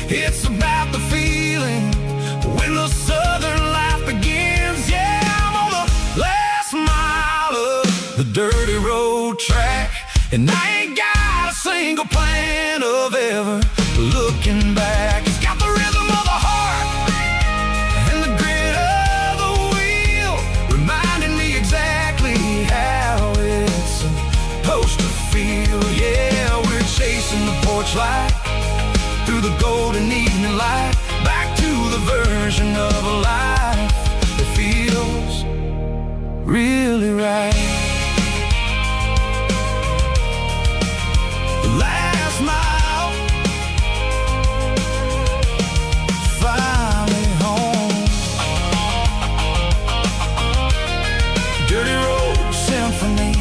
It's about the feeling when the southern life begins. Yeah, I'm on the last mile of the dirty road track, and I ain't got a single plan of ever looking back. It's got the rhythm of the heart and the grit of the wheel, reminding me exactly how it's supposed to feel. Yeah, we're chasing the porch light through the golden evening light, back to the version of a life that feels really right. The last mile, finally home. Dirty Road Symphony.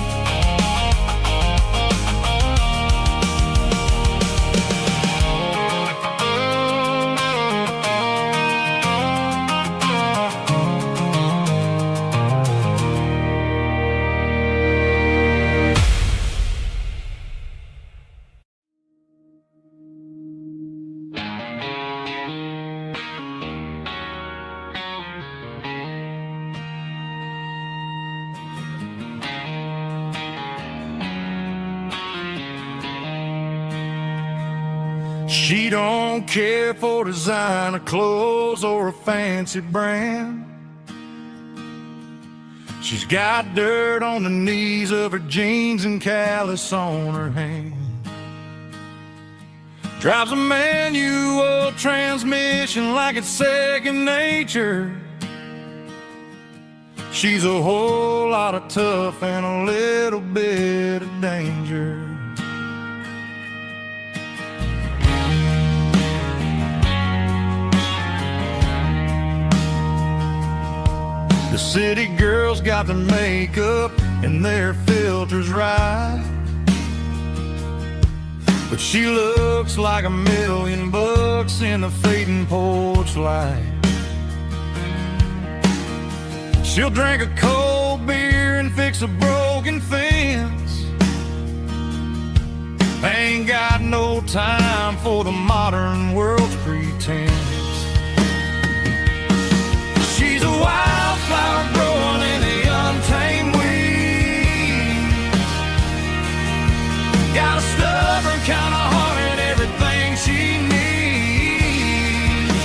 She don't care for designer clothes or a fancy brand. She's got dirt on the knees of her jeans and callus on her hand. Drives a manual transmission like it's second nature. She's a whole lot of tough and a little bit of danger. The city girls got their makeup and their filters right, but she looks like $1,000,000 in the fading porch light. She'll drink a cold beer and fix a broken fence. Ain't got no time for the modern world's pretense. She's a wildflower growing in the untamed weeds. Got a stubborn kind of heart and everything she needs.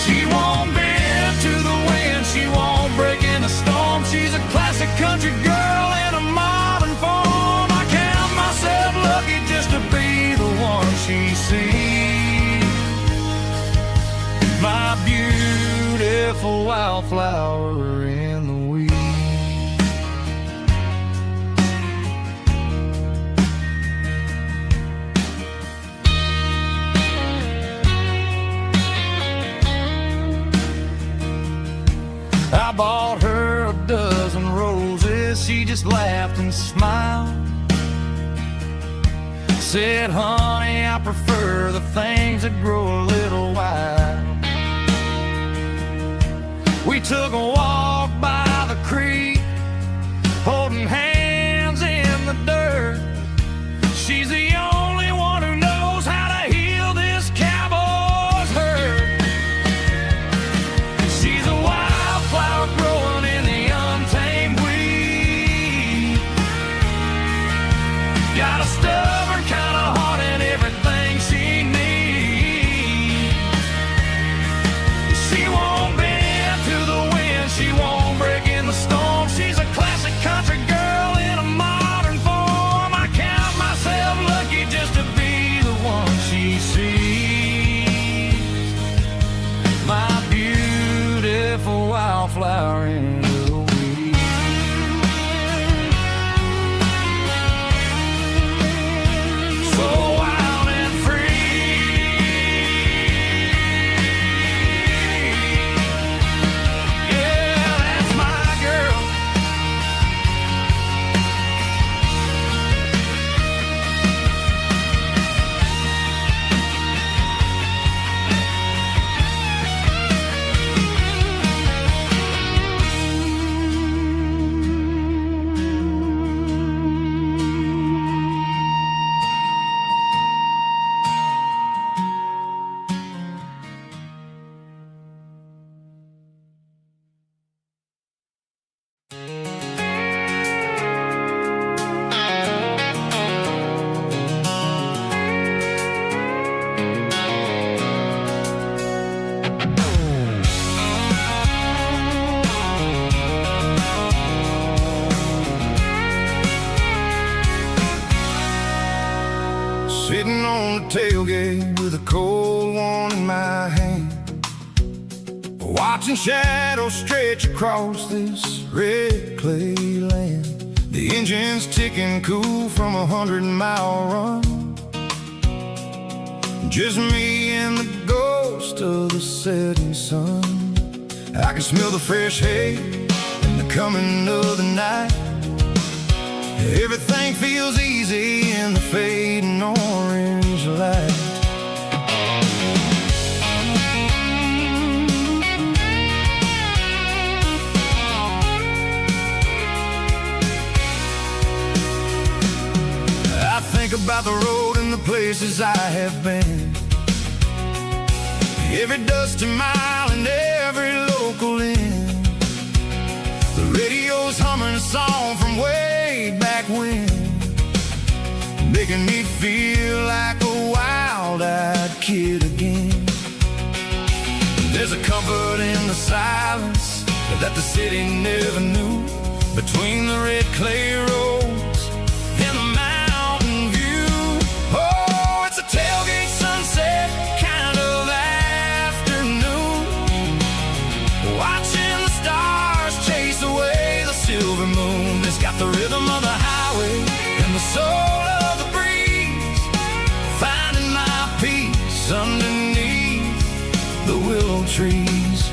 She won't bend to the wind, she won't break in a storm. She's a classic country girl in a modern form. I count myself lucky just to be the one she sees. My beautiful wildflower in the weeds. I bought her a dozen roses, she just laughed and smiled. Said, honey, I prefer the things that grow a little wild. We took a walk by the creek, holding hands in the dirt. She's the only one who knows how to heal this cowboy's hurt. She's a wildflower growing in the untamed weed. Got a stubborn kind of heart and everything she needs. She won't bend to the wind, with a cold one in my hand, watching shadows stretch across this red clay land. The engine's ticking cool from a 100-mile run. Just me and the ghost of the setting sun. I can smell the fresh hay and the coming of the night. Everything feels easy in the fading orange light. I think about the road and the places I have been, every dusty mile and every local inn. The radio's humming a song from way back when, making me feel like a wild-eyed kid again. There's a comfort in the silence that the city never knew, between the red clay roads and the mountain view. Oh, it's a tailgate sunset kind of afternoon, watching the stars chase away the silver moon. It's got the rhythm of the highway and the soul of the breeze, finding my peace underneath the willow trees.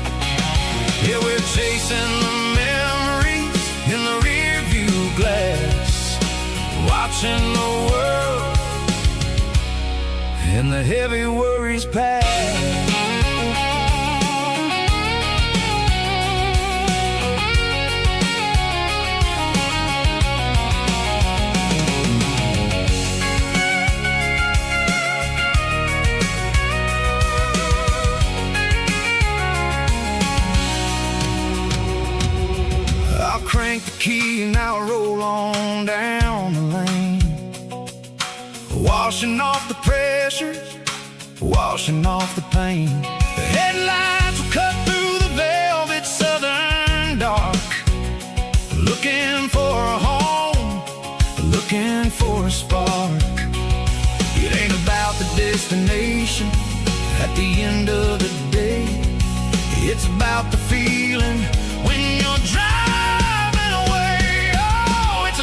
Yeah, we're chasing the memories in the rear view glass, watching the world and the heavy worries pass. Crank the key and I'll roll on down the lane, washing off the pressure, washing off the pain. The headlights will cut through the velvet southern dark, looking for a home, looking for a spark. It ain't about the destination at the end of the day, it's about the feeling when you're driving.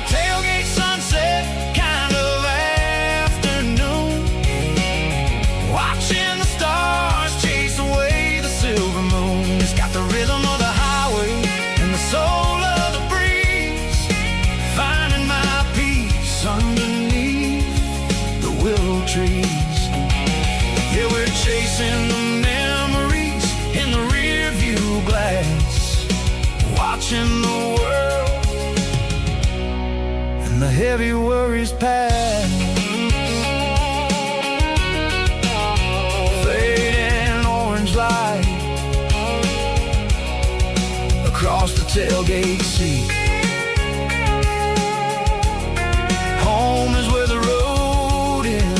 Tailgate sunset kind of afternoon, watching the stars chase away the silver moon. It's got the rhythm of the highway and the soul of the breeze, finding my peace underneath the willow trees. Yeah, we're chasing the memories in the rear view glass, watching the world and the heavy worries pass. Fading orange light across the tailgate seat. Home is where the road ends.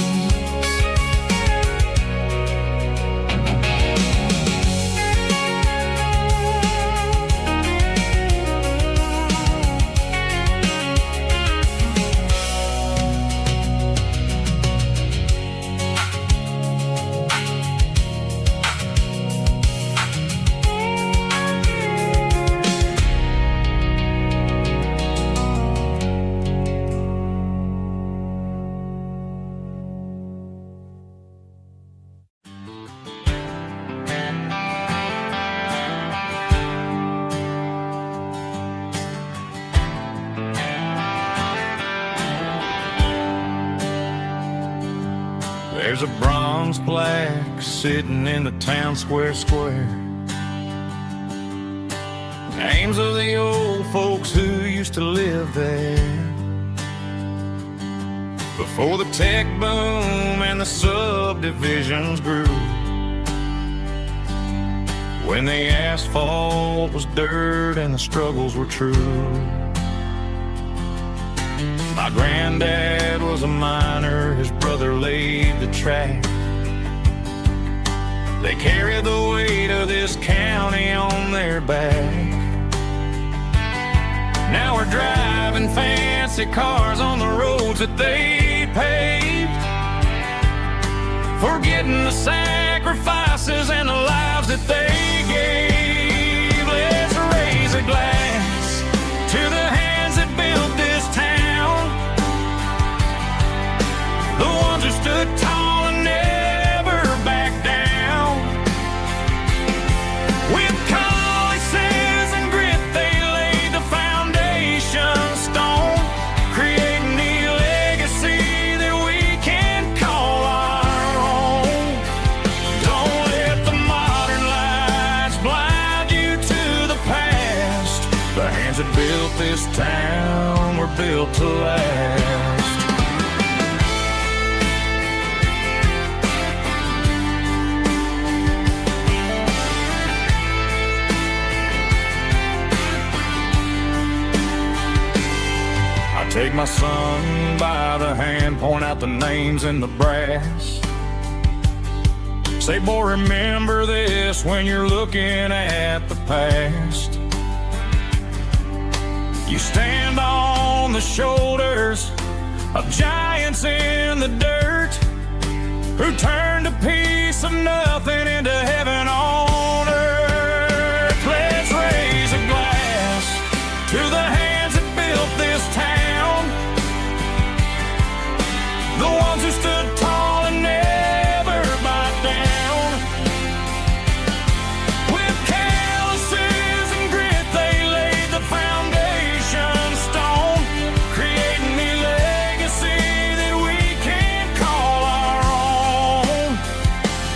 There's a bronze plaque sitting in the town square. Names of the old folks who used to live there before the tech boom and the subdivisions grew, when the asphalt was dirt and the struggles were true. My granddad was a miner, his brother laid the track. They carried the weight of this county on their back. Now we're driving fancy cars on the roads that they paved, forgetting the sacrifices and the lives that they gave. Let's raise a glass to the hands that built this town, the ones who stood tall and never backed down. With calluses and grit, they laid the foundation stone, creating the legacy that we can call our own. Don't let the modern lights blind you to the past. The hands that built this town were built to last. Take my son by the hand, point out the names in the brass. Say, boy, remember this when you're looking at the past. You stand on the shoulders of giants in the dirt, who turned a piece of nothing into heaven on earth. Let's raise a glass to the hands that built this town, the ones who stood tall and never backed down. With calluses and grit, they laid the foundation stone, creating the legacy that we can call our own.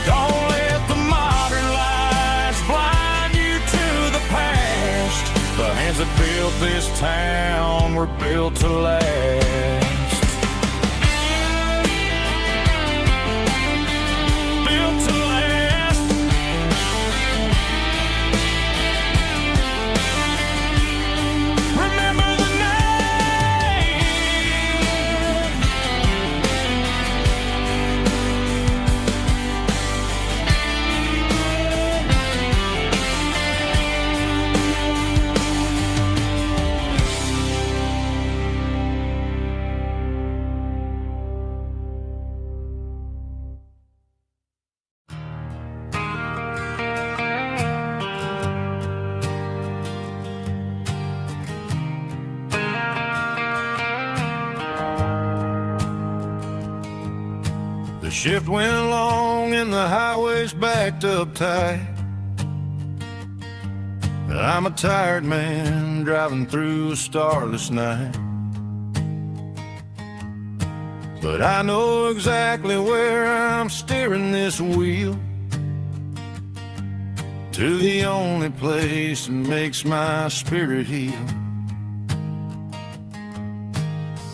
Don't let the modern lights blind you to the past. The hands that built this town were built to last. The shift went long and the highway's backed up tight. I'm a tired man driving through a starless night, but I know exactly where I'm steering this wheel, to the only place that makes my spirit heal.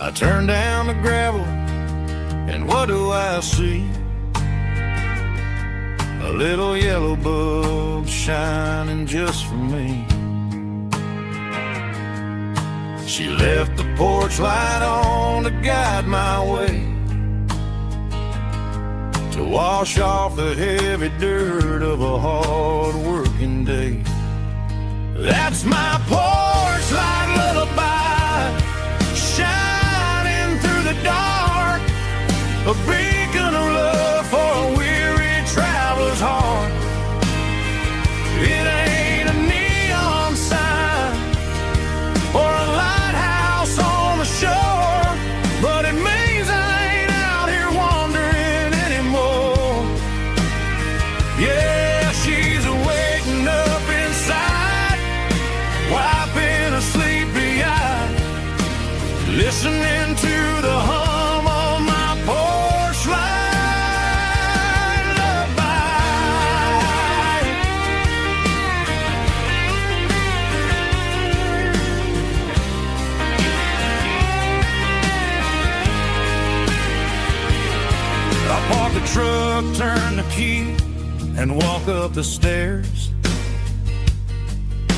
I turn down the gravel, and what do I see? A little yellow bulb shining just for me. She left the porch light on to guide my way, to wash off the heavy dirt of a hard-working day. That's my porch light lullaby, shining through the dark, a beacon of love for a weary traveler's heart. It ain't a neon sign or a lighthouse on the shore, but it means I ain't out here wandering anymore. Yeah, she's waking up inside, wiping a sleepy eye, listening to the hum of my porch light lullaby. I park the truck, turn the key, and walk up the stairs.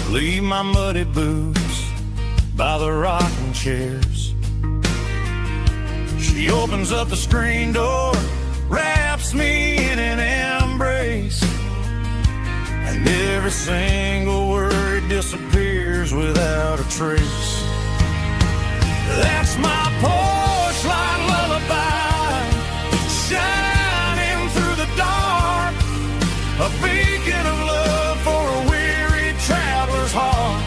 Leave my muddy boots by the rocking chairs. She opens up the screen door, wraps me in an embrace, and every single word disappears without a trace. That's my porch light lullaby, shining through a beacon of love for a weary traveler's heart.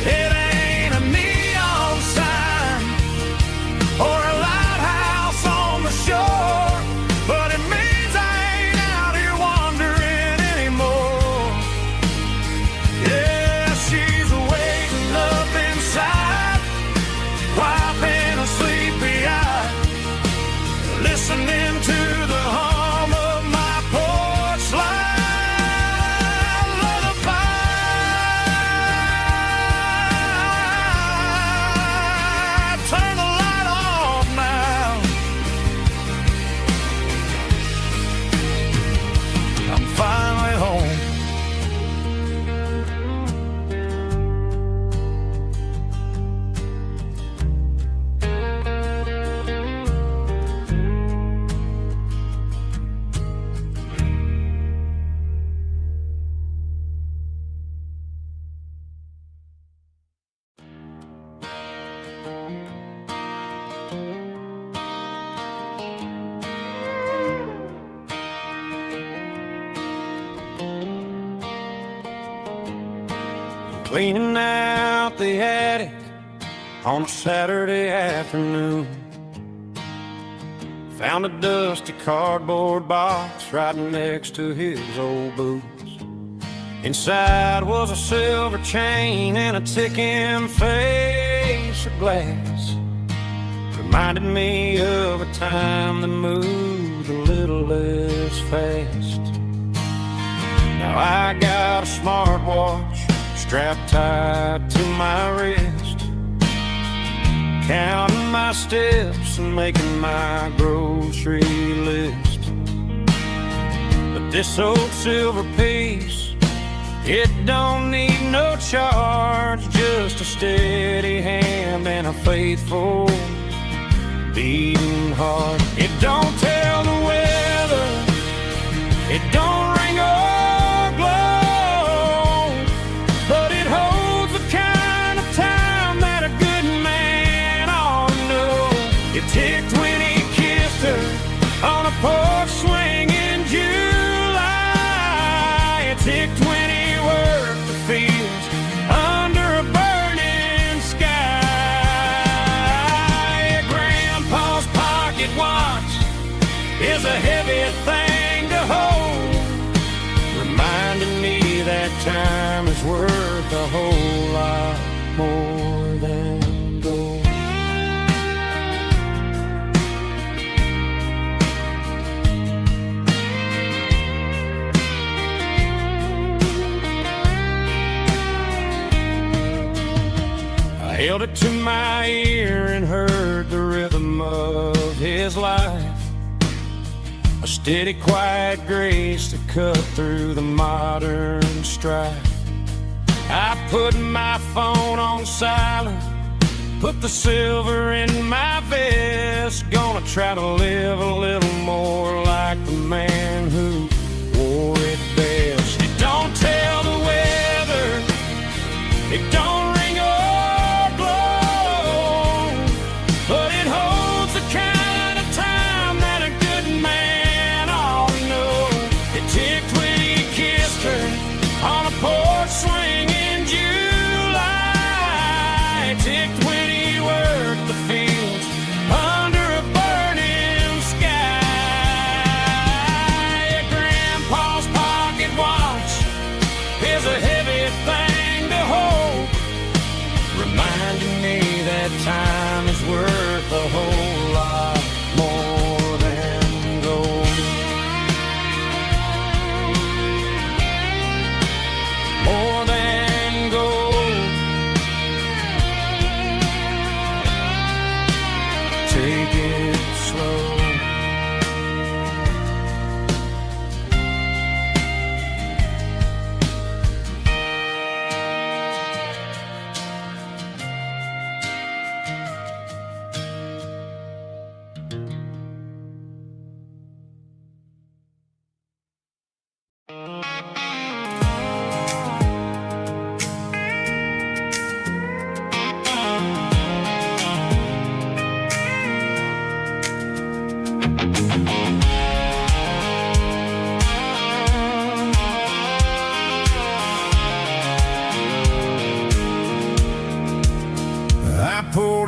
It ain't a neon sign or a lighthouse on the shore, but it means I ain't out here wandering anymore. Yeah, she's waiting up inside, wiping a sleepy eye, listening to the hum of my porch light lullaby. Turn the light off now. I'm finally home. Cleaning out the attic on a Saturday afternoon. Found a dusty cardboard box right next to his old boots. Inside was a silver chain and a ticking face of glass. Reminded me of a time that moved a little less fast. Now I got a smartwatch strapped tight to my wrist, counting my steps and making my grocery list. But this old silver piece, it don't need no charge, just a steady hand and a faithful beating heart. It don't tell the weather, it don't ring or glow, but it holds the kind of time that a good man ought to know. It ticked when he kissed her on a porch swing in July. It ticked when he worked the fields under a burning sky. Grandpa's pocket watch is a heavy thing to hold, reminding me that time is worth a whole lot more than gold. I held it to my ear and heard the rhythm of his life, a steady, quiet grace to cut through the modern strife. I put my phone on silent, put the silver in my vest. Gonna try to live a little more like the man who wore it best. It don't tell the weather, it don't ring or glow, but it holds the kind of time that a good man ought to know. It ticked when he kissed her on a porch swing in July. It ticked when he worked the fields under a burning sky.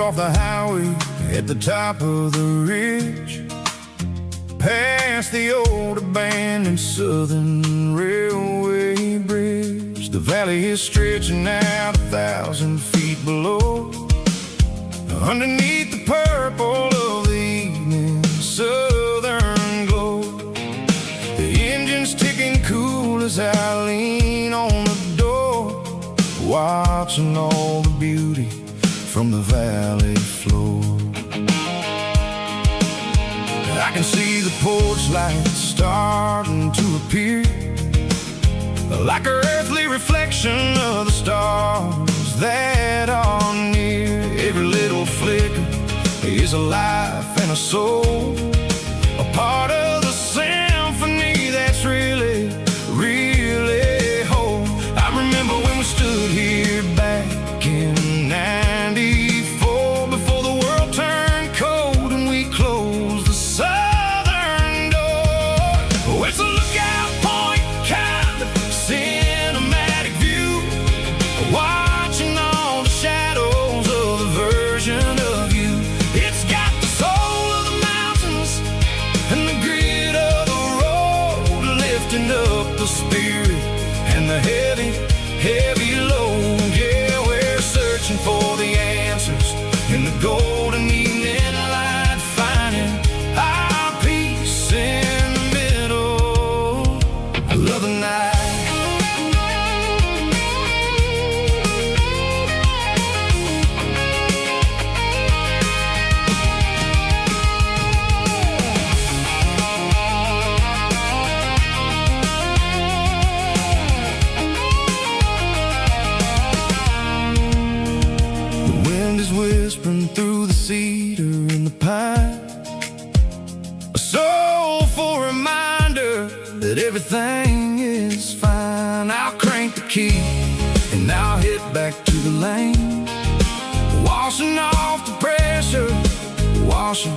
off the highway at the top of the ridge, past the old abandoned Southern Railway bridge. The valley is stretching out 1,000 feet below, underneath the purple of the evening southern glow. The engine's ticking cool as I lean on the door, watching all the beauty from the valley floor. I can see the porch lights starting to appear, like an earthly reflection of the stars that are near. Every little flicker is a life and a soul, a part of the symphony that's really, really whole. I remember when we stood here back in '94, before the world turned cold and we closed the southern door. Oh, it's a lookout point, kind of cinematic view, watching all the shadows of the version of you. It's got the soul of the mountains and the grit of the road, lifting up the spirit and the heavy, heavy load. Yeah, we're searching for the answers in the golden evening light, finding our peace in the middle of the night. The wind is whispering through the cedar and the pine, a soulful reminder that everything is fine. I'll crank the key and I'll head back to the lane, washing off the pressure, washing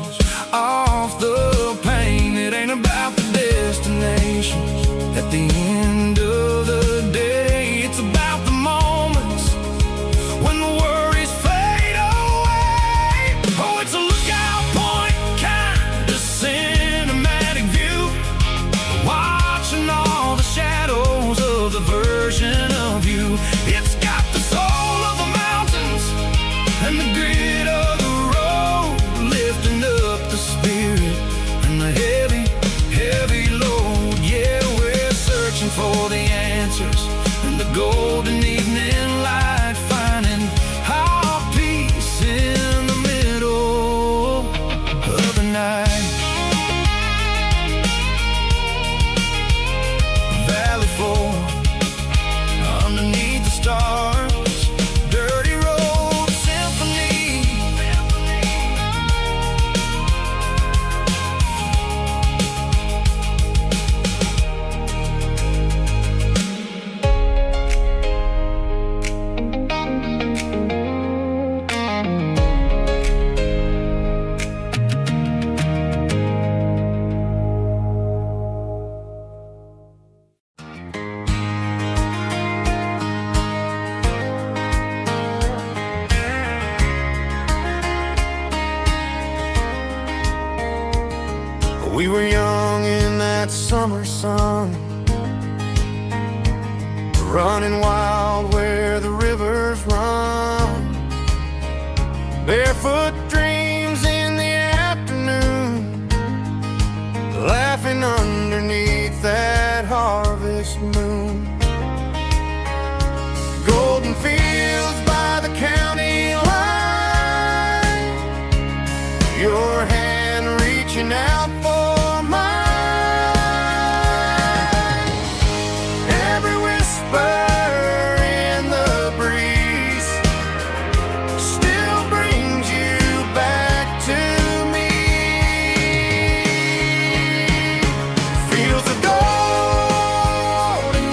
off the pain. It ain't about the destinations at the end of the day, it's about the moments when the worries fade away. Oh, it's a lookout point, kind of cinematic view, watching all the shadows of the version of you. It's got the soul of the mountains and the grit of the road, lifting up the spirit and the heavy, heavy load. Yeah, we're searching for the answers in the golden evening light, finding our peace in the middle of the night. Valley floor, underneath the stars, dirty road symphony. We were young in that summer sun, running wild where the rivers run, barefoot dreams in the afternoon, laughing underneath that harvest moon. Golden fields by the county line, your hand reaching out for mine. Every whisper in the breeze still brings you back to me. Fields of gold and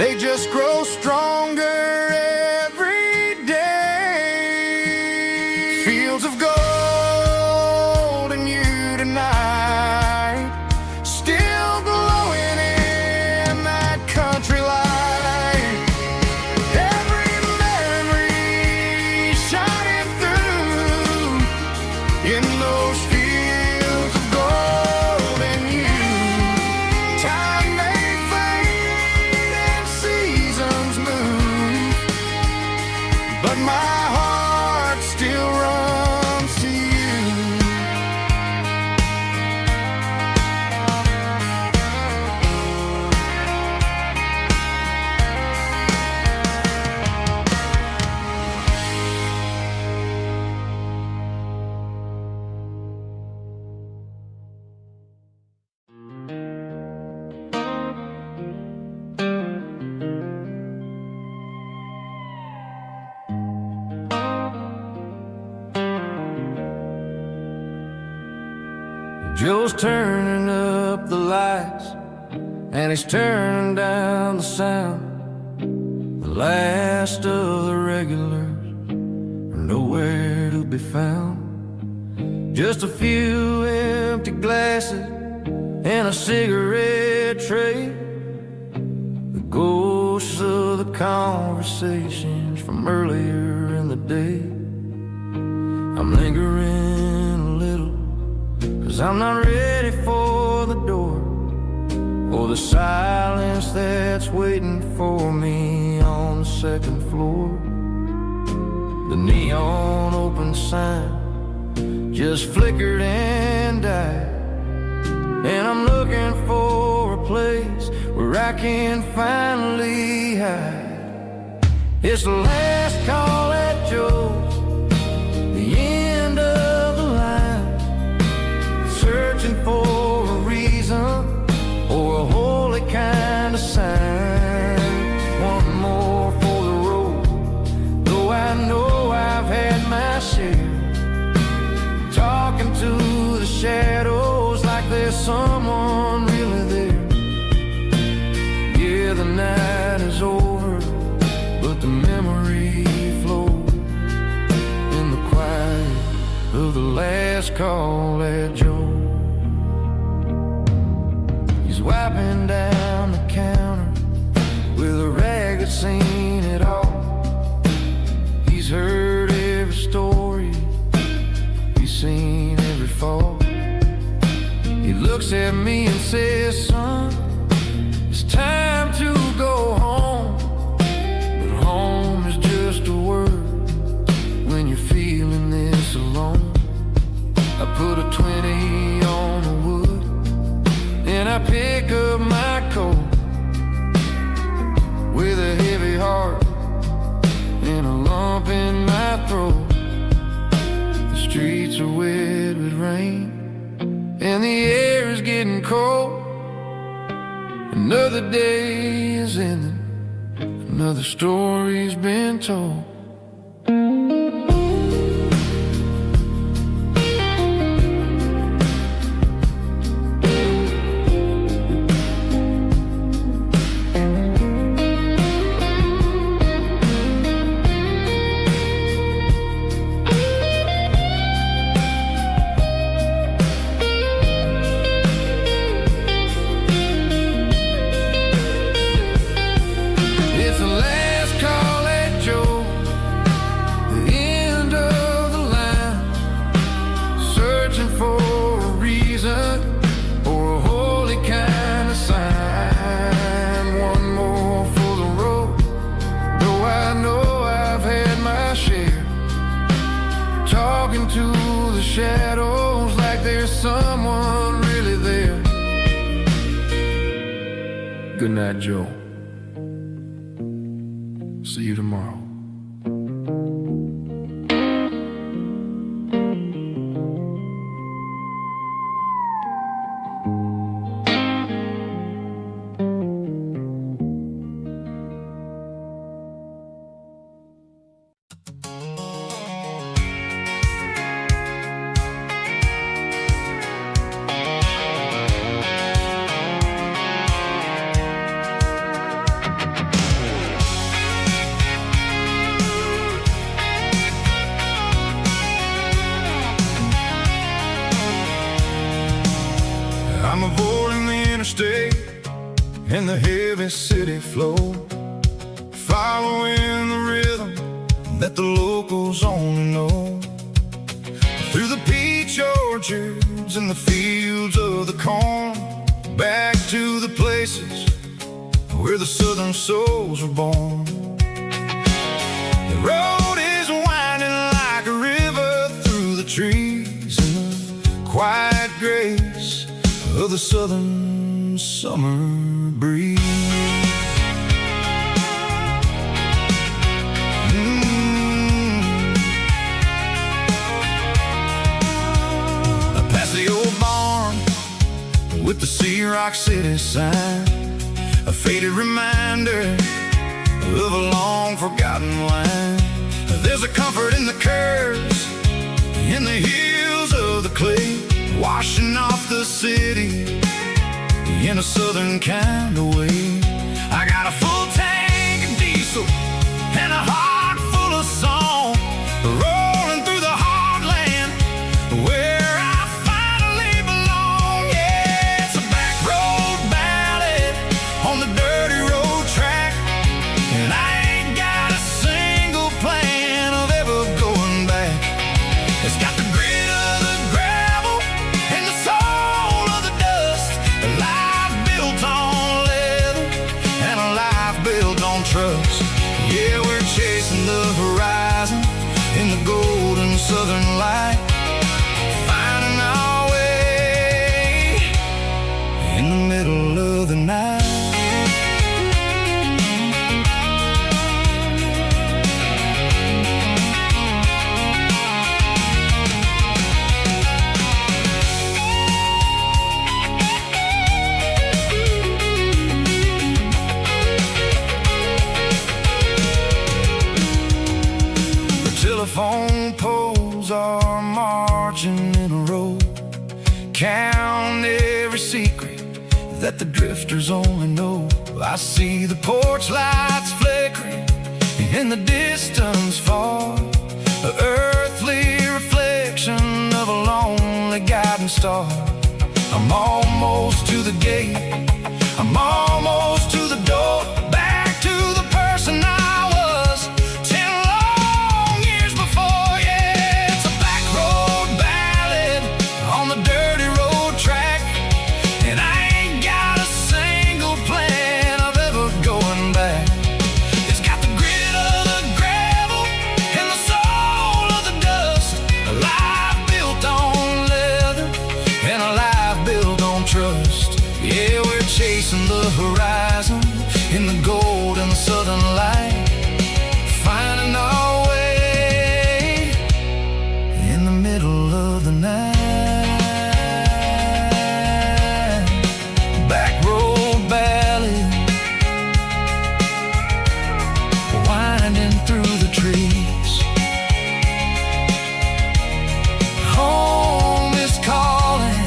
they just grow stronger every day. Fields of gold and you tonight, still glowing in that country light. Every memory shining through in those fields of gold and you. Time may fade and seasons move, but my heart still runs to you. Joe's turning up the lights and he's turning down the sound. The last of the regulars are nowhere to be found. Just a few empty glasses and a cigarette tray, the ghosts of the conversations from earlier in the day. I'm lingering a little, 'cause I'm not ready for the door or the silence that's waiting for me on the second floor. The neon open sign just flickered and died, and I'm looking for a place where I can finally hide. It's the last call at Joe's, the end of the line, searching for a reason or a holy kind of sign. One more for the road, though I know I've had my share. Talking to the shadows like there's someone really there. Yeah, the night is over, but the memory flows in the quiet of the last call at Joe. He's wiping down the counter with a rag that's seen it all. He's heard every story, he's seen every fall. He looks at me and says, son, it's time to go home. But home is just a word when you're feeling this alone. I put a 20 on the wood and I pick up my coat with a heavy heart and a lump in my throat. The streets are wet with rain and the air is getting cold. Another day is ending, another story's been told. Shadows like there's someone really there. Good night, Joe. See you tomorrow. and the heavy city flow, following the rhythm that the locals only know. Through the peach orchards and the fields of the corn, back to the places where the southern souls were born. The road is winding like a river through the trees, in the quiet grace of the southern summer breeze. Past the old barn with the Sea Rock City sign, a faded reminder of a long forgotten line. There's a comfort in the curves, in the hills of the clay, washing off the city in a southern kind of way. I got a full tank of diesel and a heart full of song, rolling through the heartland where I finally belong. Yeah, it's a back road ballad on the dirty road track, and I ain't got a single plan of ever going back. It's got the grit of the gravel and the soul of the dust, a life built on leather and a life built on trust. Yeah, we're chasing the horizon in the golden southern light, finding our way in the middle of the night. Telephone poles are marching in a row, count every secret that the drifters only know. I see the porch lights flickering in the distance far, an earthly reflection of a lonely guiding star. I'm almost to the gate, I'm almost to the door, back to the person I was 10 long years before. Yeah, it's a back road ballad on the dirty road track, and I ain't got a single plan of ever going back. It's got the grit of the gravel and the soul of the dust, a life built on leather and a life built on trust. Yeah, we're chasing the horizon in the golden southern light, finding our way in the middle of the night. Back road ballad, winding through the trees. Home is calling.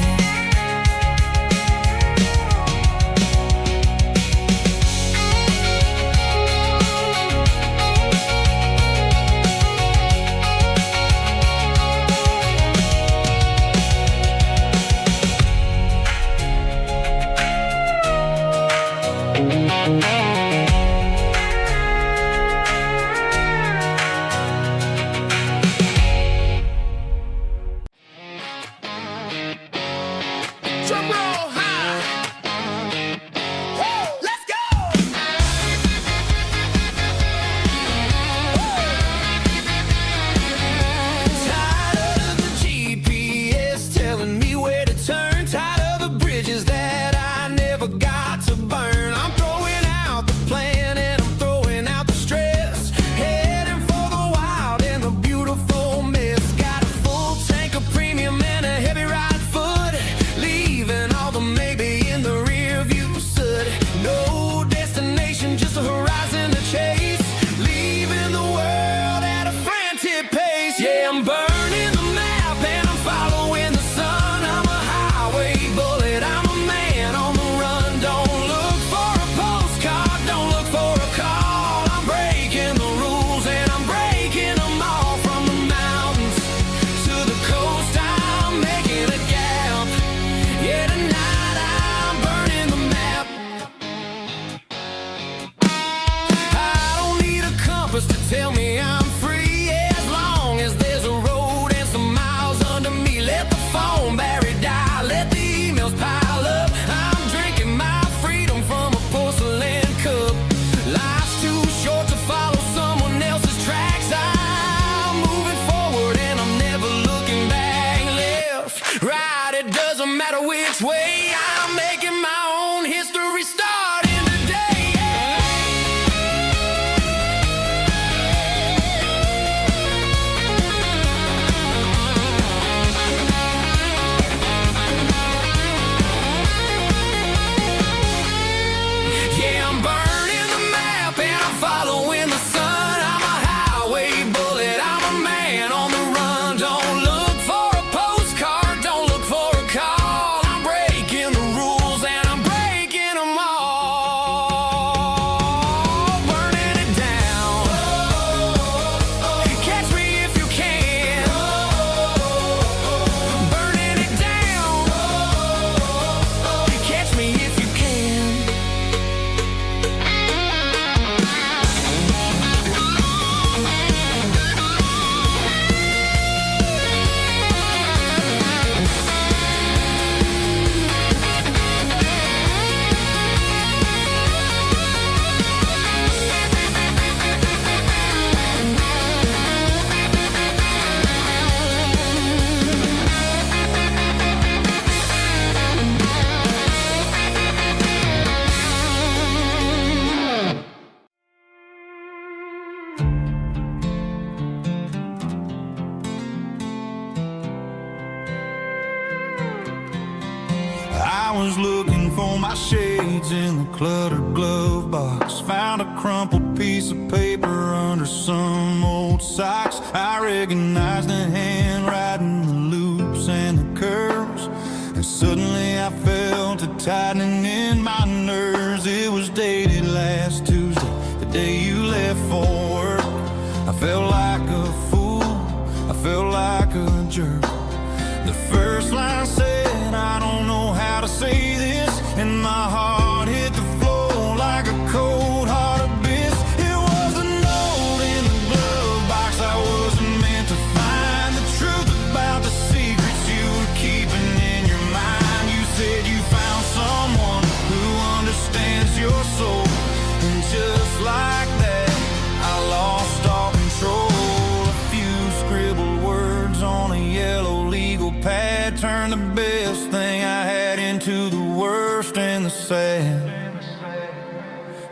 Drum roll high. Woo, let's go. Tired of the GPS telling me where to turn, tired of the bridges that I never got to burn. I'm throwing out the plan and I'm throwing out the stress, heading for the wild and the beautiful mess. Got a full tank of premium and a heavy right foot, leaving all the maybe in the rear view soot. No destination, just a horizon to chase, leaving the world at a frantic pace. Yeah, I'm burning the map and I'm following the sun. I'm a highway bullet, I'm a man on the run. Don't look shades in the cluttered glove box. Found a crumpled piece of paper under some old socks. I recognized the handwriting, the loops and the curves, and suddenly I felt a tightening in my nerves. It was dated last Tuesday, the day you left for work. I felt like a fool, I felt like a jerk. The first line said, I don't know how to say this, and my heart hit the floor like a cold heart abyss. It was a note in the glove box. I wasn't meant to find the truth about the secrets you were keeping in your mind. You said you found someone who understands your soul, and just like that, I lost all control. A few scribbled words on a yellow legal pad turned the best thing I had into the worst and the sad.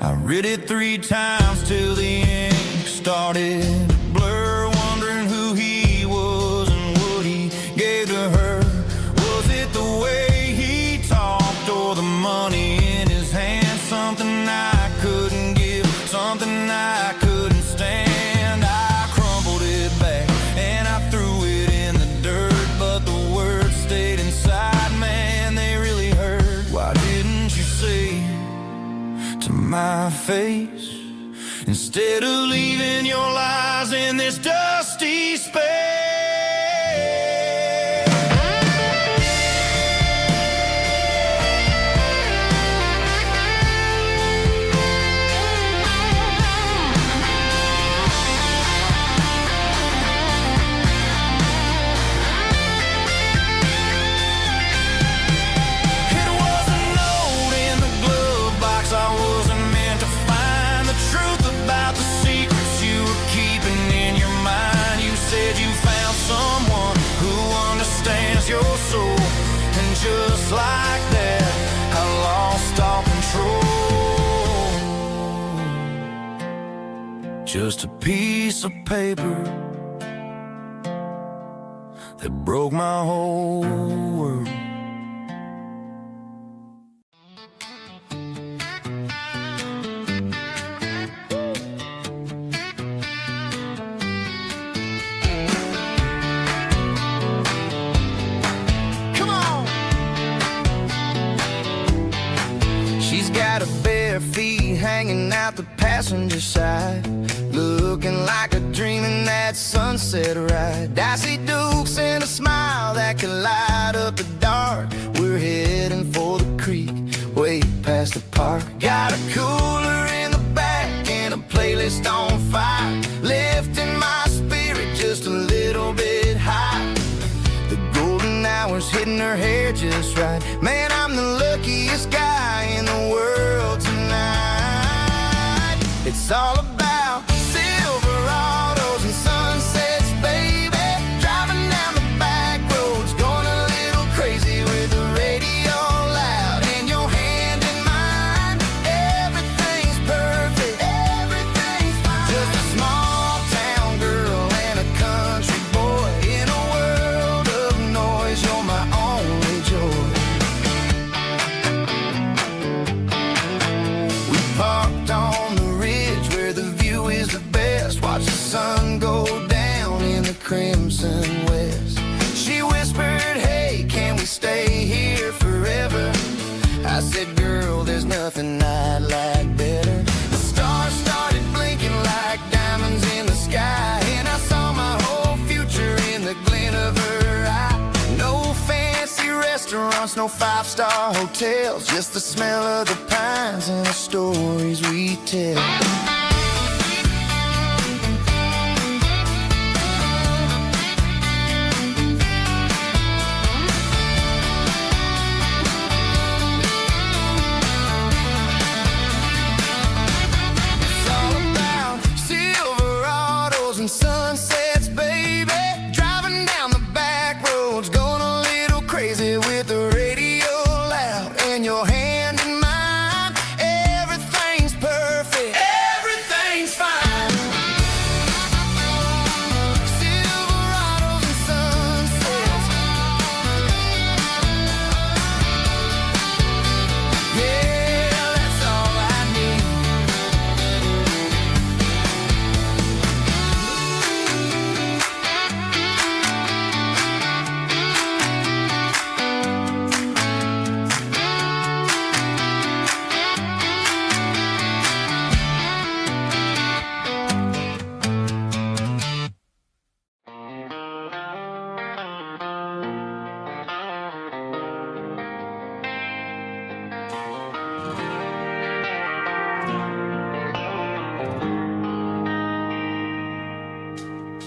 I read it 3 times till the ink started to blur, wondering who he was and what he gave to her. Was it the way he talked or the money in his hand? Something I couldn't give, something I couldn't stand. I crumpled it back and I threw it in the dirt, but the words stayed inside. Man, they really hurt. Why didn't you say to my face, instead of leaving your lies in this dusty space? Your soul, and just like that, I lost all control. Just a piece of paper that broke my whole world. Feet hanging out the passenger side, looking like a dream in that sunset ride. I see Dukes and a smile that can light up the dark. We're heading for the creek, way past the park. Got a cooler in the back and a playlist on fire, lifting my spirit just a little bit high. The golden hours hitting her hair just right. Man, I'm the luckiest guy in the world tonight. It's all about Silverados and sunsets, baby. Driving down the back roads, going a little crazy with the radio loud and your hand in mine. Everything's perfect, everything's fine. Just a small town girl and a country boy in a world of noise. You're my only joy. We parked on the ridge where the view is the best. Watch the sun go down in the crimson west. She whispered, hey, can we stay here forever? I said, girl, there's nothing I'd like better. The stars started blinking like diamonds in the sky, and I saw my whole future in the glint of her eye. No fancy restaurants, no 5-star hotels, just the smell of the pines and the stories we tell. It's all about Silverados and sunsets, baby. Driving down the back roads, going a little crazy with the radio loud and your hand in mine. Everything's perfect.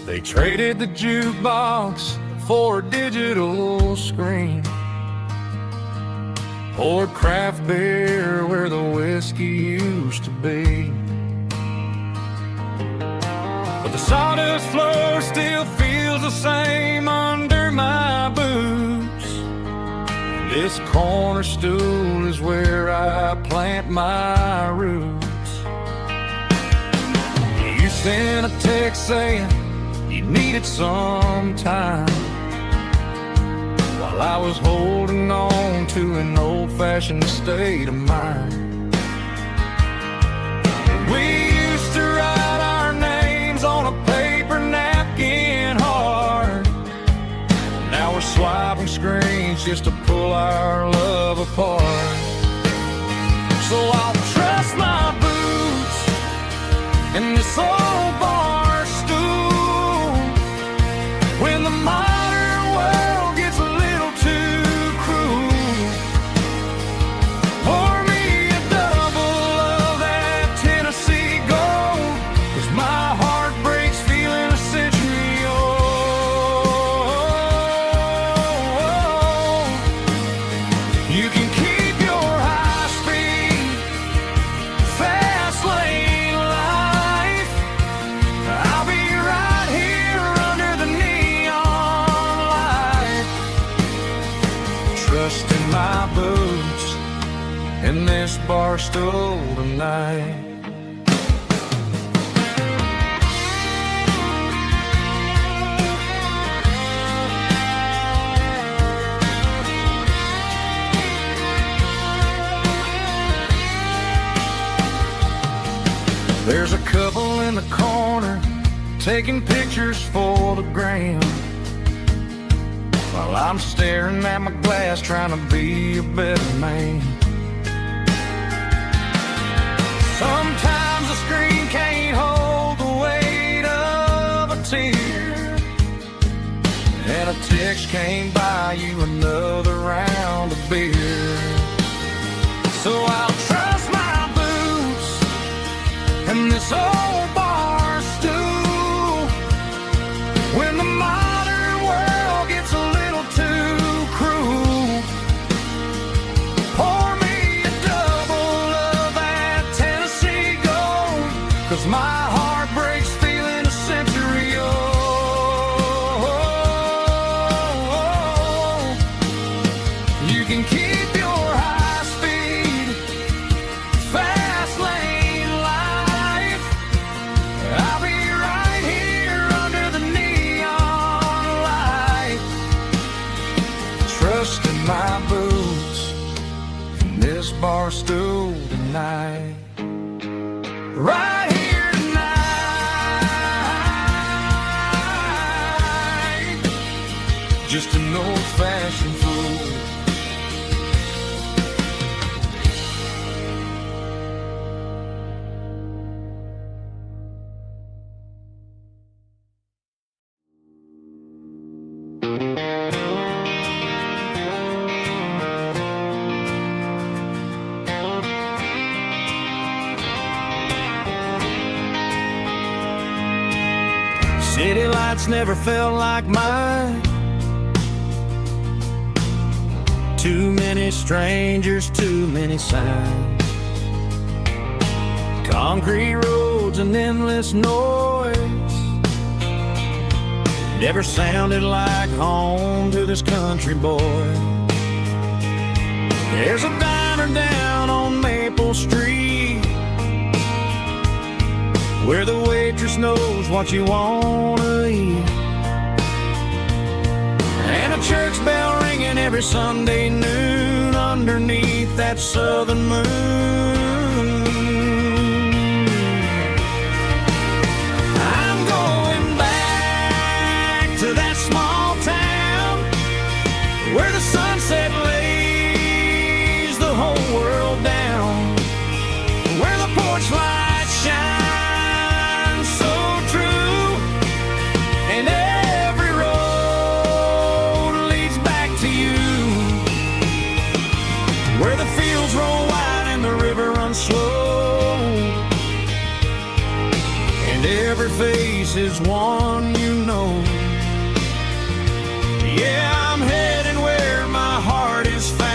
They traded the jukebox for a digital screen, poured craft beer where the whiskey used to be. But the sawdust floor still feels the same under my boots. This corner stool is where I plant my roots. You sent a text saying you needed some time, while I was holding on to an old-fashioned state of mind. We used to write our names on a paper napkin hard. Now we're swiping screens just to pull our love apart. So I'll trust my boots in this old bar stool when the modern world gets a little too cruel. Pour me a double of that Tennessee Gold, 'cause my heart breaks feeling a century old. You can keep your high-speed fast lane life. I'll be right here under the neon light, trusting my boots in this bar stool tonight. There's a couple in the corner taking pictures for the gram, while I'm staring at my glass trying to be a better man. Sometimes the screen can't hold the weight of a tear, and a text can't buy you another round of beer. So I'll trust my boots and this old bar stool when the modern world gets a little too cruel. Pour me a double of that Tennessee Gold, 'cause my heart breaks feeling a century old. You can keep your high-speed fast lane life. I'll be right here under the neon light, trusting my boots in this bar stool tonight. Right here tonight, just an old-fashioned fool. City lights never felt like mine. Too many strangers, too many signs. Concrete roads and endless noise never sounded like home to this country boy. There's a diner down on Maple Street where the waitress knows what you wanna eat, and a church bell ringing every Sunday noon underneath that southern moon. I'm going back to that small town where the sunset lays the whole world down, where the porch lights shine slow, and every face is one you know. Yeah, I'm heading where my heart is found,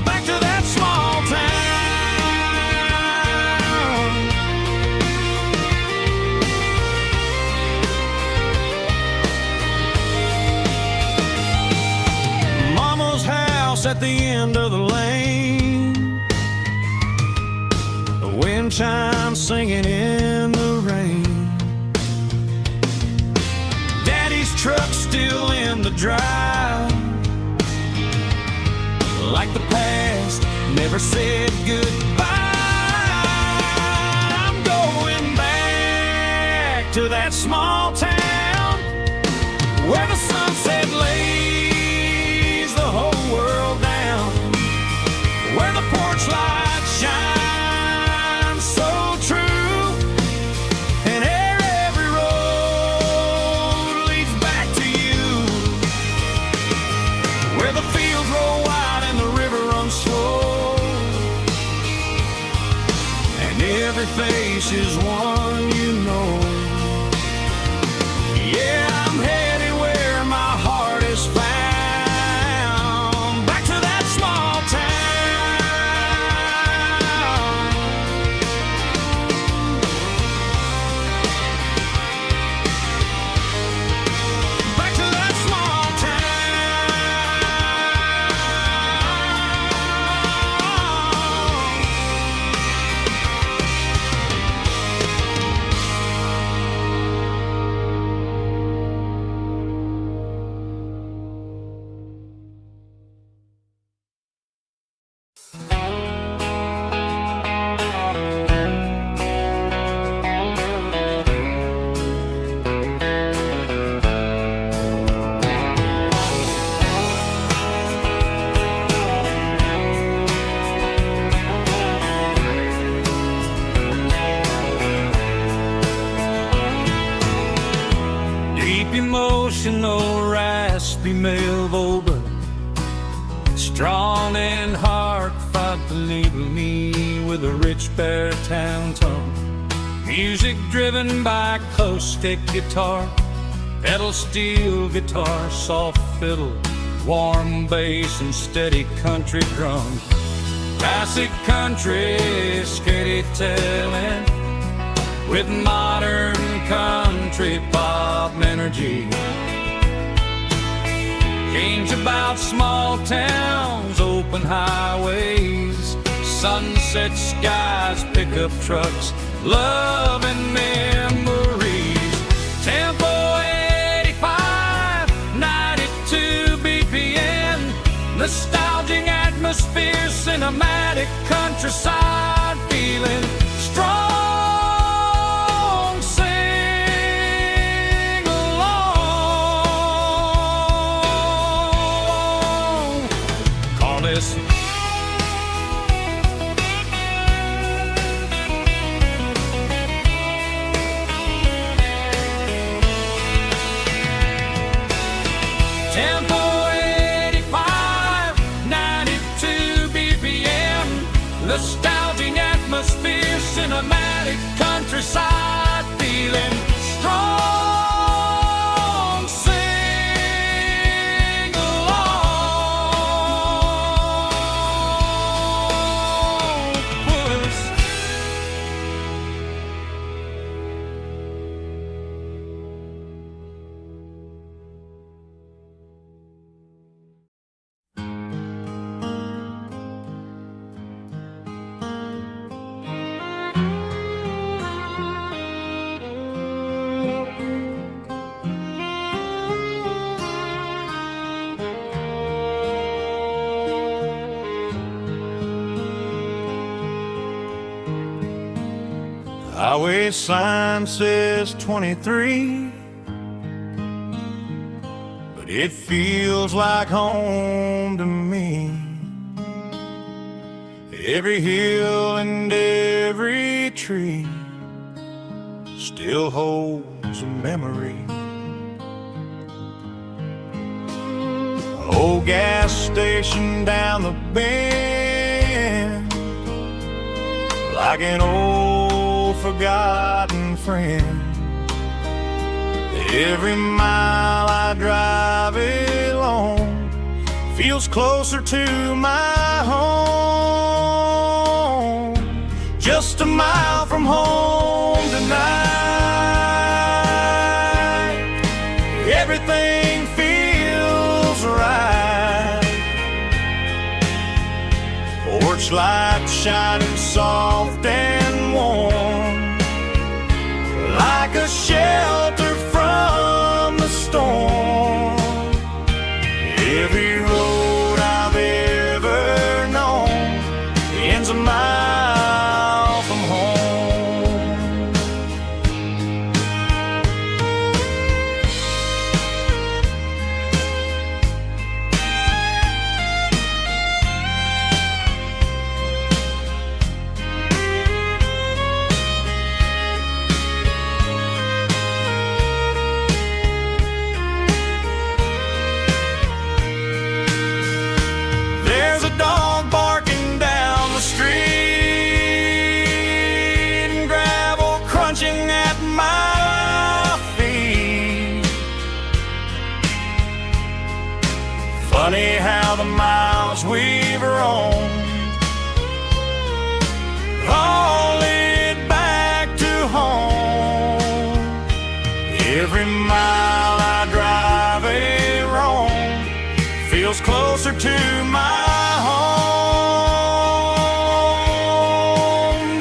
back to that small town. Mama's house at the end of the lane, the wind chimes singing in the rain. Daddy's truck still in the drive, like the past never said goodbye. I'm going back to that small town where the sunset lays the whole world down, where the porch lights shine so true, and every road leads back to you, where the fields roll wide and the river runs slow, and every face is one you know. Yeah, I'm headed where my heart is found, back to that small town, back to that small emotional, raspy male vocal, strong and heartfelt, deliver me with a rich baritone tone. Music driven by acoustic guitar, pedal steel guitar, soft fiddle, warm bass and steady country drum. Classic country storytelling with modern country pop energy. Games about small towns, open highways, sunset skies, pickup trucks, love and memories. Tempo 85, 92 BPM, nostalgic atmosphere, cinematic countryside feeling strong. Tempo 85, 92 BPM, nostalgic atmosphere, cinematic countryside feeling strong. Sing along, puss. Highway sign says 23, but it feels like home to me. Every hill and every tree still holds a memory. Old gas station down the bend, like an old forgotten friend. Every mile I drive alone feels closer to my home. Just a mile from home tonight, everything feels right. Porch light shining soft and warm, like a shelter from the storm. Every road I've ever known ends a mile from home. There's a dog barking down the street, and gravel crunching at my feet. Funny how the miles we've roamed all lead back to home. Every mile I drive a roam feels closer to my home.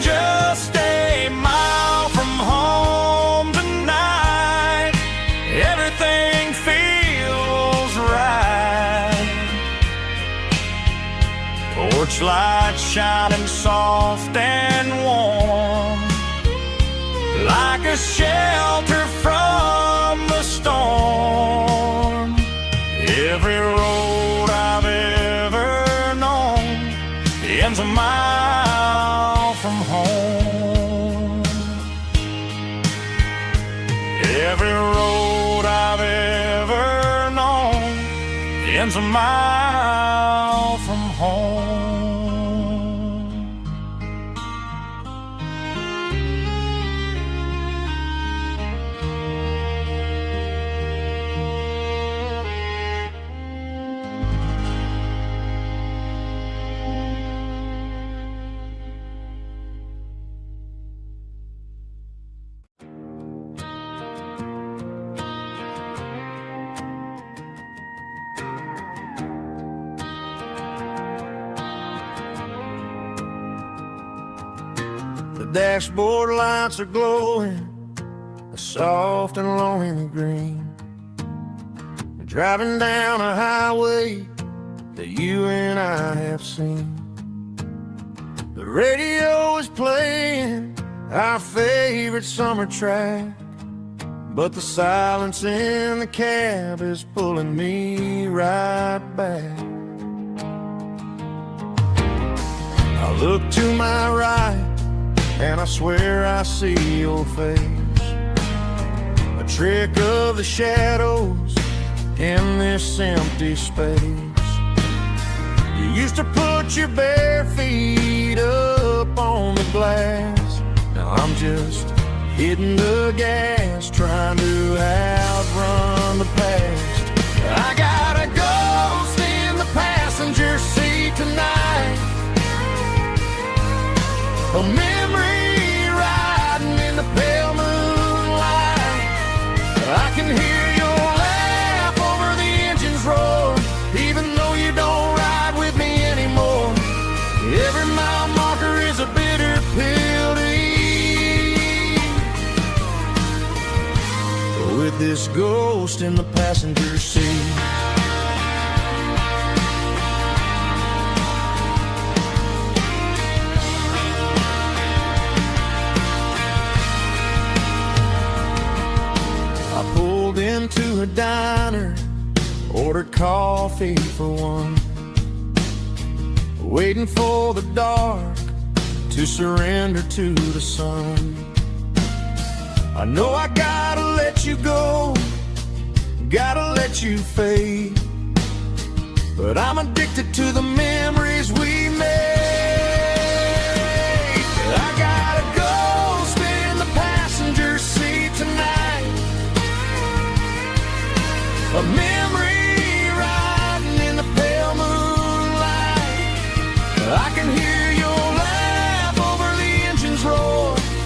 Just a mile from home tonight, everything feels right. Porch light shining soft and warm, like a shelter from the storm. Every road I've ever known ends a mile from home. Every road I've ever known ends a mile from home. The dashboard lights are glowing, a soft and lonely green. We're driving down a highway that you and I have seen. The radio is playing our favorite summer track, but the silence in the cab is pulling me right back. I look to my right and I swear I see your face, a trick of the shadows in this empty space. You used to put your bare feet up on the glass. Now I'm just hitting the gas, trying to outrun the past. I got a ghost in the passenger seat tonight, a memory riding in the pale moonlight. I can hear your laugh over the engine's roar, even though you don't ride with me anymore. Every mile marker is a bitter pill to eat, with this ghost in the passenger seat. Into a diner, ordered coffee for one, waiting for the dark to surrender to the sun. I know I gotta let you go, gotta let you fade, but I'm addicted to the memories we made. I got a ghost in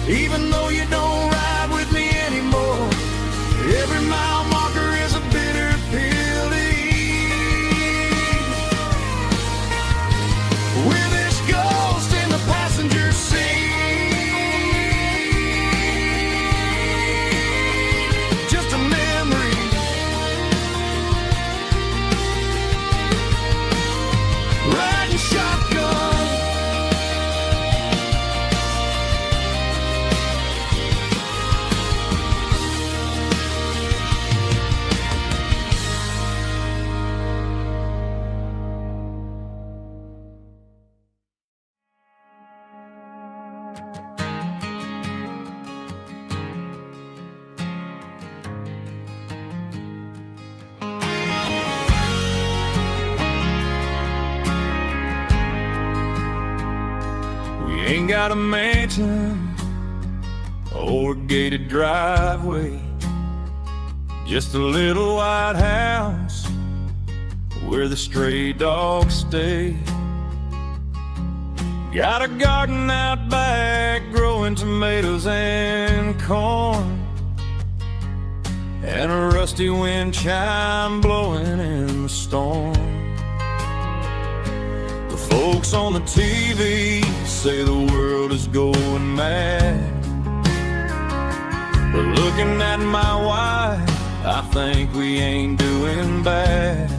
even though you don't ride with me anymore. Every mile marker is a bitter pill to eat. We're this ghost in the passenger seat, just a memory, riding shotgun. Ain't got a mansion or a gated driveway, just a little white house where the stray dogs stay. Got a garden out back growing tomatoes and corn, and a rusty wind chime blowing in the storm. The folks on the TV say the world is going mad, but looking at my wife, I think we ain't doing bad.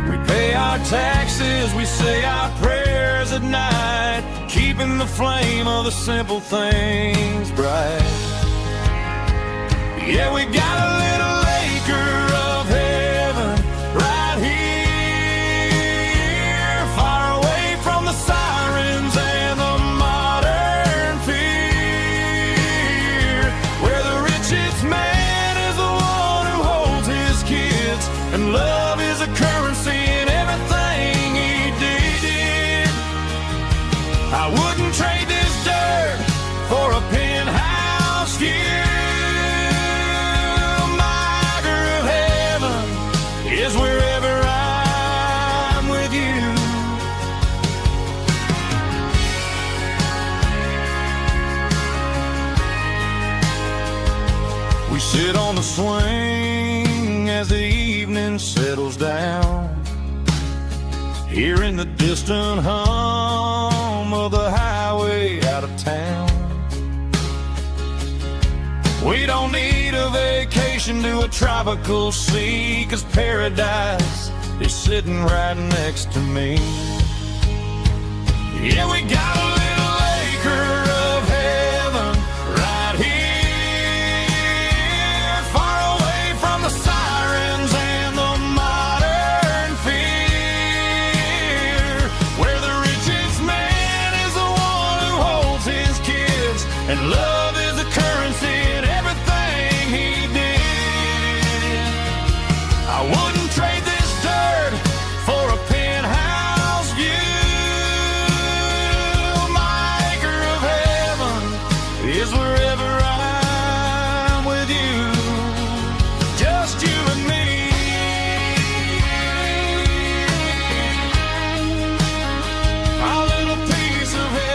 We pay our taxes, we say our prayers at night, keeping the flame of the simple things bright. Yeah, we got a little acre of heaven right here, far away from the sirens and the modern fear, where the richest man is the one who holds his kids, and love is a currency in everything he did. I wouldn't trade this dirt for a penthouse view. Is wherever I'm with you. We sit on the swing as the evening settles down, hearing the distant hum of the highway out of town. We don't need a vacation to a tropical sea, 'cause paradise is sitting right next to me. Yeah, we got a little acre of heaven right here, far away from the sirens and the modern fear, where the richest man is the one who holds his kids, and love is a currency in everything he did. I wouldn't trade this dirt for a penthouse view. My acre of heaven is wherever I'm with you, just you and me. Our little piece of heaven.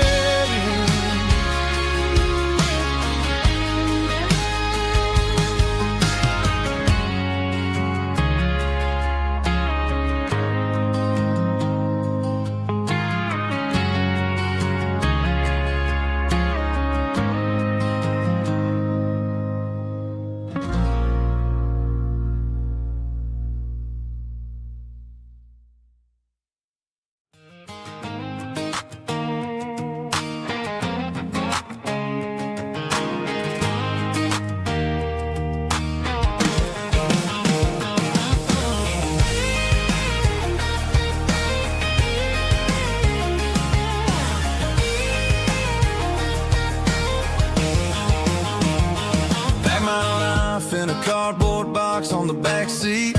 In a cardboard box on the back seat,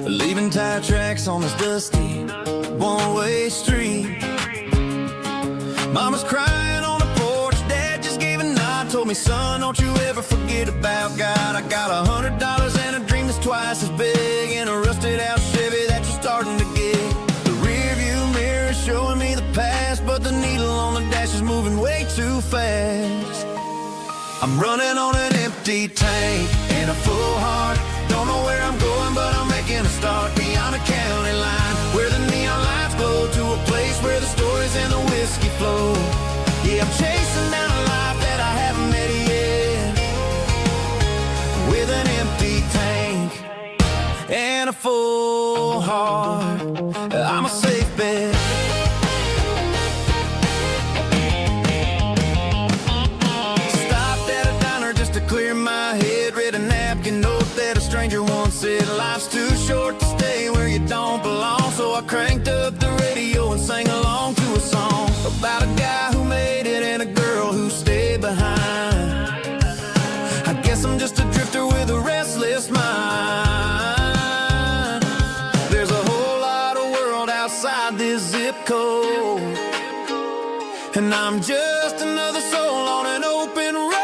leaving tire tracks on this dusty one-way street. Mama's crying on the porch, Dad just gave a nod, told me, son, don't you ever forget about God. I got $100 and a dream that's twice as big, in a rusted out Chevy that you're starting to get. The rear view mirror showing me the past, but the needle on the dash is moving way too fast. I'm running on an empty tank and a full heart. Don't know where I'm going, but I'm making a start beyond a county line, where the neon lights glow, to a place where the stories and the whiskey flow. Yeah, I'm chasing down a life that I haven't met yet, with an empty tank and a full heart. I'm a safe bet. Stopped at a diner just to clear my head, read a napkin note that a stranger once said, life's too short to stay where you don't belong. So I cranked up the radio and sang along to a song about a guy who made it and a girl who stayed behind. I guess I'm just a drifter with a restless mind. There's a whole lot of world outside this zip code, and I'm just another soul on an open road.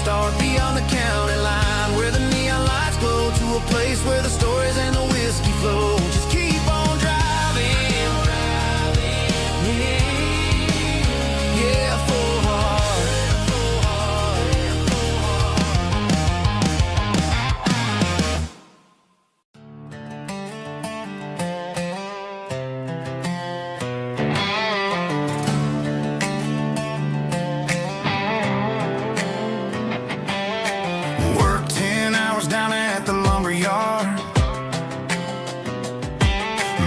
Start beyond the county line, where the neon lights glow, to a place where the stories and the whiskey flow. Just keep on driving, yeah, full heart. Down at the lumber yard,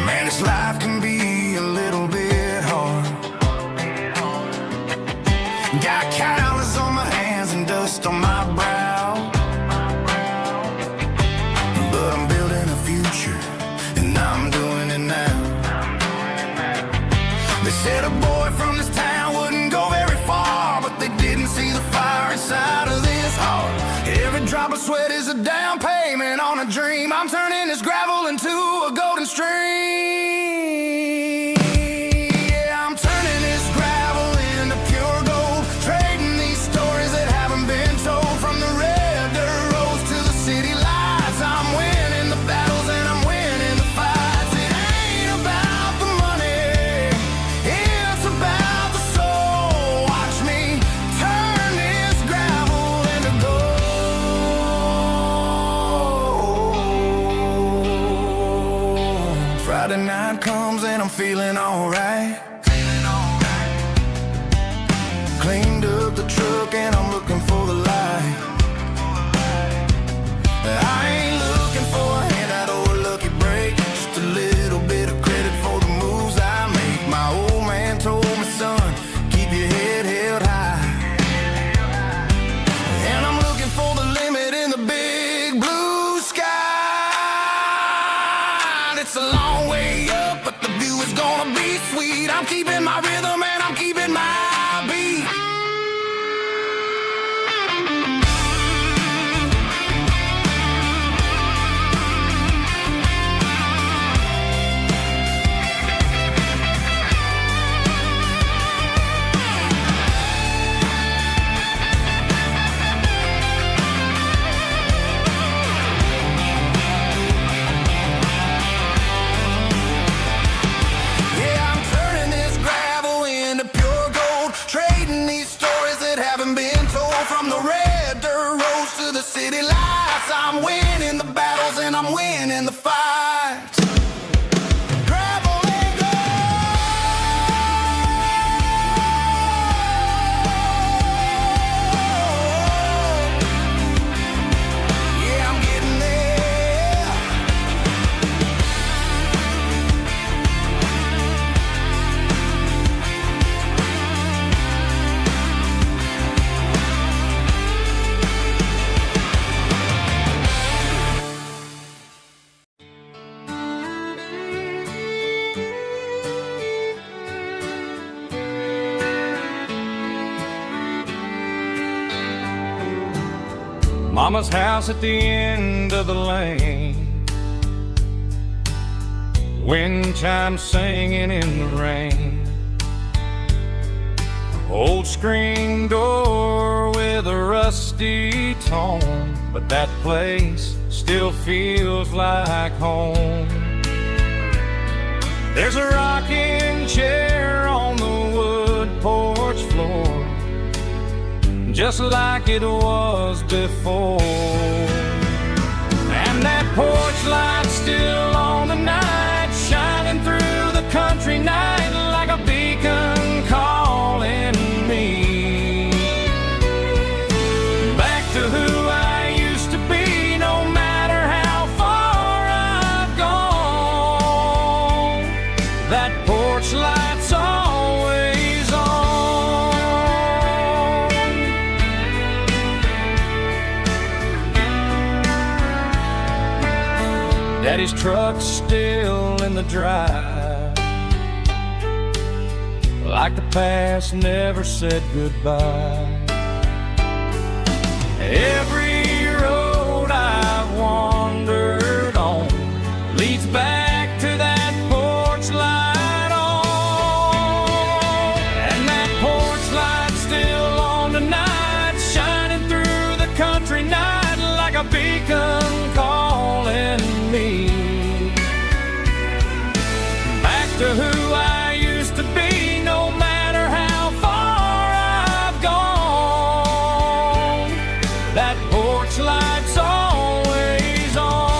man, this life can be a little bit hard. Got calluses on my hands and dust on my brow, but I'm building a future, and I'm doing it now. They said a boy from this town wouldn't go very far, but they didn't see the fire inside of this heart. Every drop of sweat is a down payment on a dream. I'm turning this gravel into a golden stream. Yeah, I'm turning this gravel into pure gold, trading these stories that haven't been told. From the red dirt roads to the city lights, I'm winning the battles and I'm winning the fights. It ain't about the money, it's about the soul. Watch me turn this gravel into gold. Friday night comes and I'm feeling alright. Cleaned up the truck and I'm looking for the light. I ain't looking for a handout or a lucky break, just a little bit of credit for the moves I make. My old man told me, son, keep your head held high. And I'm looking for the limit in the big blue sky. It's a long way up, but the view is gonna be sweet. I'm keeping my rhythm and I'm keeping my beat. Yeah, I'm turning this gravel into pure gold, trading these stories that haven't been told. From the red dirt roads to the city lights, I'm winning the battles and I'm winning the fights. Gravel and gold. Yeah, I'm getting there. Mama's house at the end of the lane, wind chimes singing in the rain. Old screen door with a rusty tone, but that place still feels like home. There's a rocking chair on the wood porch floor, just like it was before. And that porch light still on the night, shining through the country night like a beacon calling me back to who I used to be, no matter how far I've gone. That porch light's always on. Daddy's truck's still in the drive, like the past never said goodbye. Every road I've wandered on leads back to that porch light on. And that porch light's still on tonight, shining through the country night like a beacon calling me back to who I used to be, no matter how far I've gone. That porch light's always on.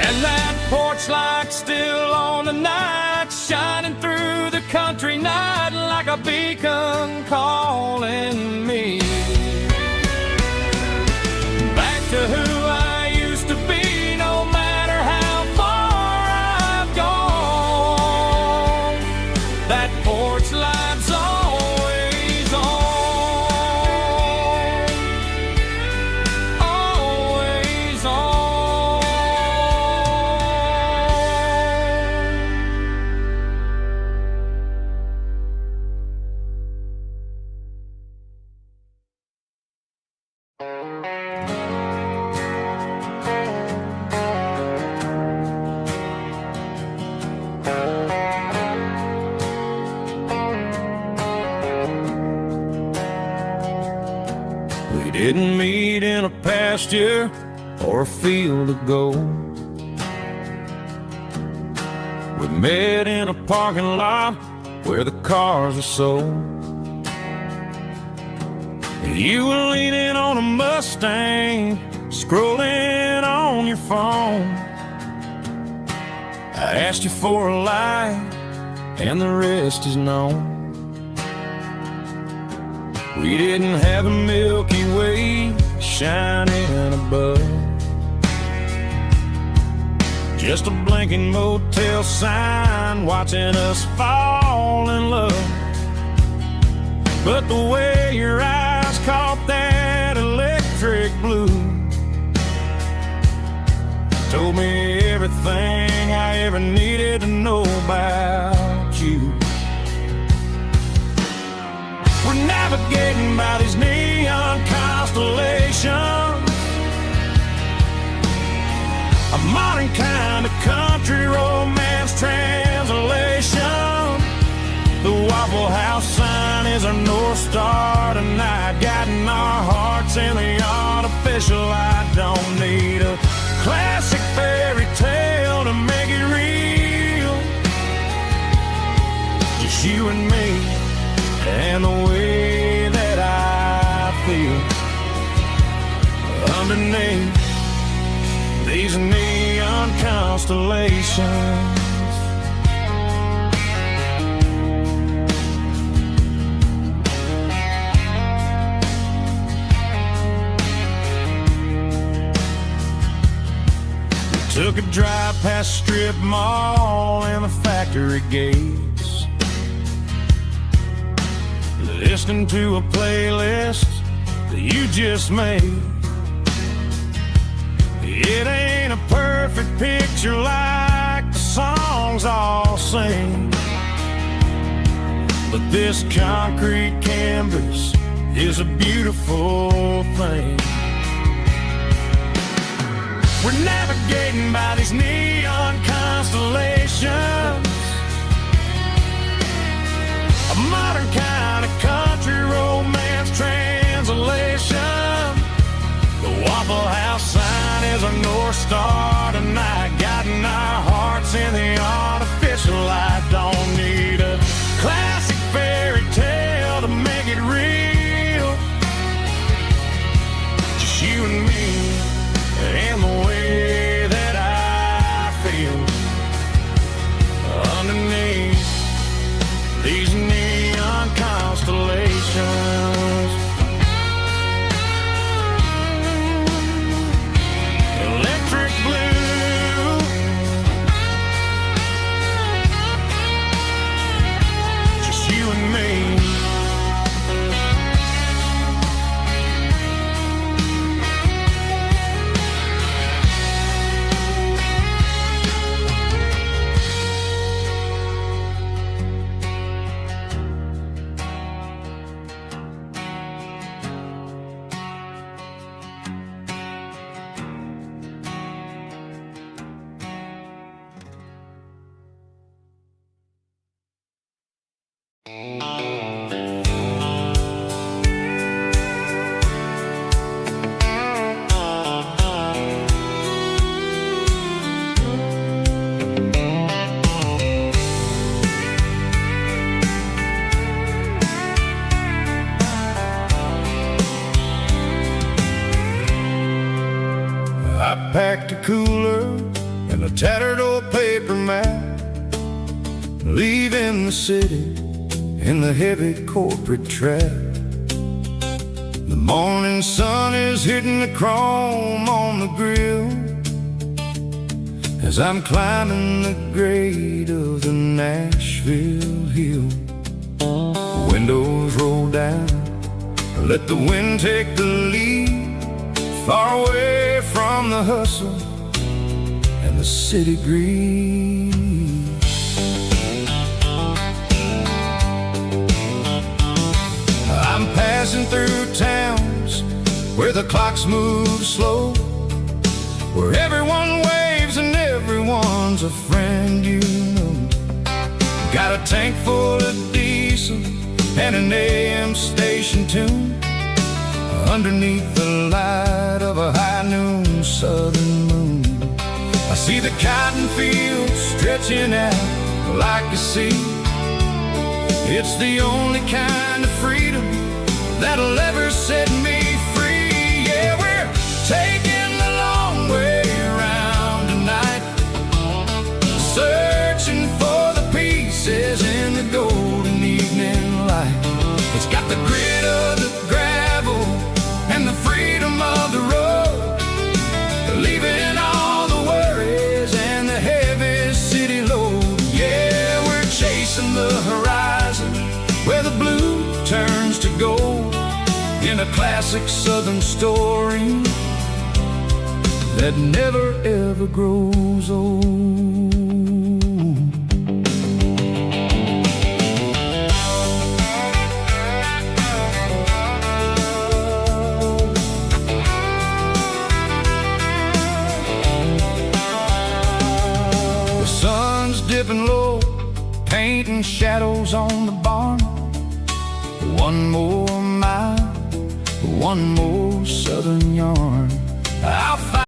And that porch light's still on tonight, shining through the country night like a beacon calling me back to who I used to be, no matter how far I've gone. That porch light's always on, always on. We didn't meet in a pasture or a field of gold. We met in a parking lot where the cars are sold. You were leaning on a Mustang, scrolling on your phone. I asked you for a light, and the rest is known. We didn't have a Milky Way shining above, just a blinking motel sign watching us fall in love. But the way your eyes caught that electric blue told me everything I ever needed to know about you. We're navigating by these neon constellations, a modern kind of country romance translation. The Waffle House sign is our North Star tonight, guiding our hearts in the artificial. I don't need a classic fairy tale to make it real, just you and me and the way that I feel underneath these neon constellations. We took a drive past strip mall and the factory gates, listening to a playlist that you just made. It ain't a perfect picture like the songs But this concrete canvas is a beautiful thing. We're navigating by these neon constellations, a modern kind of country romance translation. The Waffle House sign is a North Star tonight, guiding our hearts in the artificial light. Don't need a classic fairy tale to make it real. Just you and me and the way that I feel underneath these neon constellations. Electric blue, just you and me. I packed a cooler and a tattered old paper map, leaving the city in the heavy corporate trap. The morning sun is hitting the chrome on the grill as I'm climbing the grade of the Nashville hill. Windows roll down, let the wind take the lead, far away from the hustle and the city breeze. I'm passing through towns where the clocks move slow, where everyone waves and everyone's a friend you know. Got a tank full of diesel and an AM station tune underneath the light of a high noon southern moon. I see the cotton fields stretching out like a sea. It's the only kind of freedom that'll ever set me free. Yeah, we're taking the long way around tonight, searching for the pieces in the golden evening light. It's got the grit of the gravel and the freedom of the road, leaving all the worries and the heavy city load. Yeah, we're chasing the horizon where the blue turns to gold, in a classic southern story that never ever grows old. The sun's dipping low, painting shadows on the barn. One more mile, one more southern yarn. I'll find.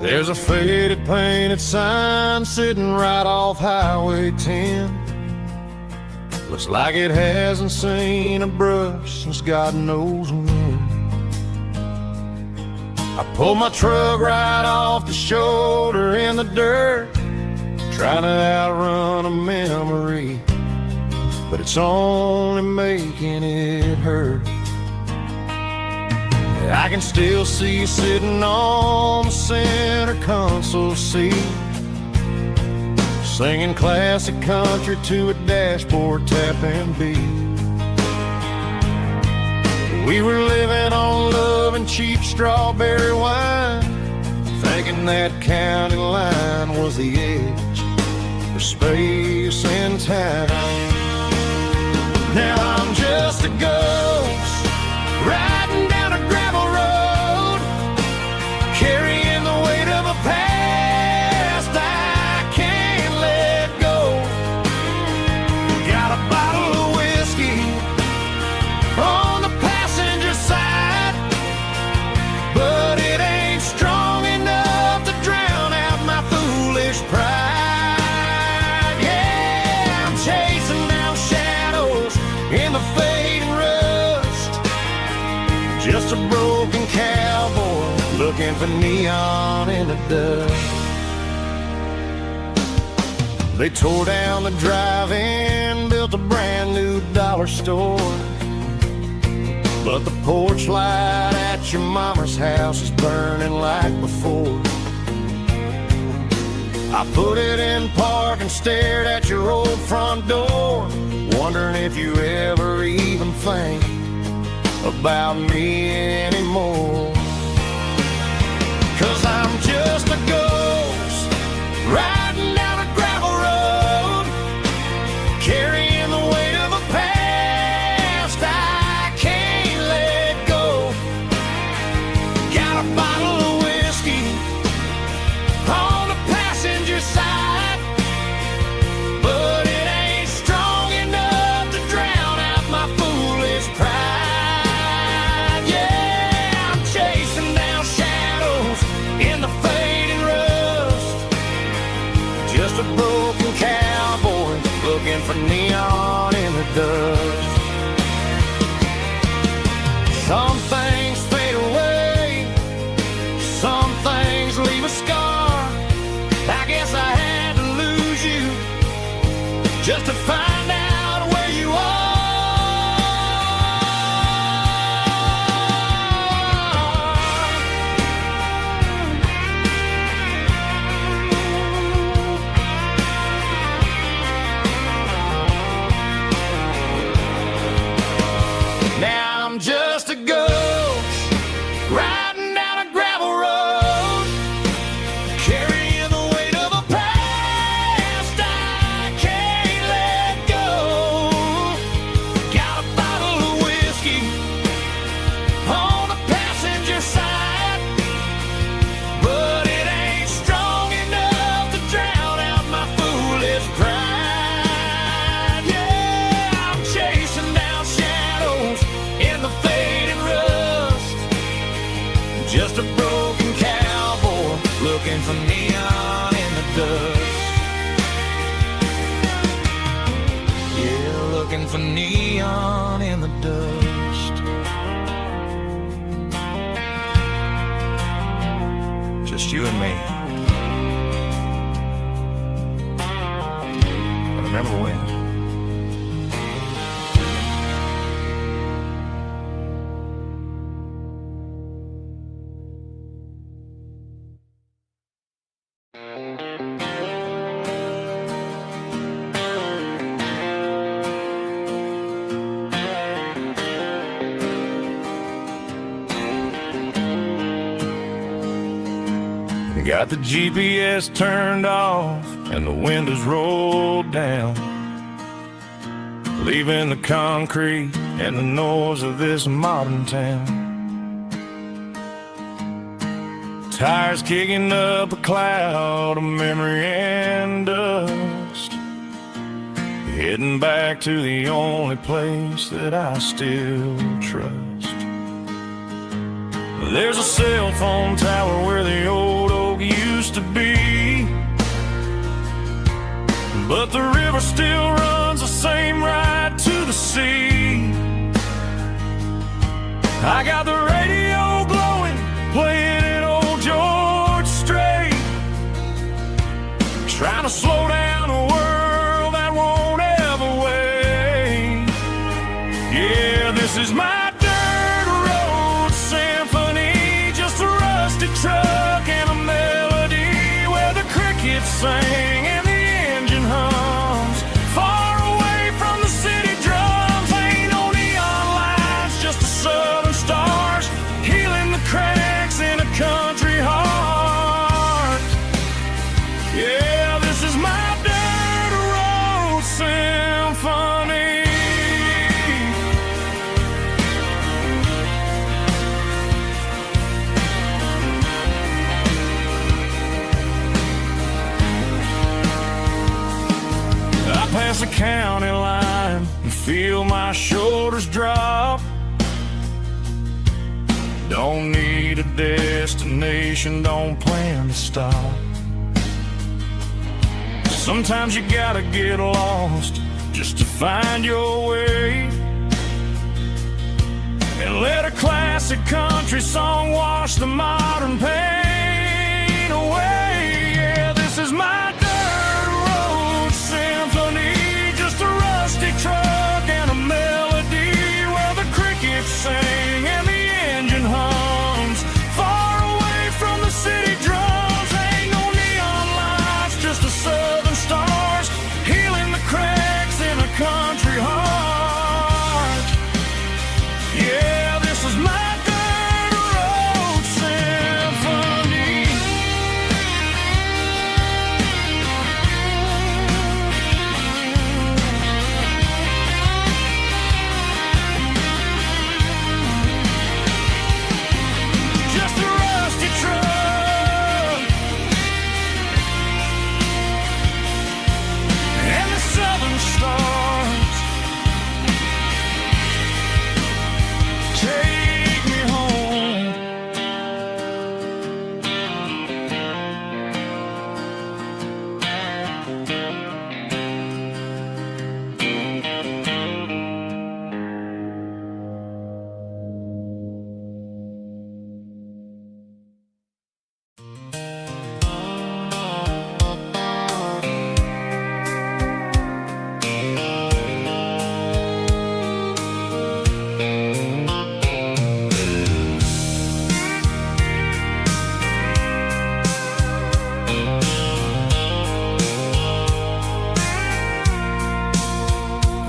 There's a faded painted sign sitting right off Highway 10. Looks like it hasn't seen a brush since God knows when. I pulled my truck right off the shoulder in the dirt, trying to outrun a memory, but it's only making it hurt. I can still see you sitting on the center console seat, singing classic country to a dashboard tapping beat. We were living on love and cheap strawberry wine, thinking that county line was the edge for space and time. Now I'm just a ghost riding down a gravel road, carrying the weight of a past I can't let go. Got a bottle of whiskey on the passenger side, but it ain't strong enough to drown out my foolish pride. Yeah, I'm chasing down shadows in the fading rust, just a broken cowboy looking for neon in the dust. They tore down the drive-in, built a brand new dollar store, but the porch light at your mama's house is burning like before. I put it in park and stared at your old front door, wondering if you ever even think about me anymore. 'Cause I'm just a ghost riding down a gravel road, carrying the weight of a past I can't let go. Got a bottle of whiskey on the passenger side, but it ain't strong enough to drown out my foolish pride. Yeah, I'm chasing down shadows in the fading rust, just a broken cowboy looking for neon in the dust. Some things fade away, some things leave a scar. I guess I had to lose you just to find out where you are. Now I'm just a ghost riding down a gravel road, carrying the weight of a past I can't let go. Got a bottle of whiskey on the passenger side, but it ain't strong enough to drown out my foolish pride. Yeah, I'm chasing down shadows in the fading rust, just a broken cowboy looking for neon in the dust. Yeah, looking for neon in the dust. Just you and me. But remember when? Got the GPS turned off and the windows rolled down, leaving the concrete and the noise of this modern town. Tires kicking up a cloud of memory and dust, heading back to the only place that I still trust. There's a cell phone tower where the old oak used to be, but the river still runs the same right to the sea. I got the radio glowing, playing an old George Strait, trying to slow down a world that won't ever wait. Yeah, this is my truck and a melody where the crickets sing and the engine hums, far away from the city drums. Ain't no neon lights, just a sun Yeah, this is my dirt road symphony. I pass the county line and feel my shoulders drop. Don't need a destination, don't plan to stop. Sometimes you gotta get lost just to find your way, and let a classic country song wash the modern pain away. Yeah, this is my dirt road symphony, just a rusty truck and a melody where the crickets sing and the engine hums far away from the city drums. Ain't no neon lights, just the southern stars healing the cracks in a country heart. Yeah, this is my dirt road symphony. Just a rusty truck and the southern stars take me home.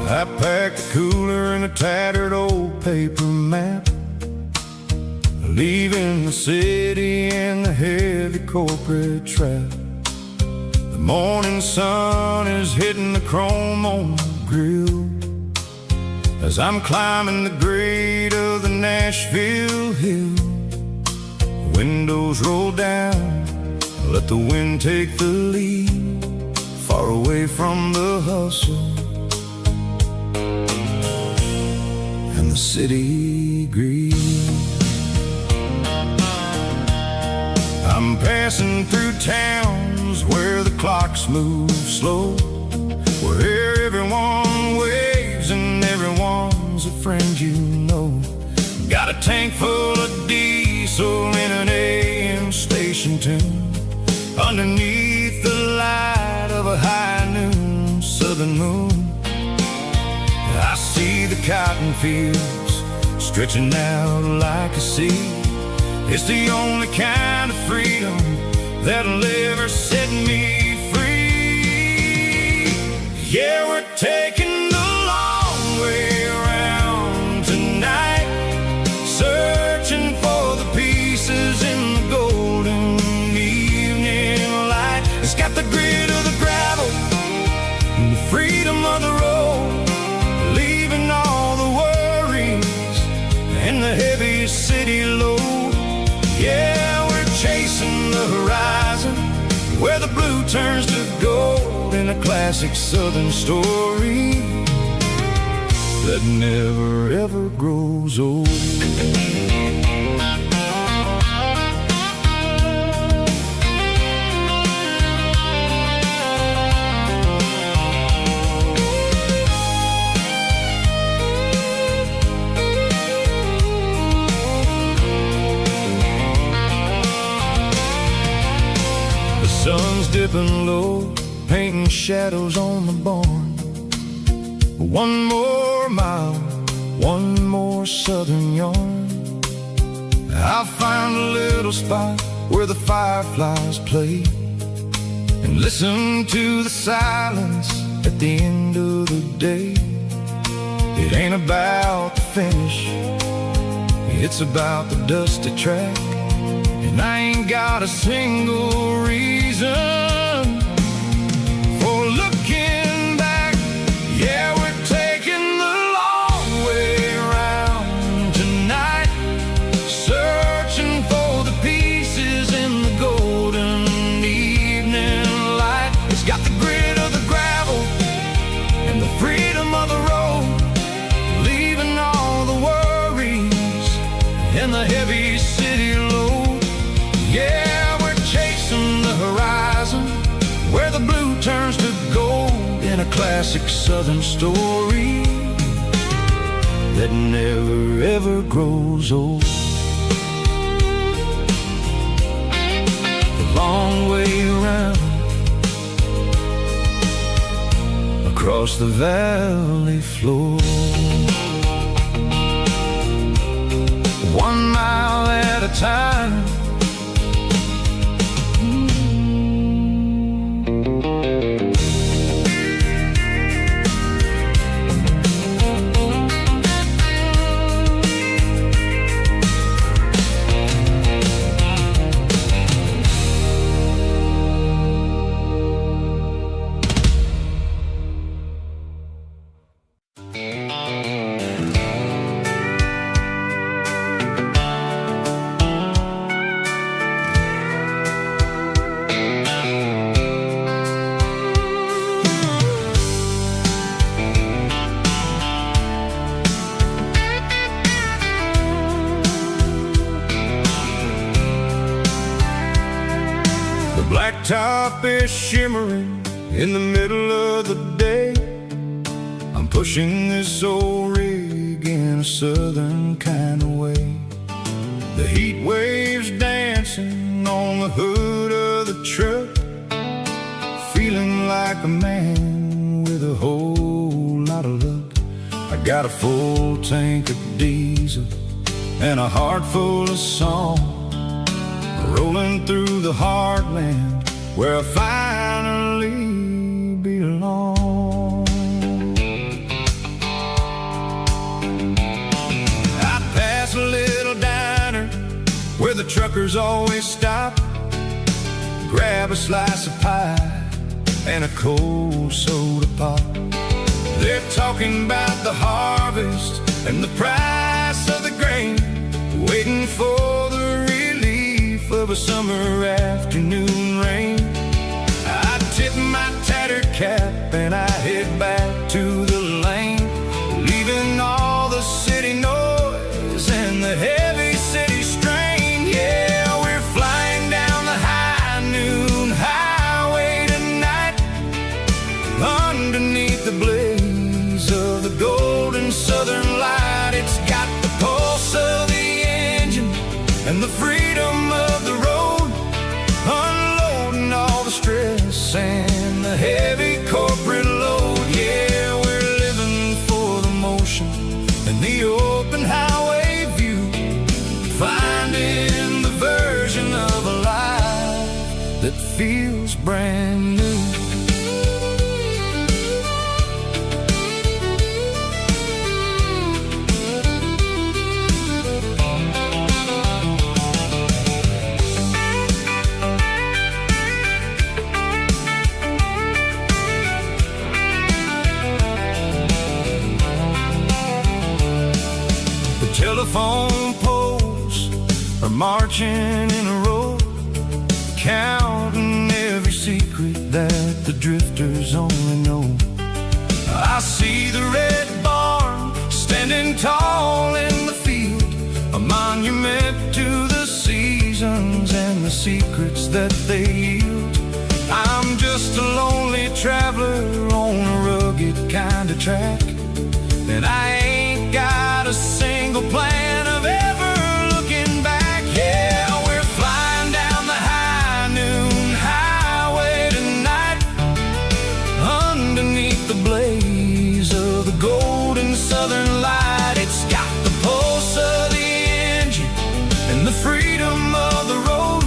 I packed a cooler and a tattered old paper map, leaving the city and the heavy corporate trap. The morning sun is hitting the chrome on the grill as I'm climbing the grade of the Nashville hill. Windows roll down, let the wind take the lead, far away from the hustle and the city greed. I'm passing through towns where the clocks move slow, where everyone waves and everyone's a friend you know. Got a tank full of diesel in an AM station tune, underneath the light of a high noon southern moon. I see the cotton fields stretching out like a sea. It's the only kind of freedom that'll ever set me free. Yeah, we're taking the long way around tonight, searching for the pieces in the golden evening light. It's got the grit of the gravel and the freedom of the road, leaving all the worries and the heavy city load. Yeah, we're chasing the horizon where the blue turns to gold, in a classic southern story that never ever grows old. Sun's dipping low, painting shadows on the barn. One more mile, one more southern yarn. I'll find a little spot where the fireflies play and listen to the silence at the end of the day. It ain't about the finish, it's about the dusty track. And I ain't got a single reason classic southern story that never ever grows old. The long way around across the valley floor, 1 mile at a time. Blacktop is shimmering in the middle of the day. I'm pushing this old rig in a southern kind of way. The heat waves dancing on the hood of the truck, feeling like a man with a whole lot of luck. I got a full tank of diesel and a heart full of song, rolling through the heartland where I finally belong. I pass a little diner where the truckers always stop, grab a slice of pie and a cold soda pop. They're talking about the harvest and the price of the grain, waiting for the relief of a summer afternoon rain. I tip my tattered cap and I head back to the lane, leaving all the city noise and the heavy city strain. Yeah, we're flying down the high noon highway tonight, underneath the blaze of the golden southern light. It's got the pulse of the engine and the freedom of the road, unloading all the stress and the heavy corporate load. Yeah, we're living for the motion and the open highway view, finding the version of a life that feels brand new. Telephone poles are marching in a row, counting every secret that the drifters only know. I see the red barn standing tall in the field, a monument to the seasons and the secrets that they yield. I'm just a lonely traveler on a rugged kind of track, and I ain't got a single plan of ever looking back. Yeah, we're flying down the high noon highway tonight, underneath the blaze of the golden southern light. It's got the pulse of the engine and the freedom of the road,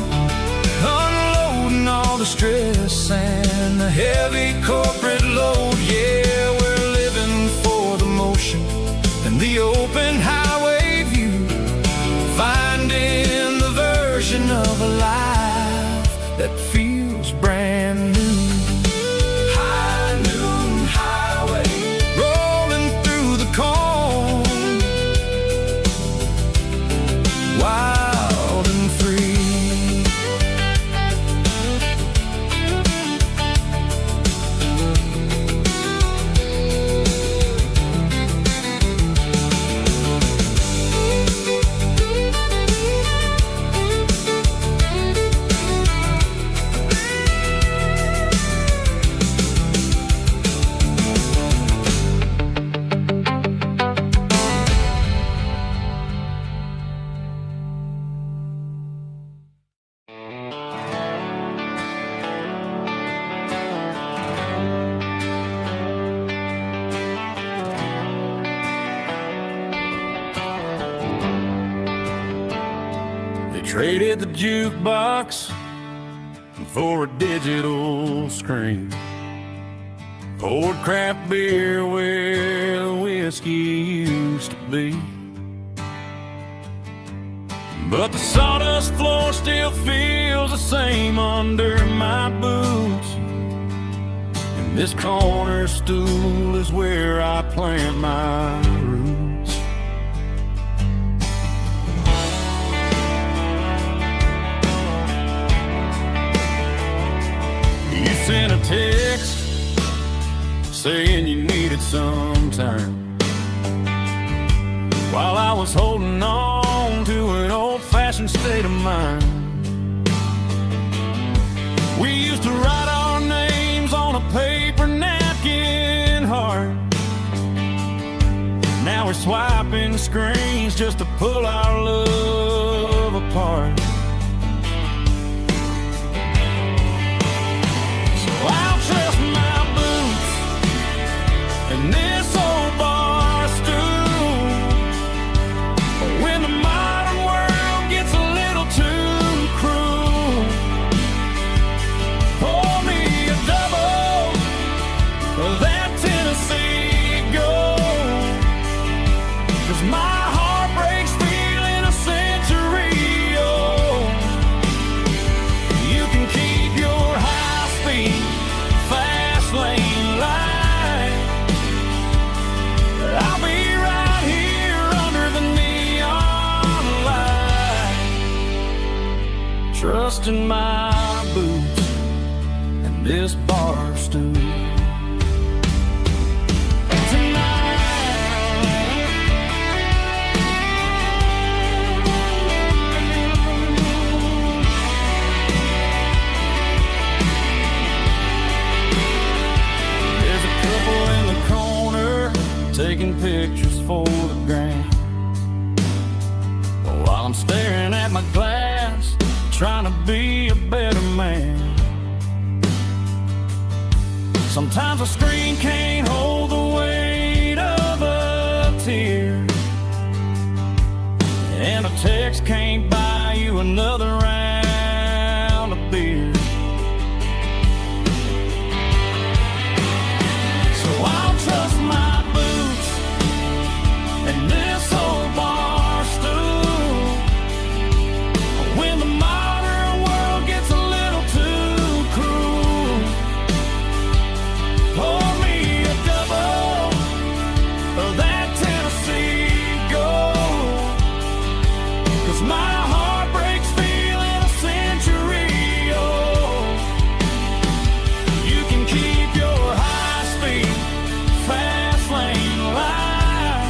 unloading all the stress and the heavy corporate load. Yeah, we're living for the motion and the open highway view, finding the version of a life that feels brand new. High noon highway, rolling through the corn, wild and free. Traded the jukebox for a digital screen. Poured craft beer where the whiskey used to be. But the sawdust floor still feels the same under my boots. And this corner stool is where I plant my roots. You sent a text saying you needed some time, while I was holding on to an old-fashioned state of mind. We used to write our names on a paper napkin heart. Now we're swiping screens just to pull our love apart. So I'll trust my boots and this old bar stool. When the modern world gets a little too cruel, pour me a double of that Tennessee Gold. 'Cause my heart breaks feeling a century old. You can keep your high-speed, fast lane light. I'll be right here under the neon light, trusting my boots and this bar stool. There's a couple in the corner taking pictures for the gram, while I'm staring at my glass, trying to be a better man. Sometimes a screen can't hold the weight of a tear, and a text can't buy you another round of beer. So I'll trust my boots and this old bar stool. When the modern world gets a little too cruel, pour me a double of that Tennessee Gold. 'Cause my heart breaks feeling a century old. You can keep your high-speed, fast lane light.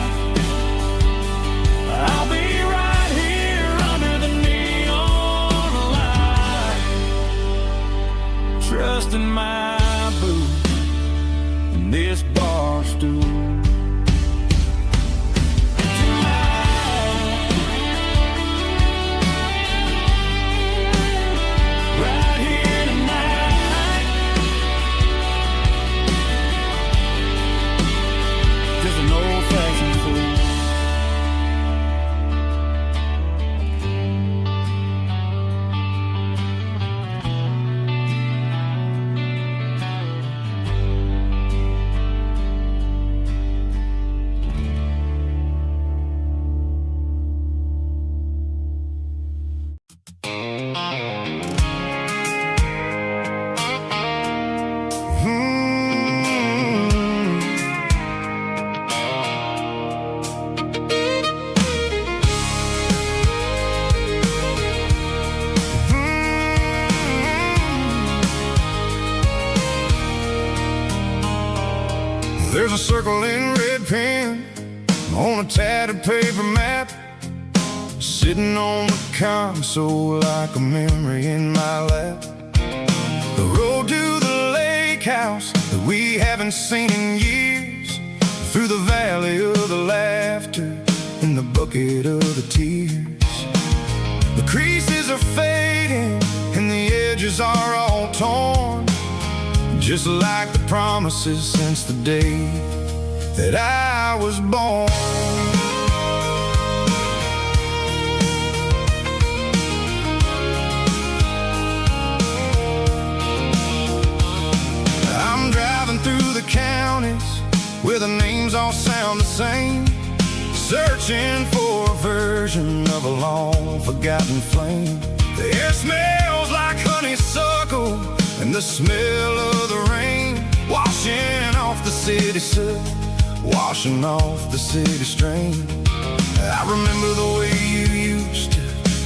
I'll be right here under the neon light, trusting my boots and this bar stool. Right here tonight, just an old-fashioned fool. There's a circle in red pen on a tattered paper map, sitting on the console like a memory in my lap. The road to the lake house that we haven't seen in years, through the valley of the laughter and the bucket of the tears. The creases are fading and the edges are all torn, just like the promises since the day that I was born. the names all sound the same, searching for a version of a long forgotten flame. The air smells like honeysuckle and the smell of the rain, washing off the city soot, washing off the city strain. I remember the way you used to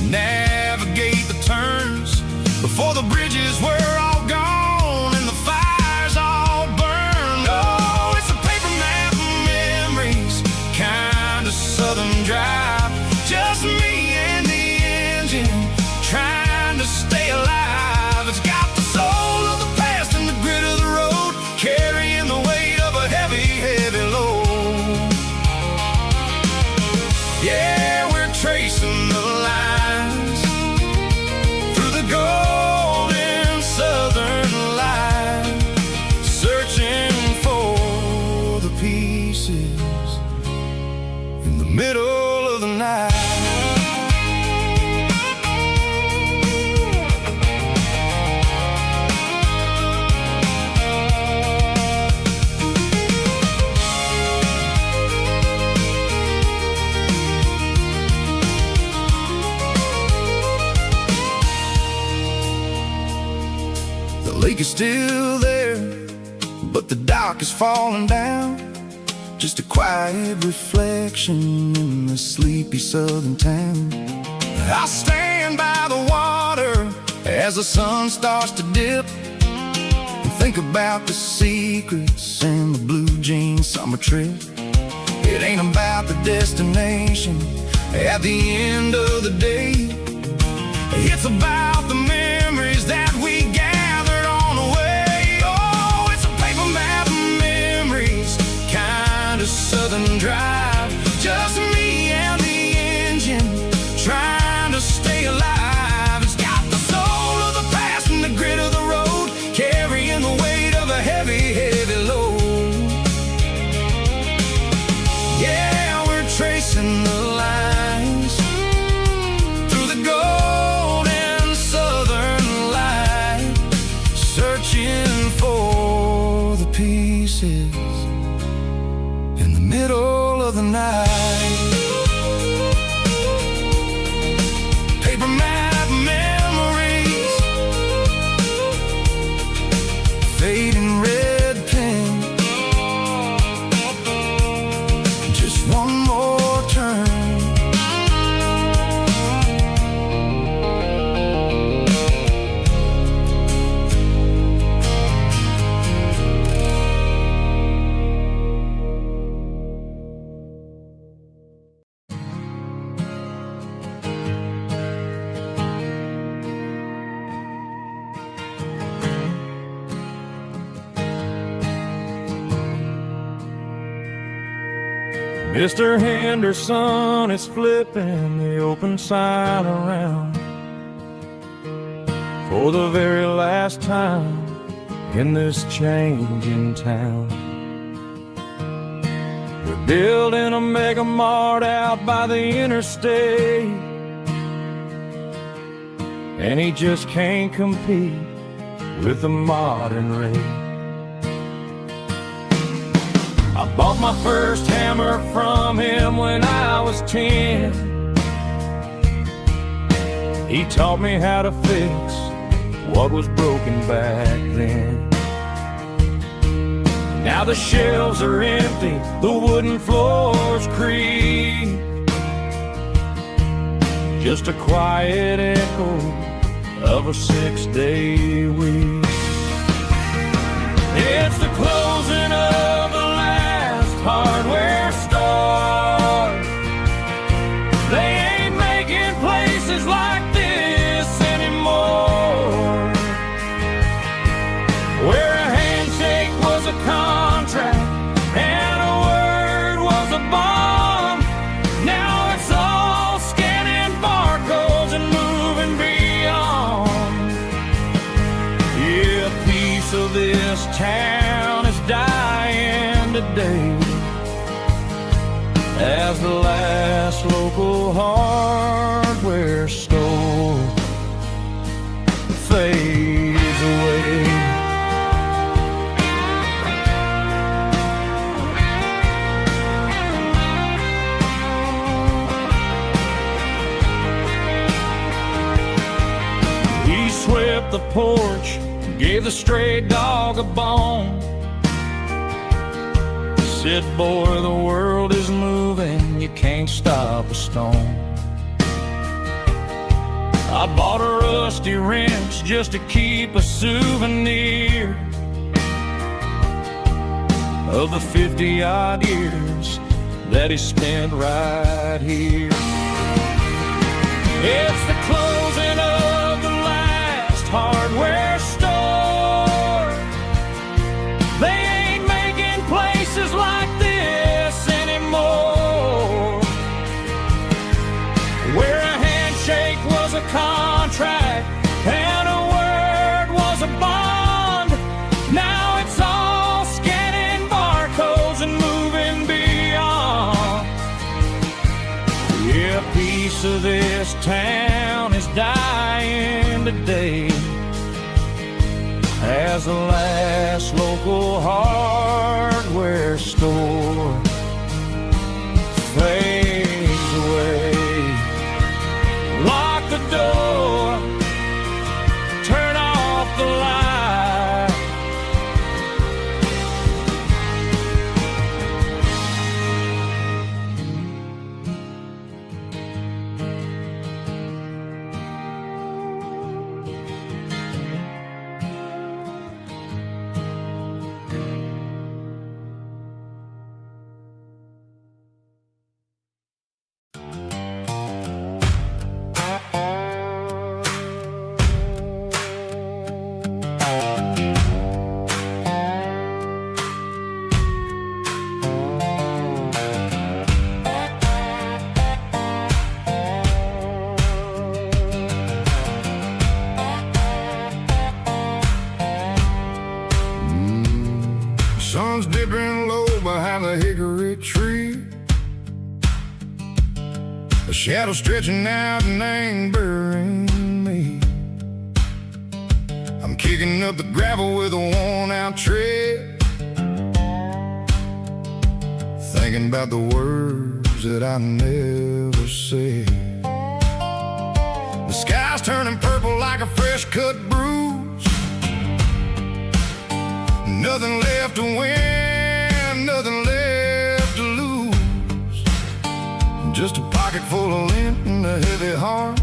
navigate the turns before the bridges were all gone and the fires all burned. Oh, it's a paper map of memories, kind of southern drive, just me and the engine trying to stay alive. It's got the soul of the past and the grit of the road, carrying the weight of a heavy, heavy load. Yeah, we're tracing the lines through the golden southern light, searching for the pieces in the middle of the night. The lake is still there, but the dock is falling down, just a quiet reflection in the sleepy southern town. I stand by the water as the sun starts to dip and think about the secrets and the blue jean summer trip. It ain't about the destination at the end of the day, it's about the memories that we gathered on the way. Oh, it's a paper map of memories, kind of southern drive, just me and the engine trying to stay alive. It's got the soul of the past and the grit of the road, carrying the weight of a heavy, heavy load. Yeah, we're tracing the lines through the golden southern light, searching for the pieces in the middle of the night. Paper map memories, fading red pen, just one more turn. Mr. Henderson is flipping the open sign around for the very last time in this changing town. We're building a mega mart out by the interstate, and he just can't compete with the modern rate. I bought my first hammer from him when I was 10. He taught me how to fix what was broken back then. Now the shelves are empty, the wooden floors creak, just a quiet echo of a 6-day week. It's the closing of the last hardware store. They ain't making places like this anymore, where a handshake was a contract and a word was a bond. Now it's all scanning barcodes and moving beyond. Yeah, a piece of this town is dying today as the last local hardware store fades away. gave the stray dog a bone. Said, boy, the world is moving, you can't stop a stone. I bought a rusty wrench just to keep a souvenir of the 50-odd years that he spent right here. It's the closing of the last hardware store. They ain't making places like this anymore, where a handshake was a contract and a word was a bond. Now it's all scanning barcodes and moving beyond. Yeah, a piece of this town is dying today as the last local hardware store fades away. Lock the door, turn off the light. Sun's dipping low behind the hickory tree. A shadow stretching out and angering me. I'm kicking up the gravel with a worn-out tread, thinking about the words that I never said. The sky's turning purple like a fresh-cut bruise. Nothing left to win, nothing left to lose. Just a pocket full of lint and a heavy heart,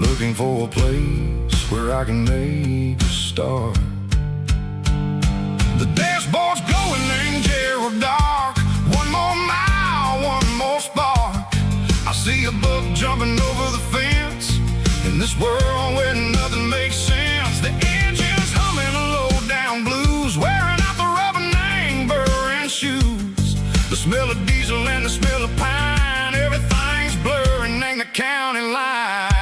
looking for a place where I can make a start. The dashboard's glowing in Gerald dark. One more mile, one more spark. I see a buck jumping over the fence in this world where nothing makes sense. The engine's humming a low-down blues, wearing out the rubber-name burring shoes. The smell of diesel and the smell of pine, everything's blurring, ain't the county line.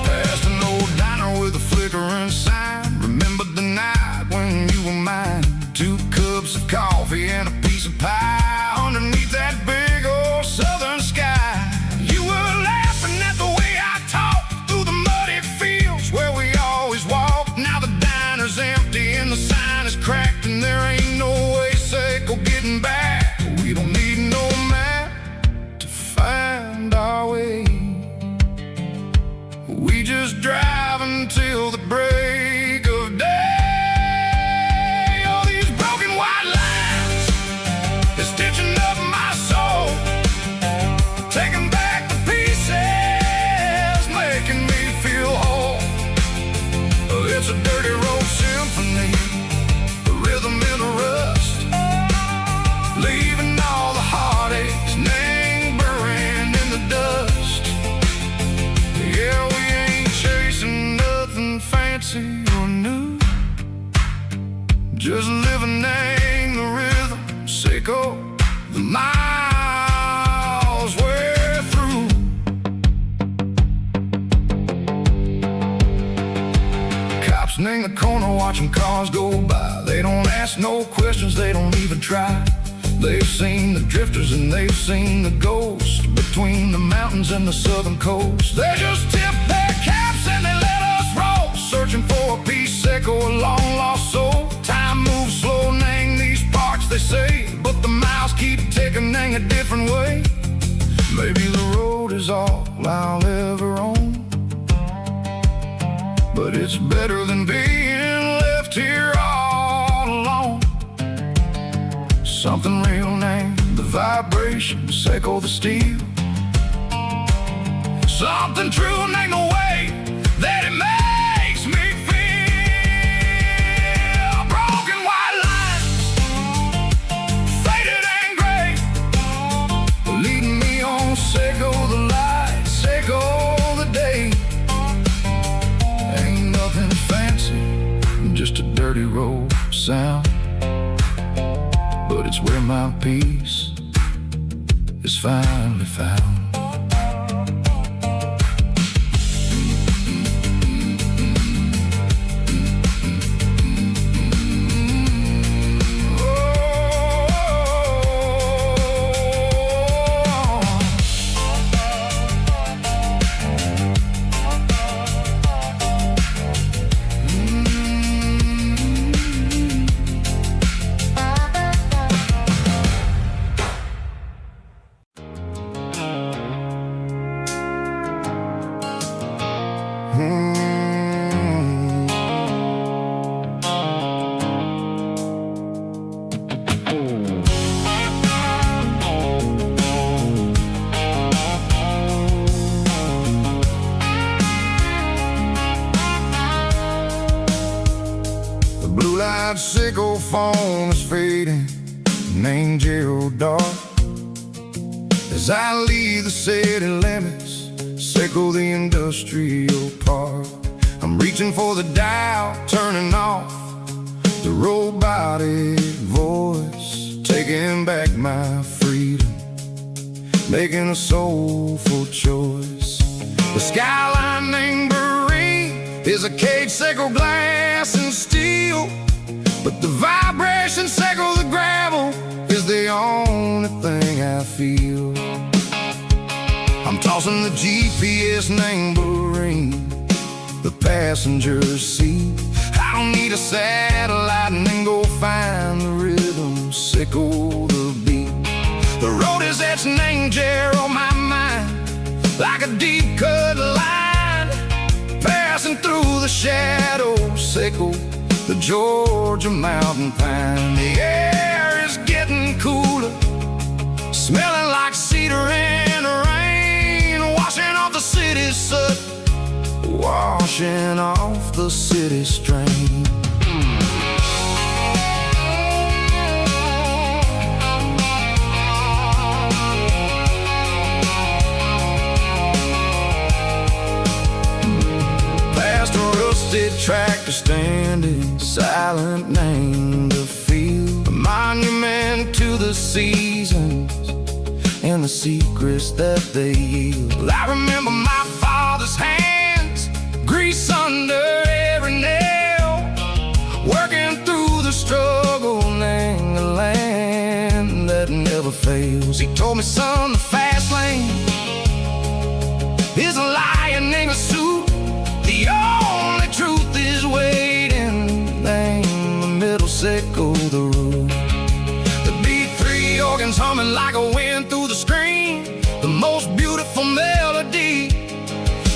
Past an old diner with a flickering sign. Remember the night when you were mine. 2 cups of coffee and a piece of pie underneath that big old southern sky. You were laughing at the way I talked through the muddy fields where we always walked. Now the diner's empty and the sign is cracked, and there ain't no way safe or getting back. We don't need no map to find our way. We just drive until the break of day. Stitching up my soul, taking back the pieces, making me feel whole. It's a dirty road symphony, a rhythm in the rust, leaving all the heartaches lingering in the dust. Yeah, we ain't chasing nothing fancy or new, just living in the rhythm, sicko. The miles we're through. Cops in the corner watching cars go by. They don't ask no questions, they don't even try. They've seen the drifters and they've seen the ghosts between the mountains and the southern coast. They just tip their caps and they let us roll, searching for a piece, echo, a long lost soul. say, but the miles keep ticking a different way. Maybe the road is all I'll ever own, but it's better than being left here all alone. Something real named the vibrations echo the steel. Something true named the way that it makes me feel. Broken white lines, faded and gray, leading me on, Seiko the light, Seiko the day. Ain't nothing fancy, just a dirty road sound, but it's where my peace is finally found. Blue-light sickle phone is fading, named Geralkyo. As I leave the city limits, sickle the industrial park. I'm reaching for the dial, turning off the robotic voice, taking back my freedom, making a soulful choice. The skyline named is a cage, sickle glass and steel, but the vibration sickle the gravel is the only thing I feel. I'm tossing the GPS named the passenger seat. I don't need a satellite and then go find the rhythm, sickle the beat. The road is etched named on my mind, like a deep cut line, passing through the shadows, sickle the Georgia mountain pine. The air is getting cooler, smelling like cedar in the rain, washing off the city's soot, washing off the city strain. Tractor standing silent, named the field, a monument to the seasons and the secrets that they yield. I remember my father's hands, grease under every nail, working through the struggle, named the land that never fails. He told me, son, the fast lane is a lion in a suit. The only truth is waiting, name the middle, sickle the road. The B3 organs humming like a wind through the screen, the most beautiful melody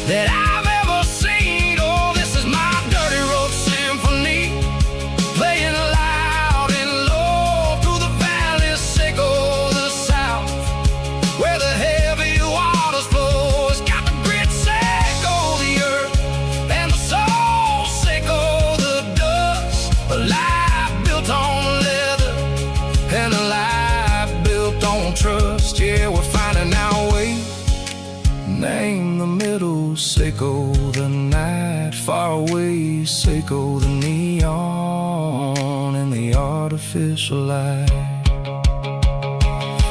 that I've ever seen. Oh, this is my dirty road symphony, playing loud and low through the valleys, sickle the south, where the heavy waters flow. It's got the grit, sickle the earth, and the soul, sickle the dust. A life built on leather and a life built on trust. Yeah, we're finding our way, name the middle, sickle the night, far away, sickle the neon and the artificial light.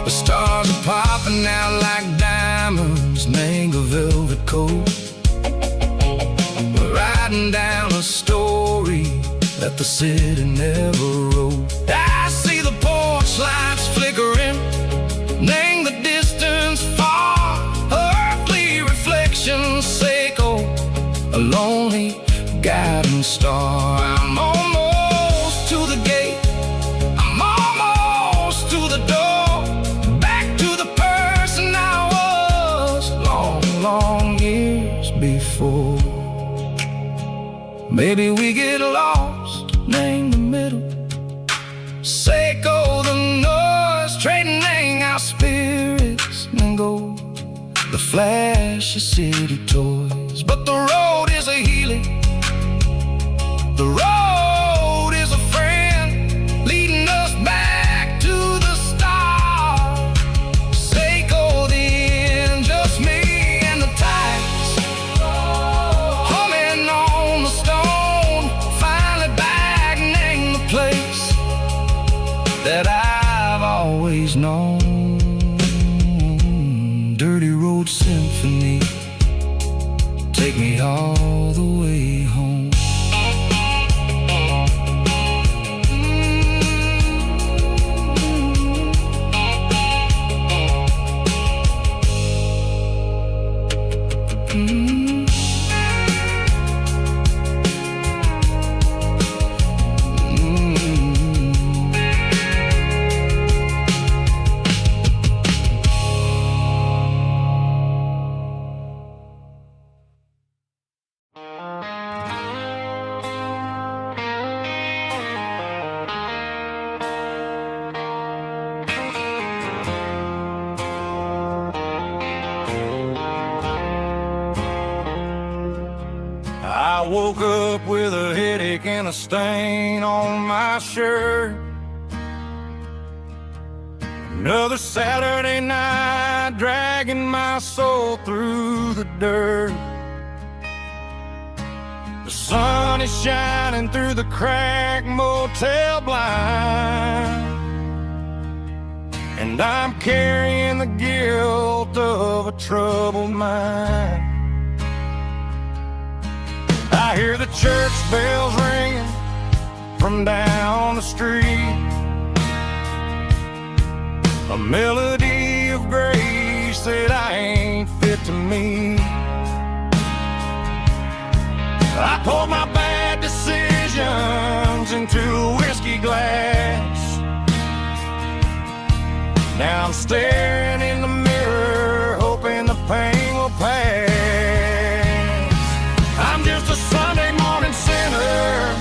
The stars are popping out like diamonds, mango velvet coat. We're riding down a story that the city never wrote. I see the porch lights flickering, name the distance far, earthly reflections, sickle a lonely guiding star. I'm almost to the gate, I'm almost Maybe we get lost, name the middle. Seiko the noise, trading our spirits and go. The flash of city toys, but the road is a healing. The road is a friend, leading us back to the start. Seiko the end, just me and the tides, humming on the stone. Finally back, name the place that I've always known. Dirty road symphony, take me all the way home. I woke up with a headache and a stain on my shirt. Another Saturday night, dragging my soul through the dirt. The sun is shining through the cracked motel blind, and I'm carrying the guilt of a troubled mind. I hear the church bells ringing from down the street, a melody of grace that I ain't fit to meet. I poured my bad decisions into a whiskey glass. Now I'm staring in the mirror, hoping the pain will pass. I'm just a Sunday morning sinner,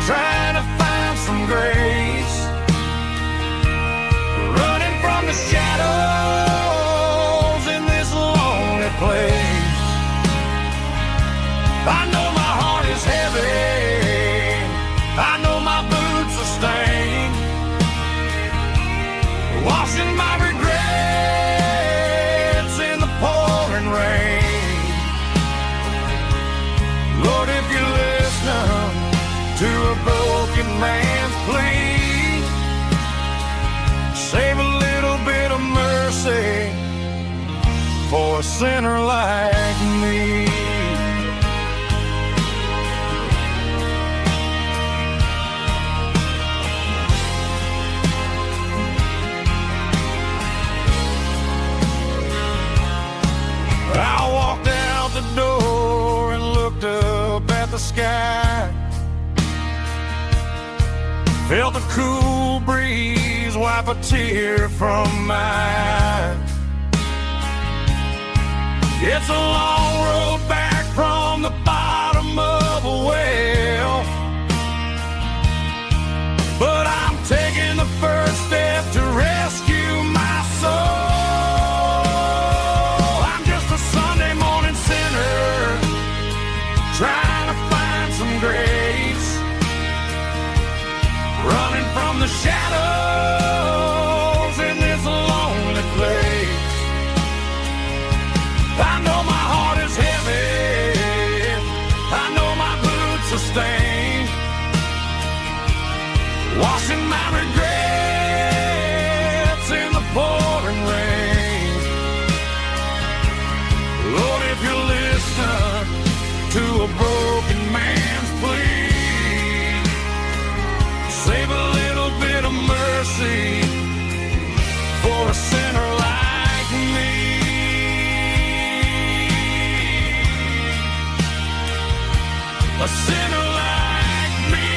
trying to find some grace, running from the shadows in this lonely place. I know my heart is heavy, I know my boots are stained, washing my regrets in the pouring rain. Lord, if you listen to a broken man's plea, save a little bit of mercy for a sinner like me. I walked out the door and looked up at the sky, felt a cool breeze wipe a tear from my eye. It's a long road back from the bottom of a well, but I'm taking the first step to rescue my soul. Trying to find some grace, running from the shadows in this lonely place. I know my heart is heavy, I know my boots are stained, washing my regrets in the pouring rain. Lord, if you listen to a broken man's plea, save a little bit of mercy for a sinner like me. A sinner like me.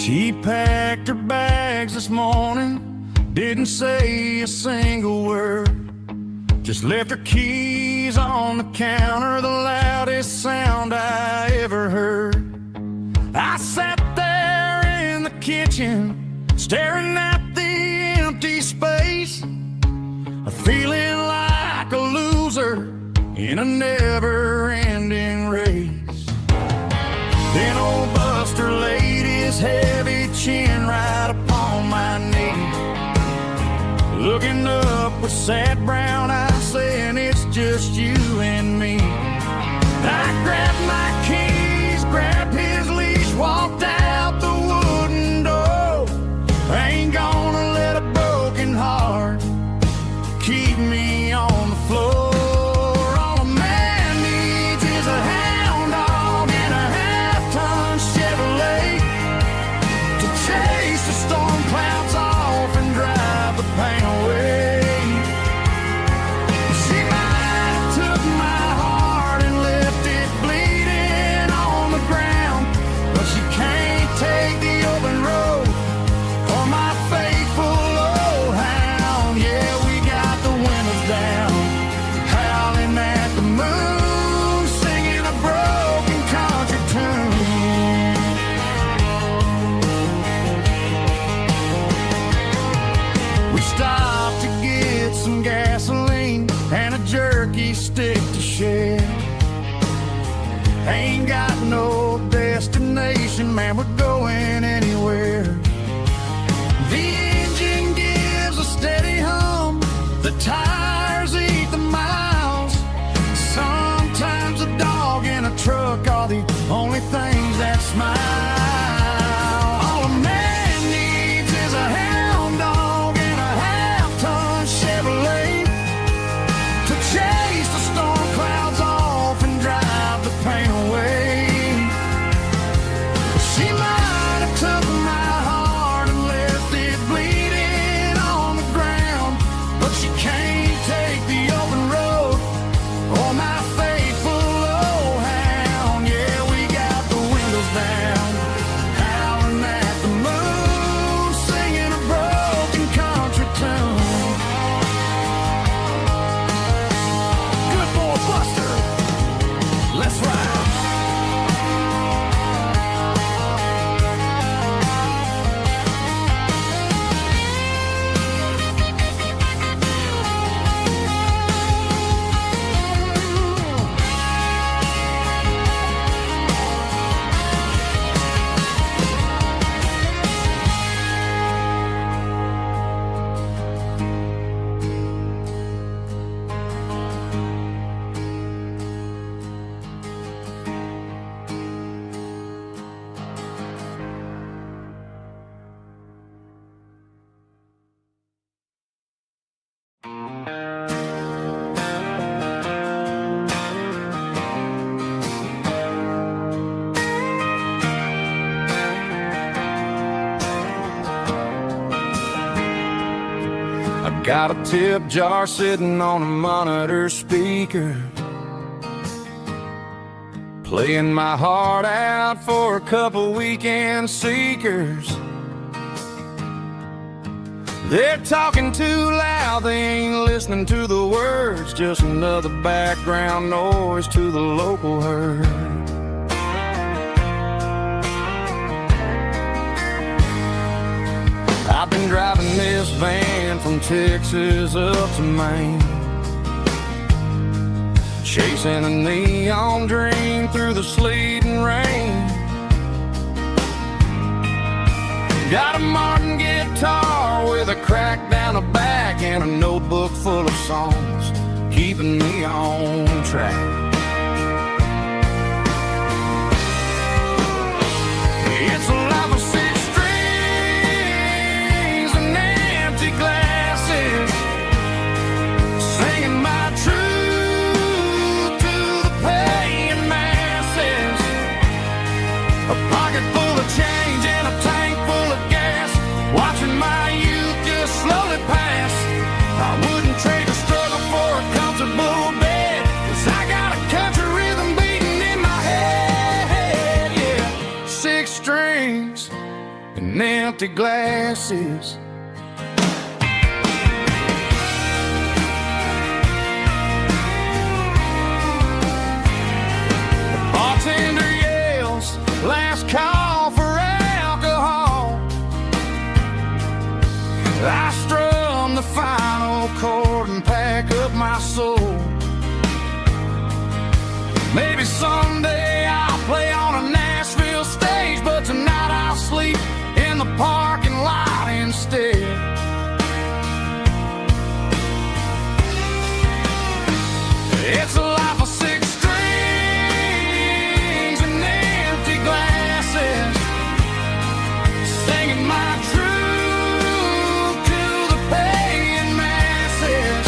She packed her bags this morning, didn't say a single word, just left her keys on the counter, the loudest sound I ever heard. I sat there in the kitchen, staring at the empty space, feeling like a loser in a never-ending race. Then old Buster laid his heavy chin right upon my knee, looking up with sad brown eyes, saying it's just you and me. I grabbed my keys, grabbed his leash, walked out the wooden door. I ain't gonna let a broken heart keep me on the floor. All a man needs is a hound dog and a half-ton Chevrolet to chase the storm clouds off and drive the pain away. She might have took my heart and left it bleeding on the ground, but she can't take the open road or my faithful old hound. Yeah, we got the windows down, howling at the moon, singing a broken country tune. We stopped to get some gasoline and a jerky stick to share. Ain't got no destination, man, we're going anywhere. The engine gives a steady hum, the tires eat the miles. Sometimes a dog and a truck are the only things that smile. All a man needs is a hound dog and a half-ton Chevrolet to chase the storm clouds off and drive the pain away. She might have took my heart and left it bleeding on the ground, but she can't take the open road or my faithful old hound. Yeah, we got the windows down, howling at the moon, singing a broken country tune. Good boy Buster, let's ride. Got a tip jar sitting on a monitor speaker, playing my heart out for a couple weekend seekers. They're talking too loud, they ain't listening to the words, just another background noise to the local herd. I've been driving this van from Texas up to Maine, chasing a neon dream through the sleet and rain. Got a Martin guitar with a crack down the back and a notebook full of songs, keeping me on track. It's a life of six strings and empty glasses, singing my truth to the paying masses. A pocket full of change and a tank full of gas, watching my youth just slowly pass. I wouldn't trade a struggle for a comfortable bed, 'cause I got a country rhythm beating in my head. Yeah, six strings and empty glasses. The bartender yells, last call for alcohol. I strum the final chord and pack up my soul. Maybe someday I'll play on a Nashville stage, but tonight I'll sleep in the parking lot instead. It's a life of six strings and empty glasses, singing my truth to the paying masses.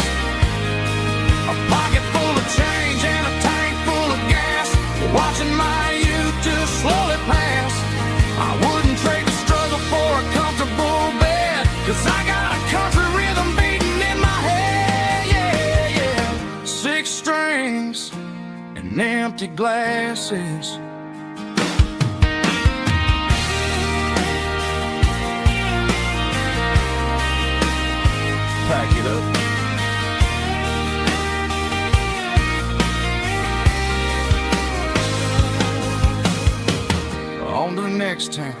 A pocket full of change and a tank full of gas, watching my youth just slowly pass. I wouldn't trade the struggle for a comfortable bed, 'cause I got a country rhythm beating in my head, yeah, yeah. Six strings and empty glasses. Pack it up. On to the next town.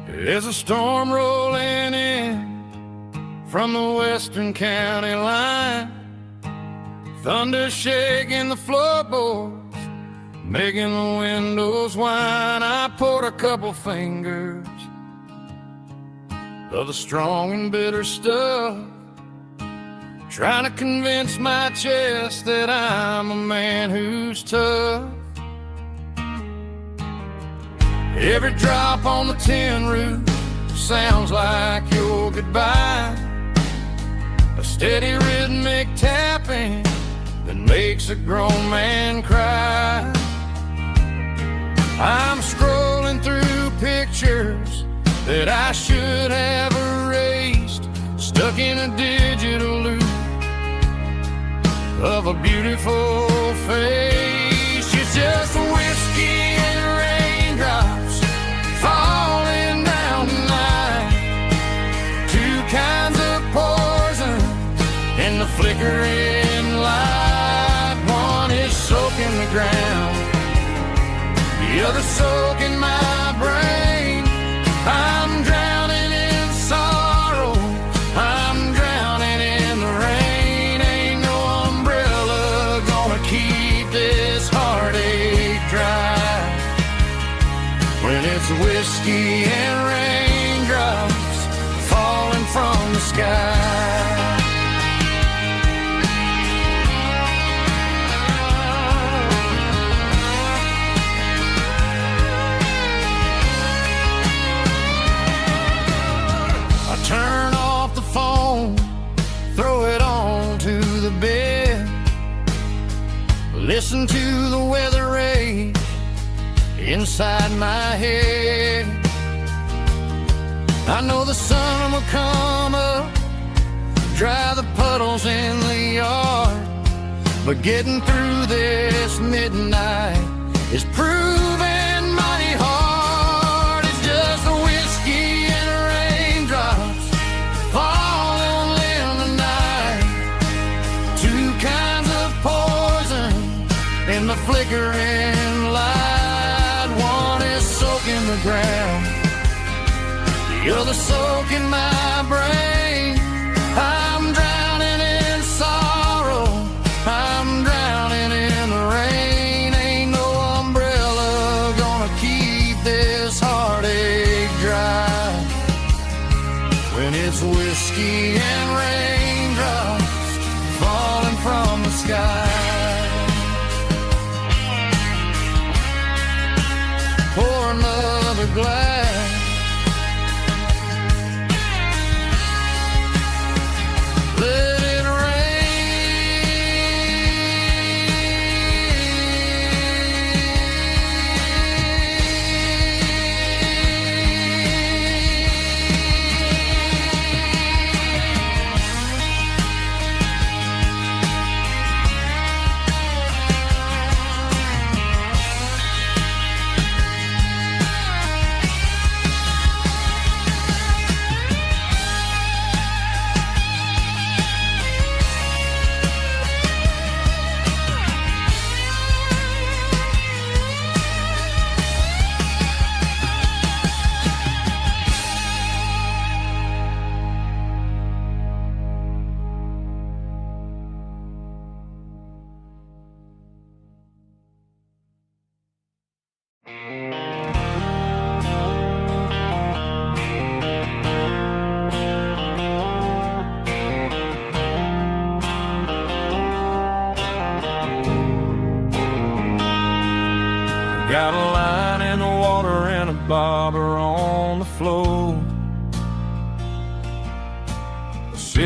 There's a storm rolling in from the western county line. Thunder shaking the floorboards, making the windows whine. I poured a couple fingers of the strong and bitter stuff, trying to convince my chest that I'm a man who's tough. Every drop on the tin roof sounds like your goodbye, a steady rhythmic tapping that makes a grown man cry. I'm scrolling through pictures that I should have erased, stuck in a digital loop of a beautiful face. It's just whiskey and raindrops falling down tonight, two kinds of poison in the flickering light. One is soaking the ground, the other soaking my brain. I'm drowning in sorrow, I'm drowning in the rain. Ain't no umbrella gonna keep this heartache dry when it's whiskey and raindrops falling from the sky. Turn off the phone, throw it on to the bed, listen to the weather rage inside my head. I know the sun will come up, dry the puddles in the yard, but getting through this midnight is proving mighty hard. It's just a whiskey and raindrops falling in the night, two kinds of poison in the flickering light. One is soaking the ground, the other soaking my brain. I'm drowning in sorrow, I'm drowning in the rain. Ain't no umbrella gonna keep this heartache dry when it's whiskey and raindrops falling from the sky. Pour another glass, let it rain.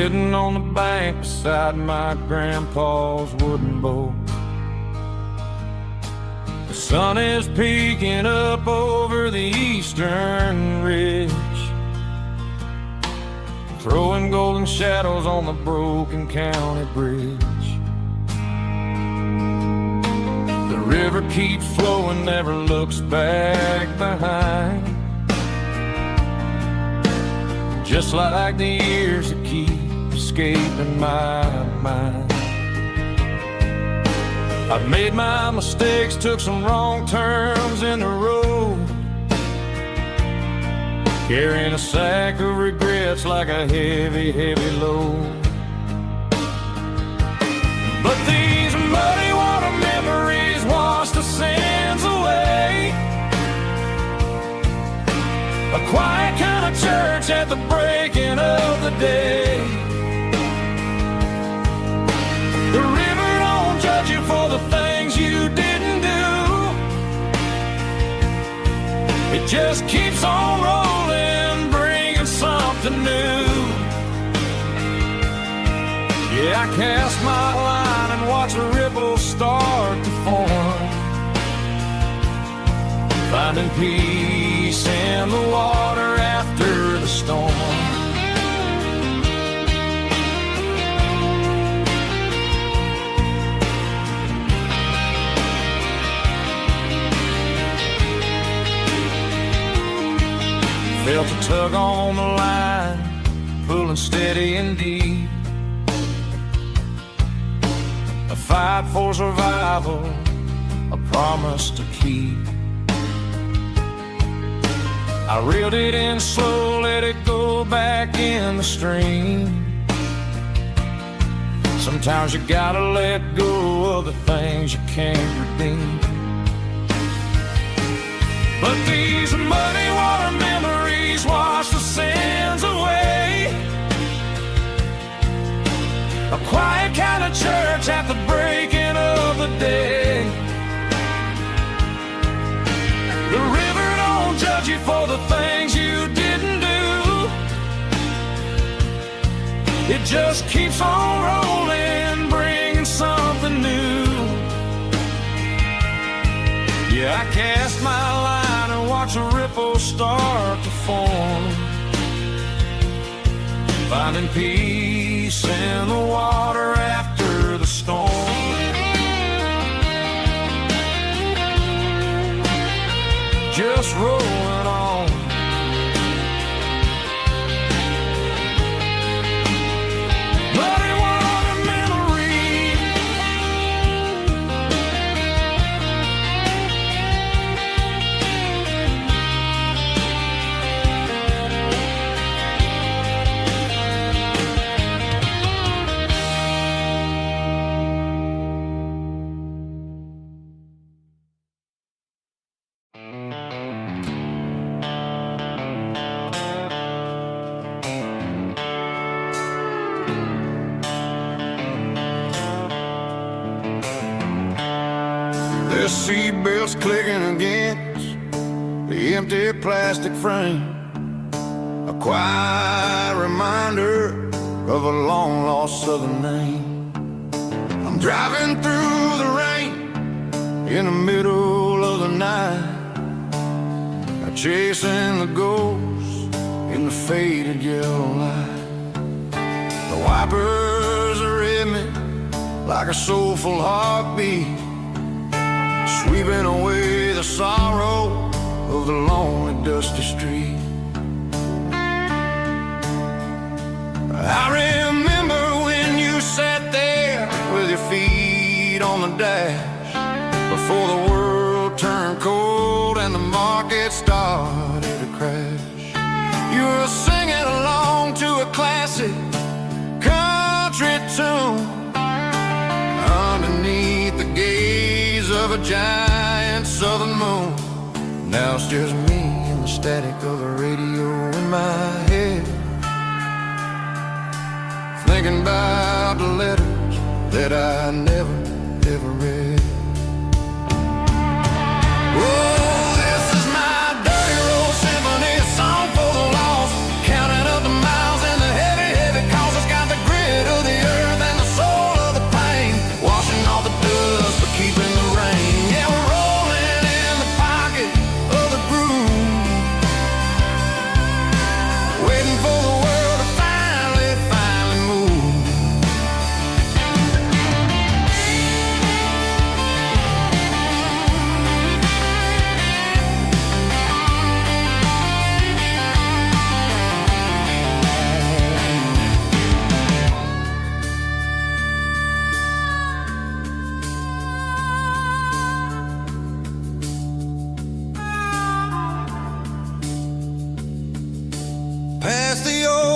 sitting on the bank beside my grandpa's wooden boat. The sun is peeking up over the eastern ridge, throwing golden shadows on the broken county bridge. The river keeps flowing, never looks back behind, just like the years that keep escaping my mind. I've made my mistakes, took some wrong turns in the road, carrying a sack of regrets like a heavy, heavy load. But these muddy water memories wash the sins away. A quiet kind of church at the breaking of the day. The river don't judge you for the things you didn't do. It just keeps on rolling, bringing something new. Yeah, I cast my line and watch a ripple start to form, finding peace in the water after the storm. Felt a tug on the line, pulling steady and deep. A fight for survival, a promise to keep. I reeled it in slow, let it go back in the stream. Sometimes you gotta let go of the things you can't redeem. But these muddy water memories wash the sins away. A quiet kind of church at the breaking of the day. The river don't judge you for the things you didn't do. It just keeps on rolling, bringing something new. Yeah, I cast my line and watch a ripple start to form, finding peace in the water after the storm. Just rolling on. Muddy water memory. The seatbelt's clicking against the empty plastic frame, a quiet reminder of a long-lost southern name. I'm driving through the rain in the middle of the night, chasing the ghosts in the faded yellow light. The wipers are in me like a soulful heartbeat, sweeping away the sorrow of the lonely, dusty street. I remember when you sat there with your feet on the dash, before the world turned cold and the market started to crash. You were singing along to a classic country tune underneath the gaze of a giant southern moon. Now it's just me and the static of the radio in my head, thinking about the letters that I never, ever read. Oh, this is my dirty road symphony, a song for the lost, counting up the miles and the heavy, heavy calls. It's got the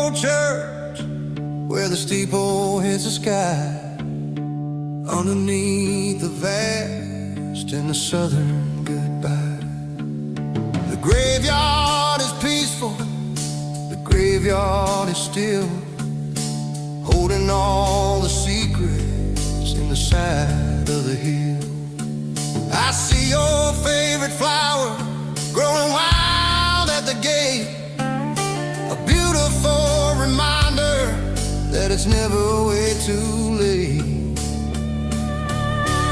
old church where the steeple hits the sky, underneath the vast and the southern goodbye. The graveyard is peaceful, the graveyard is still, holding all the secrets in the side of the hill. I see your favorite flower growing wild at the gate, a beautiful reminder that it's never way too late.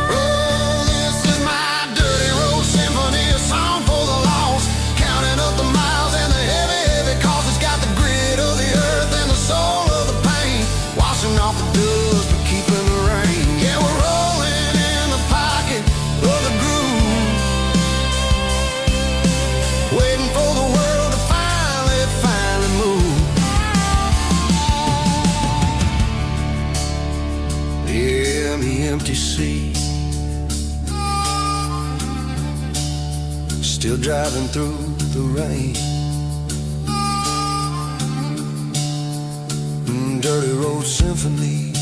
Oh, this is my dirty road symphony, a song for the lost, counting up the miles and the heavy, heavy cost. It's got the grit of the earth and the soul of the pain, washing off the dust but keeping the rain. Yeah, we're rolling in the pocket of the groove, waiting for the world to finally move. Yeah, the empty sea, still driving through the rain. Dirty road symphony.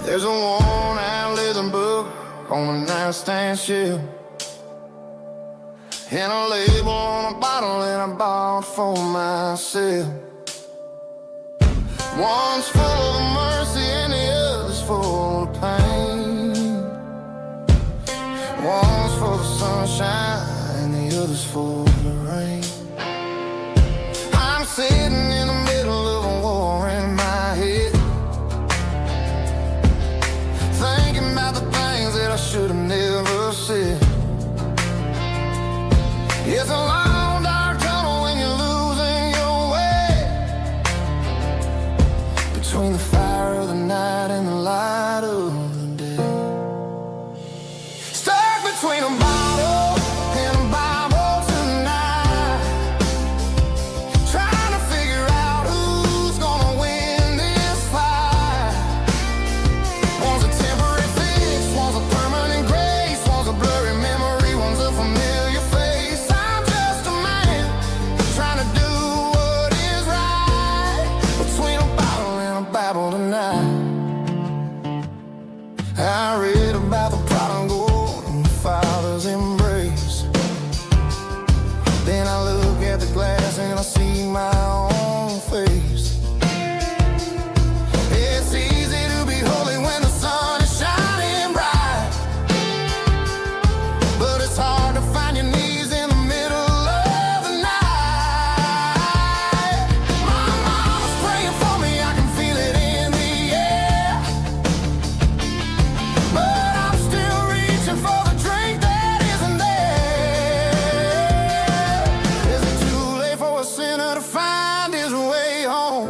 There's a worn-out leather book on the nightstand shelf, and a label on a bottle that I bought for myself. One's full of mercy and the other's full of pain. One's full of sunshine and the other's full of rain. I'm sitting in the middle of a war in my head, thinking about the things that I should have never said. It's a long dark tunnel when you're losing your way, between the fire of the night and the light of the day. Stuck between a bottle and a Bible tonight, trying to figure out who's gonna win this fight. One's a temporary fix, one's a permanent grace, one's a blurry memory, one's a familiar face. I'm just a man trying to do what is right, between a bottle and a Bible tonight. I read about the prodigal and the father's embrace. Then I look at the glass and I see my own face. It's easy to be holy when the sun is shining bright, but it's hard to find your knees in the middle of the night. My mama's praying for me, I can feel it in the air, but I'm still reaching for the drink that isn't there. Is it too late for a sinner to find his way home?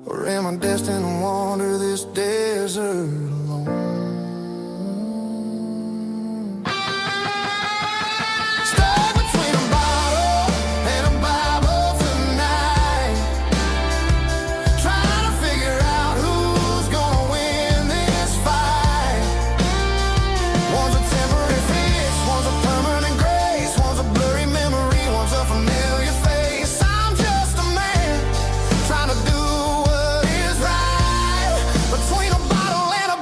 Or am I destined to wander this desert alone? Stuck between a bottle and a Bible tonight, trying to figure out who's gonna win this fight. One's a temporary fix, one's a permanent grace, one's a blurry memory, one's a familiar face. I'm just a man trying to do what is right, between a bottle and a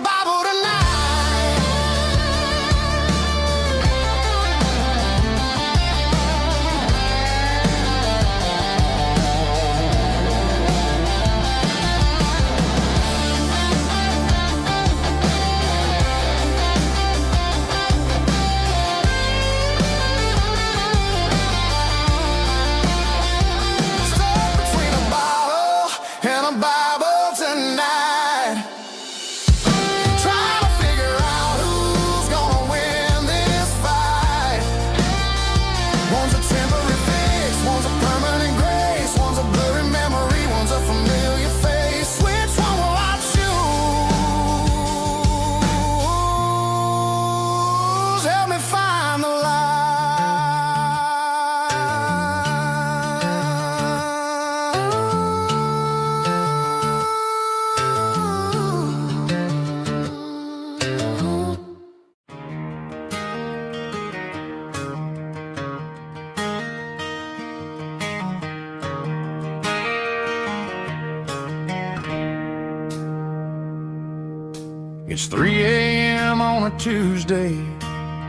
It's 3 a.m. on a Tuesday.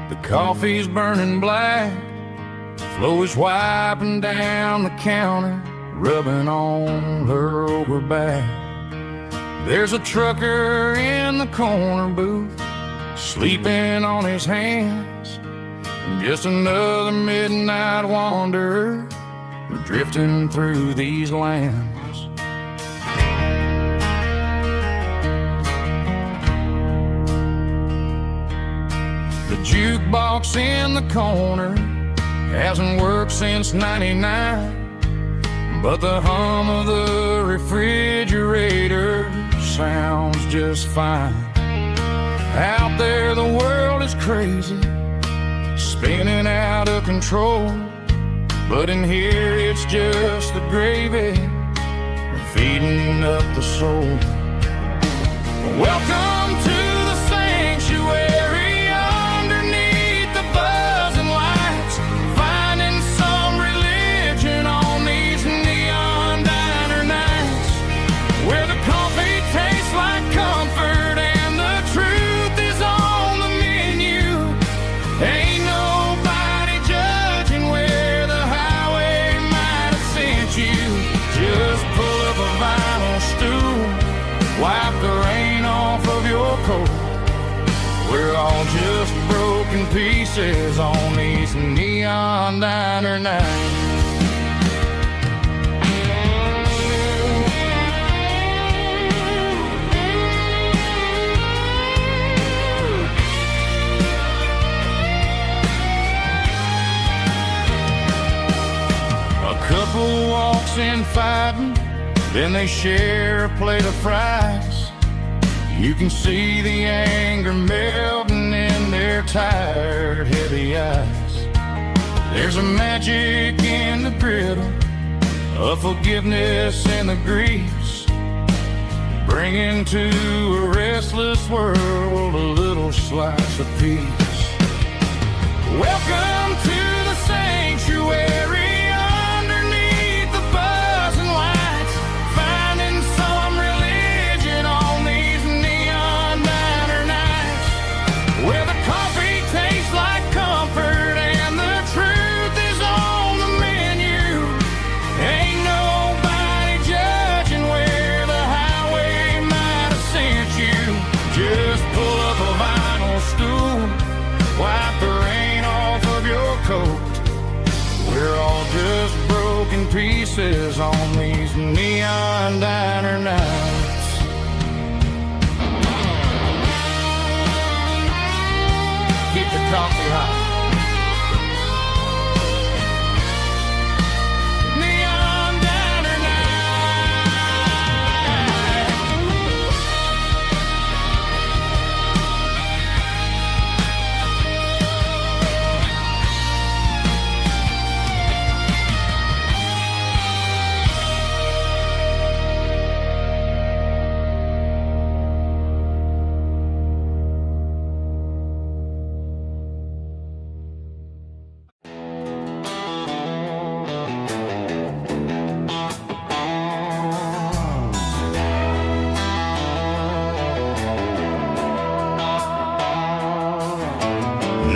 The coffee's burning black. Flo is wiping down the counter, rubbing on her over back. There's a trucker in the corner booth, sleeping on his hands. Just another midnight wanderer, drifting through these lands. The jukebox in the corner hasn't worked since '99, but the hum of the refrigerator sounds just fine. Out there the world is crazy, spinning out of control, but in here it's just the gravy feeding up the soul. Welcome to the sanctuary underneath the buzzing lights, finding some religion on these neon diner nights, where the coffee tastes like comfort and the truth is on the menu. Ain't nobody judging where the highway might have sent you. Just pull up a vinyl stool, wipe the rain off of your coat. We're all just broken pieces on these neon diner nights. A couple walks in fighting, then they share a plate of fries. You can see the anger melting in their tired, heavy eyes. There's a magic in the griddle, a forgiveness in the grease, bringing to a restless world a little slice of peace. Welcome to the sanctuary underneath the buzzing lights, finding some religion on these neon diner nights, where the coffee tastes like comfort and the truth is on the menu. Ain't nobody judging where the highway might have sent you. Just pull up a vinyl stool, wipe the rain off of your coat. We're all just broken pieces on these neon diner nights. Keep the coffee hot. Neon diner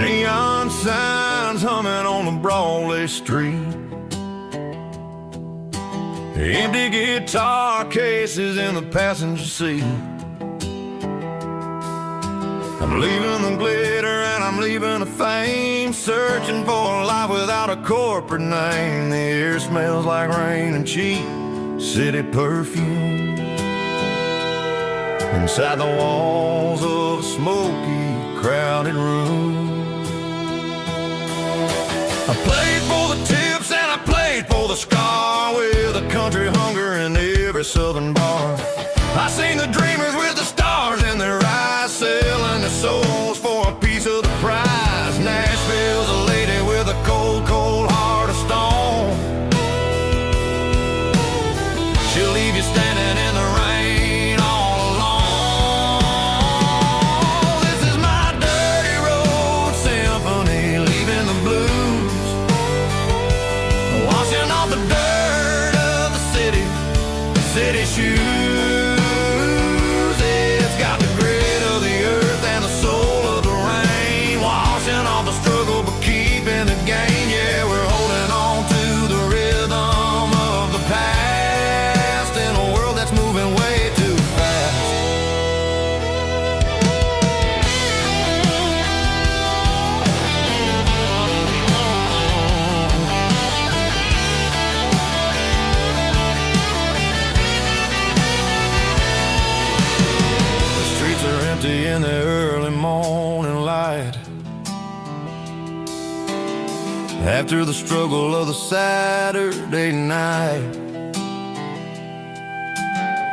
Neon signs humming on the Broadway street, empty guitar cases in the passenger seat. I'm leaving the glitter and I'm leaving the fame, searching for a life without a corporate name. The air smells like rain and cheap city perfume inside the walls of a smoky, crowded room. I played for the tips and I played for the scar, with a country hunger in every southern bar. I seen the dreamers with the stars in their eyes, selling their souls for a piece of the prize. Nashville's a lady with a cold, cold heart of stone. She'll leave you standing in the rain all alone. This is my dirty road symphony, leaving the blues, washing off the dirt of the city shoes. streets are empty in the early morning light. After the struggle of the Saturday night,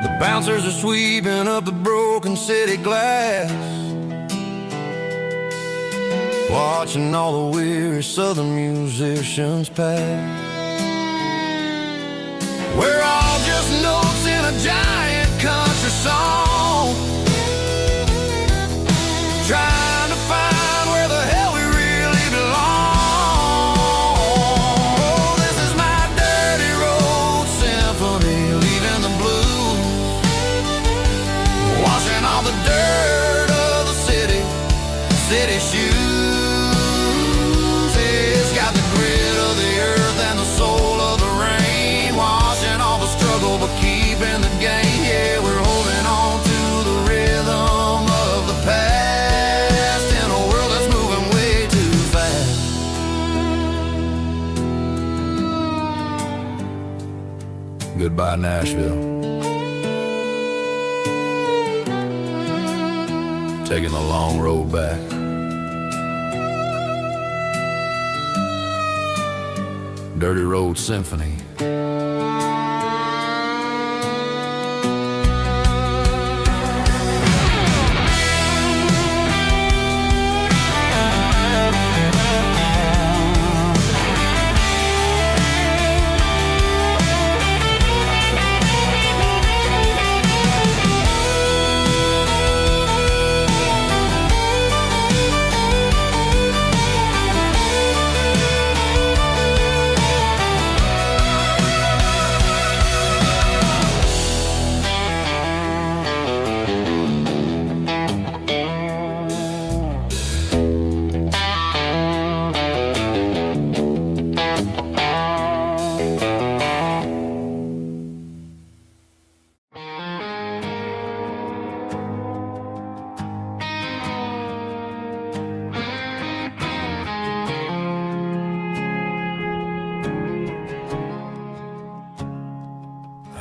the bouncers are sweeping up the broken city glass, watching all the weary southern musicians pass. We're all just notes in a giant country song, trying to find where the hell we really belong. Oh, this is my dirty road symphony, leaving the blues, washing all the dirt of the city shoes. It's got the grit of the earth and the soul of the rain, washing all the struggle but keeping the gain. Yeah, we're holding on to the rhythm of the past in a world that's moving way too fast. Goodbye, Nashville. Taking the long road back. Dirty Road Symphony.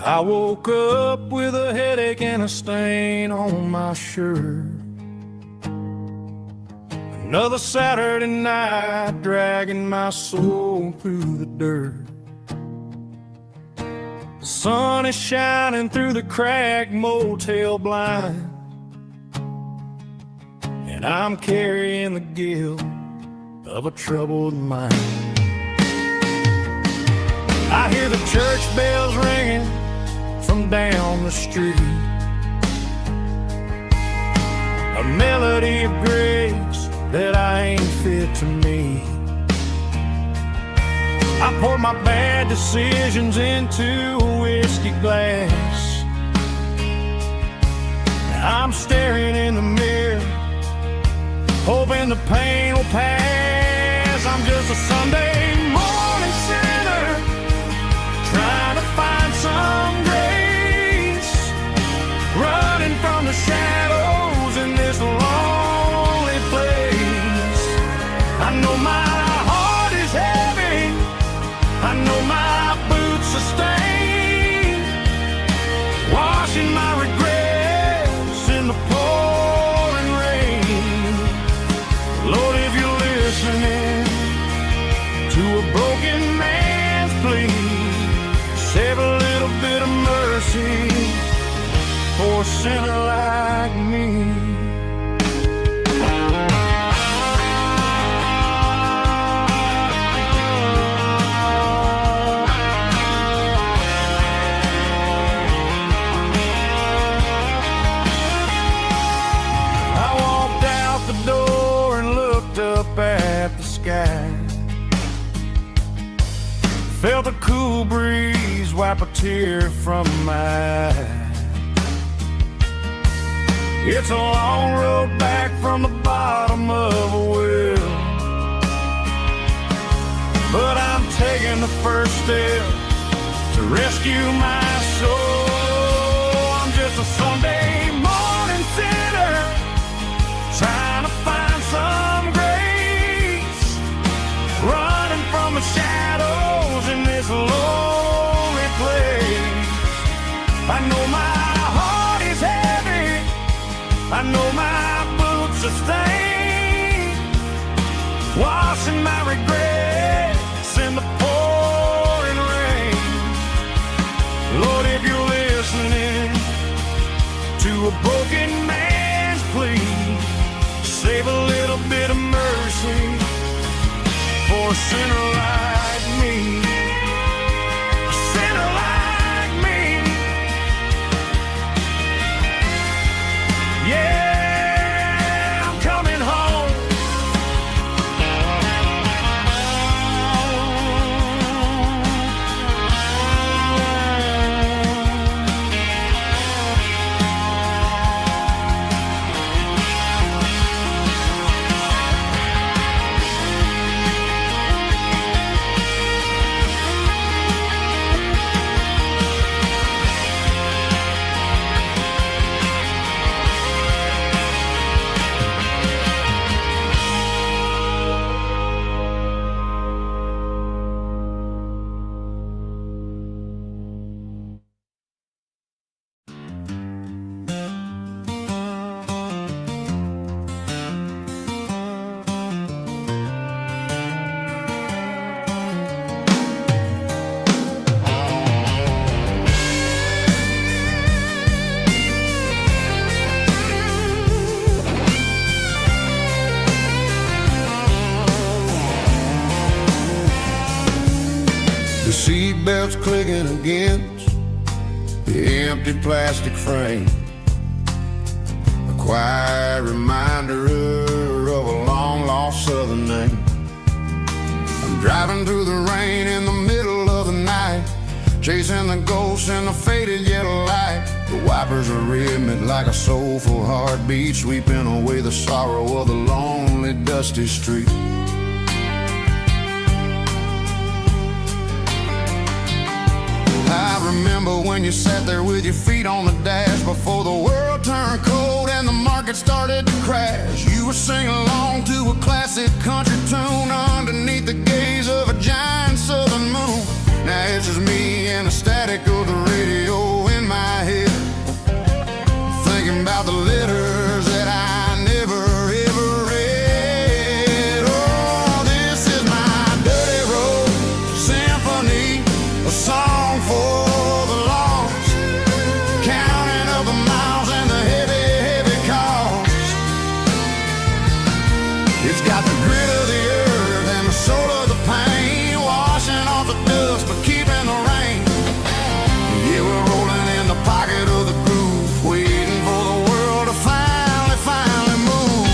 I woke up with a headache and a stain on my shirt. Another Saturday night dragging my soul through the dirt. The sun is shining through the cracked motel blind, and I'm carrying the guilt of a troubled mind. I hear the church bells ringing from down the street, a melody of grace that I ain't fit to meet. I pour my bad decisions into a whiskey glass. I'm staring in the mirror, hoping the pain will pass. I'm just a Sunday morning sinner, trying to find some grace, running from the shadows in this lonely place. I know my heart is heavy, I know my boots are stained, washing my regrets in the pouring rain. Lord, if you're listening to a broken man's plea, save a little bit of mercy for a sinner like me. I walked out the door and looked up at the sky, felt a cool breeze wipe a tear from my eye. It's a long road back from the bottom of a well, but I'm taking the first step to rescue my soul. I'm just a Sunday morning sinner, trying to find some grace, running from the shadows in this lonely place. I know my heart is heavy, I know washing my regrets in the pouring rain. Lord, if you're listening to a broken man's plea, save a little bit of mercy for a sinner like me. A sinner like me. Yeah, I'm coming home. The seatbelt's clicking against the empty plastic frame, a quiet reminder of a long-lost southern name. I'm driving through the rain in the middle of the night, chasing the ghosts in the faded yellow light. The wipers are rhythmic like a soulful heartbeat, sweeping away the sorrow of the lonely, dusty street. I remember when you sat there with your feet on the dash before the world turned cold and the market started to crash. You were singing along to a classic country tune underneath the gaze of a giant southern moon. Now it's just me and the static of the radio in my head, thinking about the letters that I never ever read. Oh, this is my dirty road symphony, a song for the lost, counting up the miles and the heavy, heavy cost. It's got the grit of the earth and the soul of the pain, washing off the dust but keeping the rain. Yeah, we're rolling in the pocket of the groove, waiting for the world to finally move.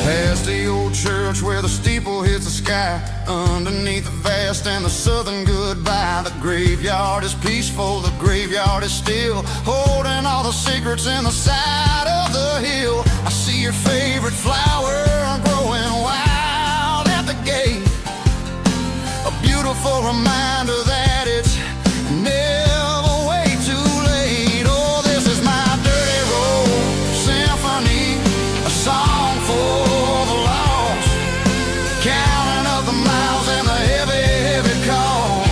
Past the old church where the steeple hits the sky, underneath the vast and the southern goodbye. The graveyard is peaceful, the graveyard is still, holding all the secrets in the side of the hill. I see your favorite flower growing wild at the gate, a beautiful reminder that it's never way too late. Oh, this is my dirty road symphony, a song for the lost, counting up the miles and the heavy, heavy call.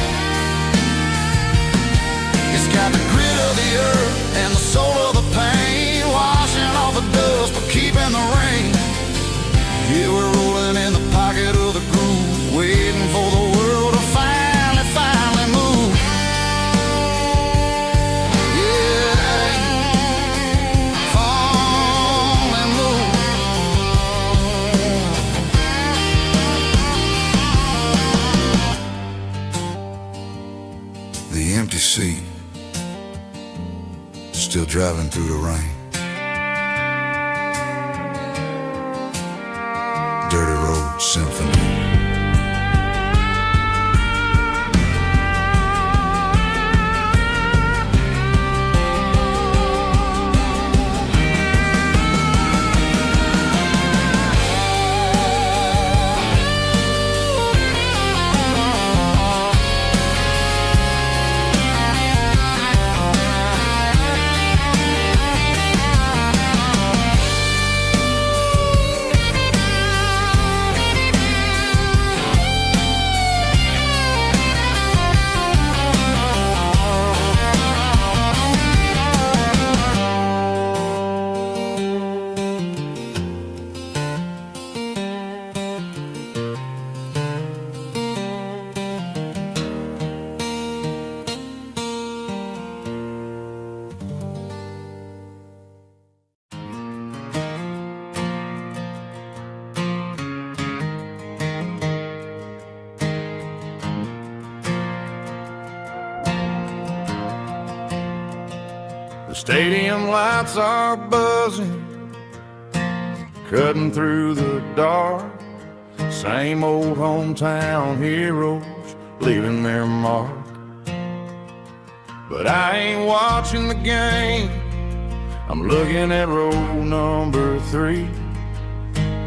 It's got the grit of the earth and the soul of the pain, washing off the dust but keeping the rain. Yeah, we're rolling in the pocket of the groove, waiting for the world to finally move. Yeah, finally move. The empty seat, still driving through the rain. Dirty Road Symphony. stadium lights are buzzing, cutting through the dark. Same old hometown heroes leaving their mark. But I ain't watching the game, I'm looking at row number 3,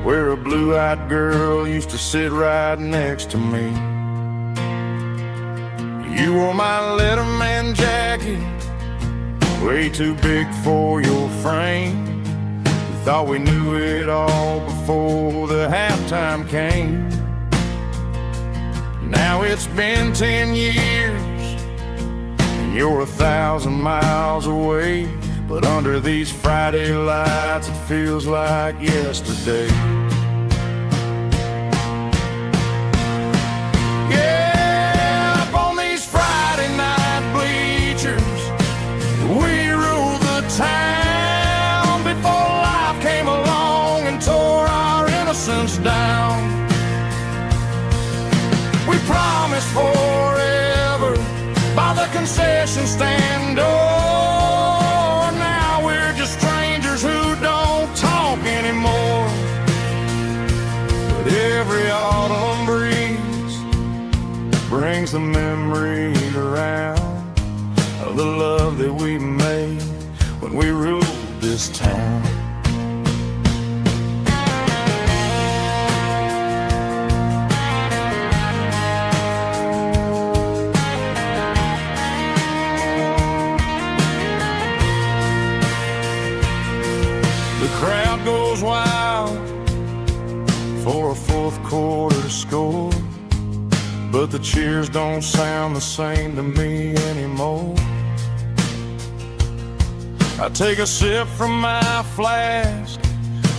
where a blue-eyed girl used to sit right next to me. You wore my Letterman jacket, way too big for your frame. We thought we knew it all before the halftime came. Now it's been 10 years, and you're 1,000 miles away. But under these Friday lights, it feels like yesterday. Yeah, up on these Friday night bleachers, we ruled the town before life came along and tore our innocence down. We promised forever by the concession stand door. Now we're just strangers who don't talk anymore. But every autumn breeze brings the memories around of the love that we made when we ruled this town. The crowd goes wild for a fourth quarter score, but the cheers don't sound the same to me anymore. I take a sip from my flask,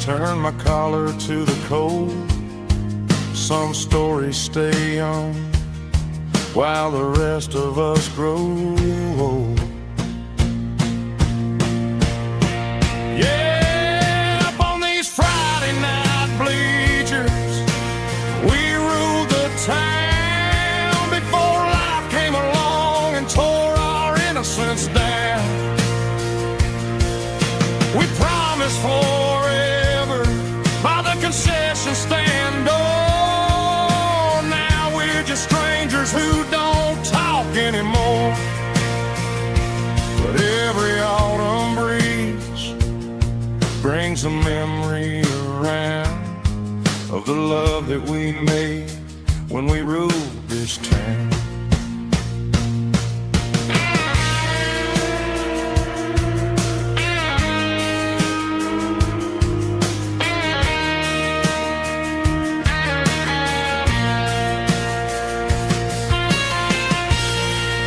turn my collar to the cold. Some stories stay young while the rest of us grow old. Town before life came along and tore our innocence down. We promised forever by the concession stand door. Now we're just strangers who don't talk anymore. But every autumn breeze brings a memory around of the love that we made when we ruled this town.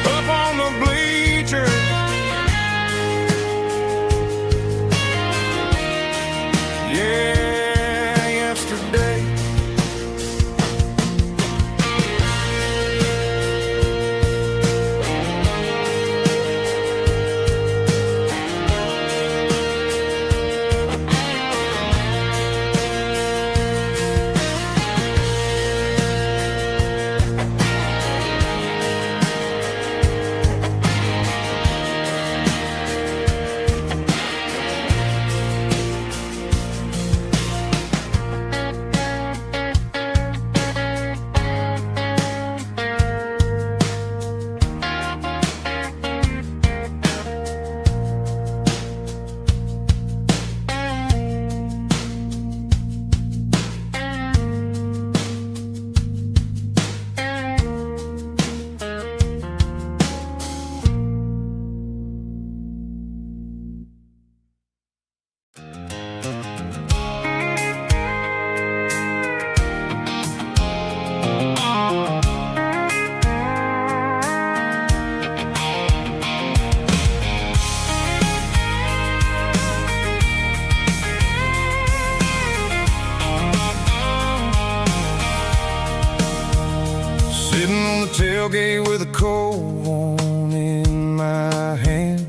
Up on the bleachers, yeah, yesterday. Sitting on the tailgate with a cold one in my hand,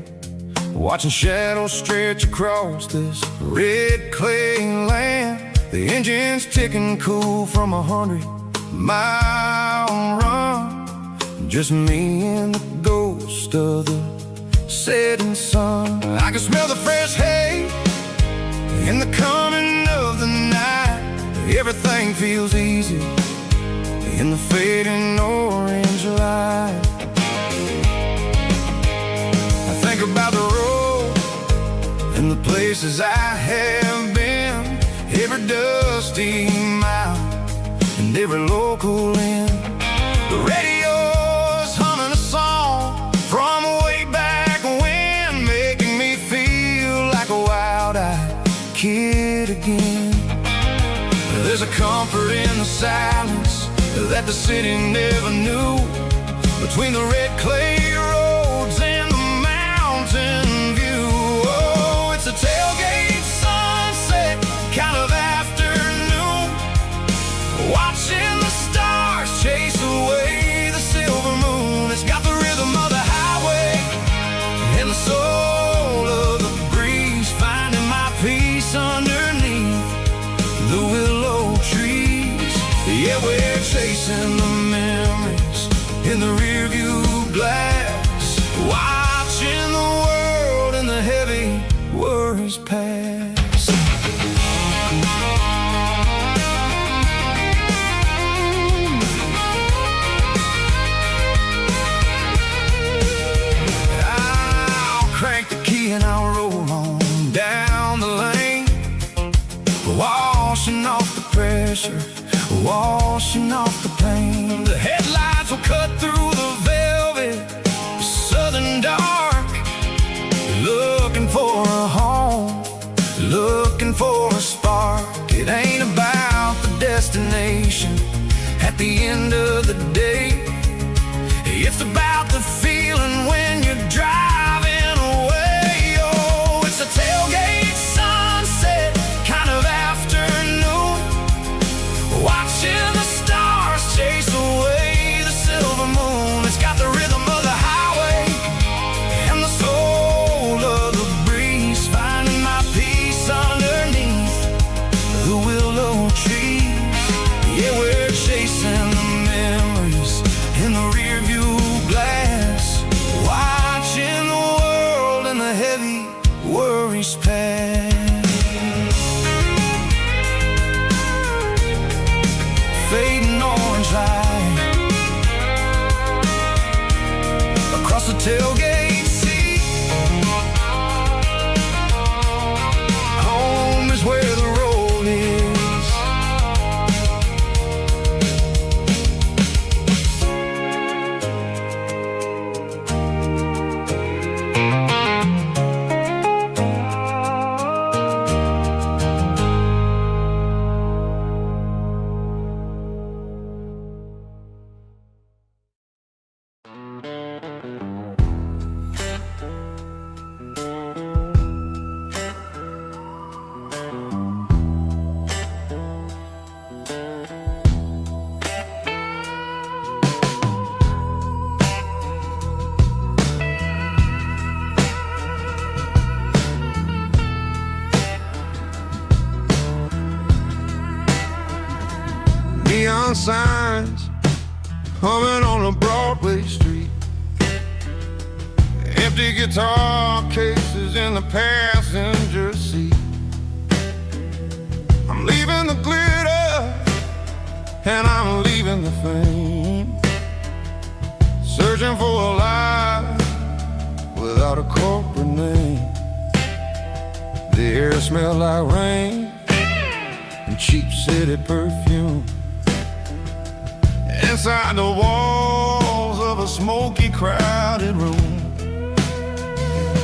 watching shadows stretch across this red clay land. The engine's ticking cool from 100-mile run. Just me and the ghost of the setting sun. I can smell the fresh hay in the coming of the night. Everything feels easy in the fading orange light. I think about the road and the places I have been, every dusty mile and every local inn. The radio's humming a song from way back when, making me feel like a wild-eyed kid again. There's a comfort in the silence that the city never knew, between the red clay roads and the mountain view. Oh, it's a tailgate sunset kind of afternoon, watching the stars chase away the silver moon. It's got the rhythm of the highway and the soul of the breeze, finding my peace underneath the willow trees. Yeah, we're chasing the memories in the rearview glass, watching the world and the heavy worries pass. I'll crank the key and I'll roll on down the lane, washing off the pressure, washing off the pain. The headlights will cut through the velvet southern dark, looking for a home, looking for a spark. It ain't about the destination at the end of the day, it's about the feeling when you're driving away. Oh, it's a tailgate sunset kind of afternoon, watching the stars chase away the silver moon. It's got the rhythm of the highway and the soul of the breeze, finding my peace underneath the willow trees. Yeah, we're chasing the memories in the rearview glass, watching the world and the heavy worries pass. Fading orange light across the tailgate seat. Home is where the road is. Neon signs humming on a Broadway street, empty guitar cases in the passenger seat. I'm leaving the glitter and I'm leaving the fame, searching for a life without a corporate name. The air smelled like rain and cheap city perfume. Inside the walls of a smoky, crowded room,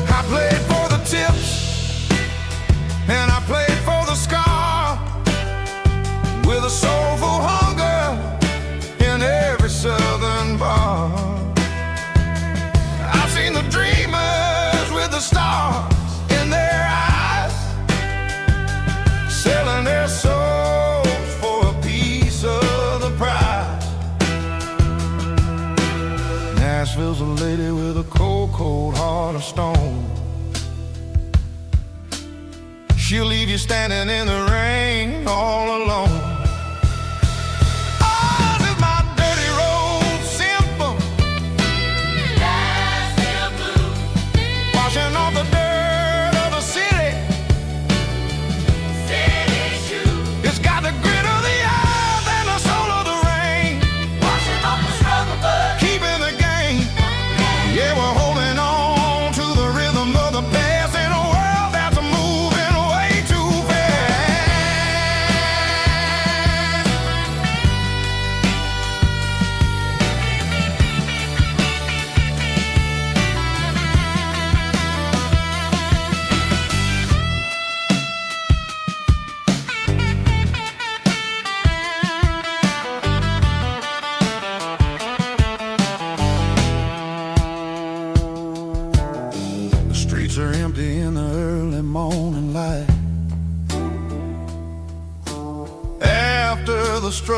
I played for the tips and I played for the scar, with a soulful hunger in every southern bar. I've seen the dreamers with the stars in their eyes, selling their souls for a piece of the prize. Nashville's a lady with a cold, cold heart of stone. She'll leave you standing in the rain all alone. Ours is my dirty road simple, Nashville blues.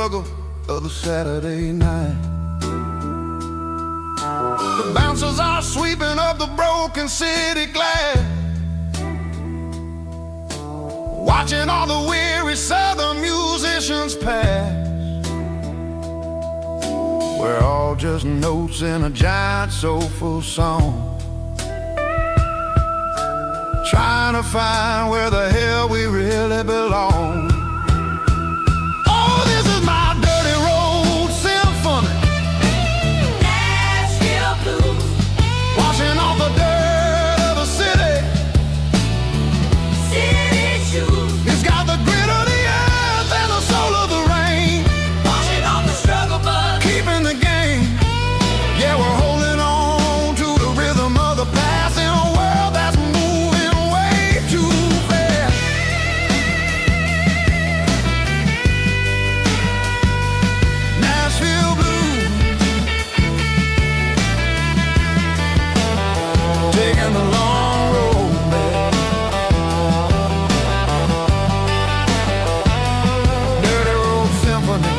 struggle of the Saturday night. The bouncers are sweeping up the broken city glass, watching all the weary southern musicians pass. We're all just notes in a giant soulful song, trying to find where the hell we really belong. Oh, this is my dirty road symphony, Nashville blues, washing off the dirt of the city. city shoes, It's got the grit of the earth and the soul of the rain, washing off the struggle bug. keeping the game. Yeah, we're holding on to the rhythm of the past in a world that's moving way too fast. Nashville blues, taking the long road back. Dirty road symphony.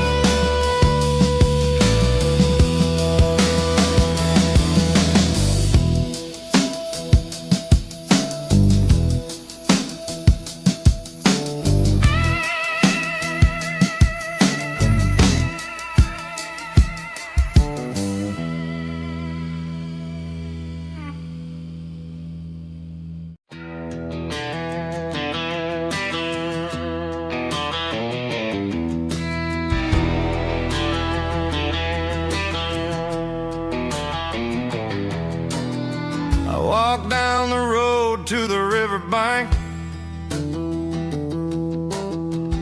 I walk down the road to the riverbank,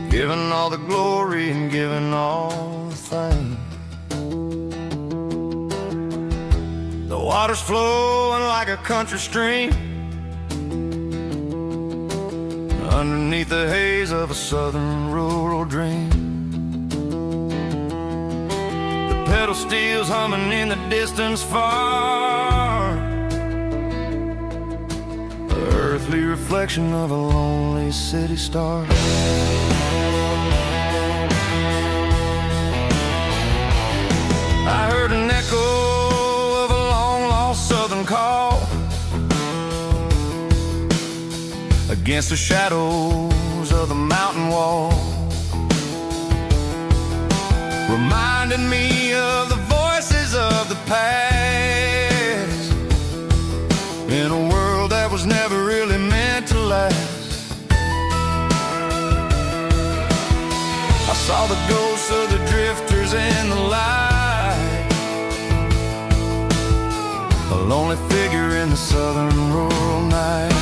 giving all the glory and giving all the thanks. The water's flowing like a country stream, underneath the haze of a southern rural dream. The pedal steel's humming in the distance far, earthly reflection of a lonely city star. I heard an echo of a long-lost southern call against the shadows of the mountain wall, reminding me of the voices of the past in a world that was never really meant to last. I saw the ghosts of the drifters in the light, a lonely figure in the southern rural night.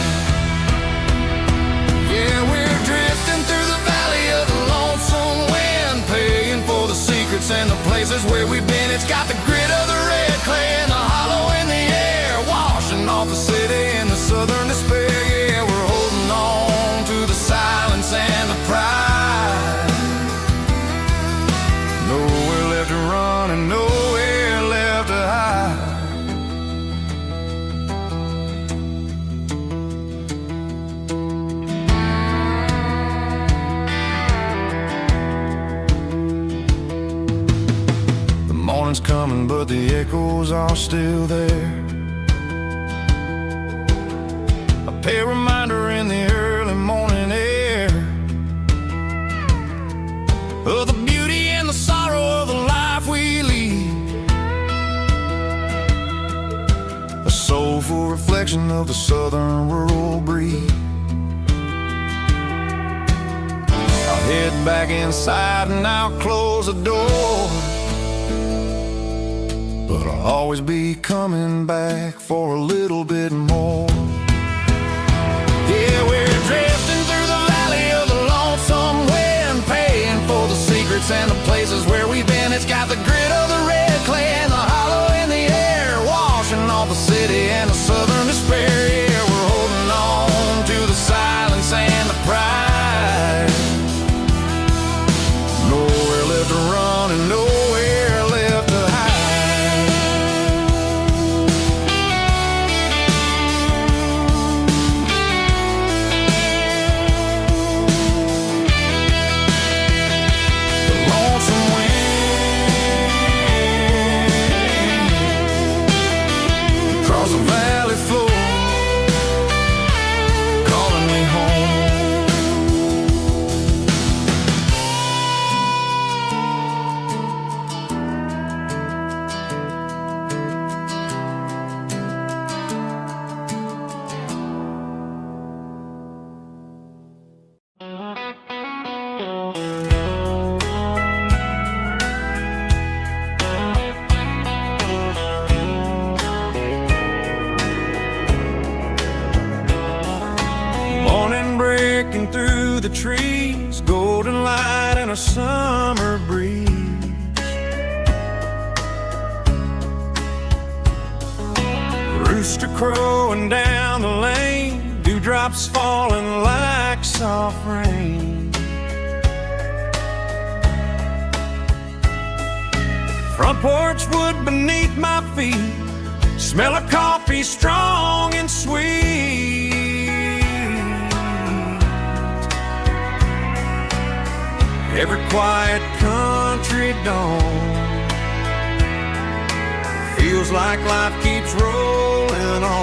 Yeah, we're drifting through the valley of the lonesome wind, paying for the secrets and the places where we've been. It's got the grit of the red clay and the hollow in the air, washing off the city and the southern despair. Yeah, we're holding on to the silence and the pride. Nowhere left to run and nowhere left to hide. The morning's coming, but the echoes are still there. A pale reminder in the early morning air of the beauty and the sorrow of the life we lead, a soulful reflection of the southern rural breed. I'll head back inside and I'll close the door, but I'll always be coming back for a little bit more. Yeah, we're drifting through the valley of the lonesome wind, paying for the secrets and the places where we've been. It's got the grit of the red clay and the hollow in the air, washing off the city and the southern despair. Yeah, we're holding on to the silence and the pride. Nowhere left to run and nowhere left to hide. crowing down the lane, dewdrops falling like soft rain. Front porch wood beneath my feet, smell of coffee strong and sweet. Every quiet country dawn feels like life keeps rolling on.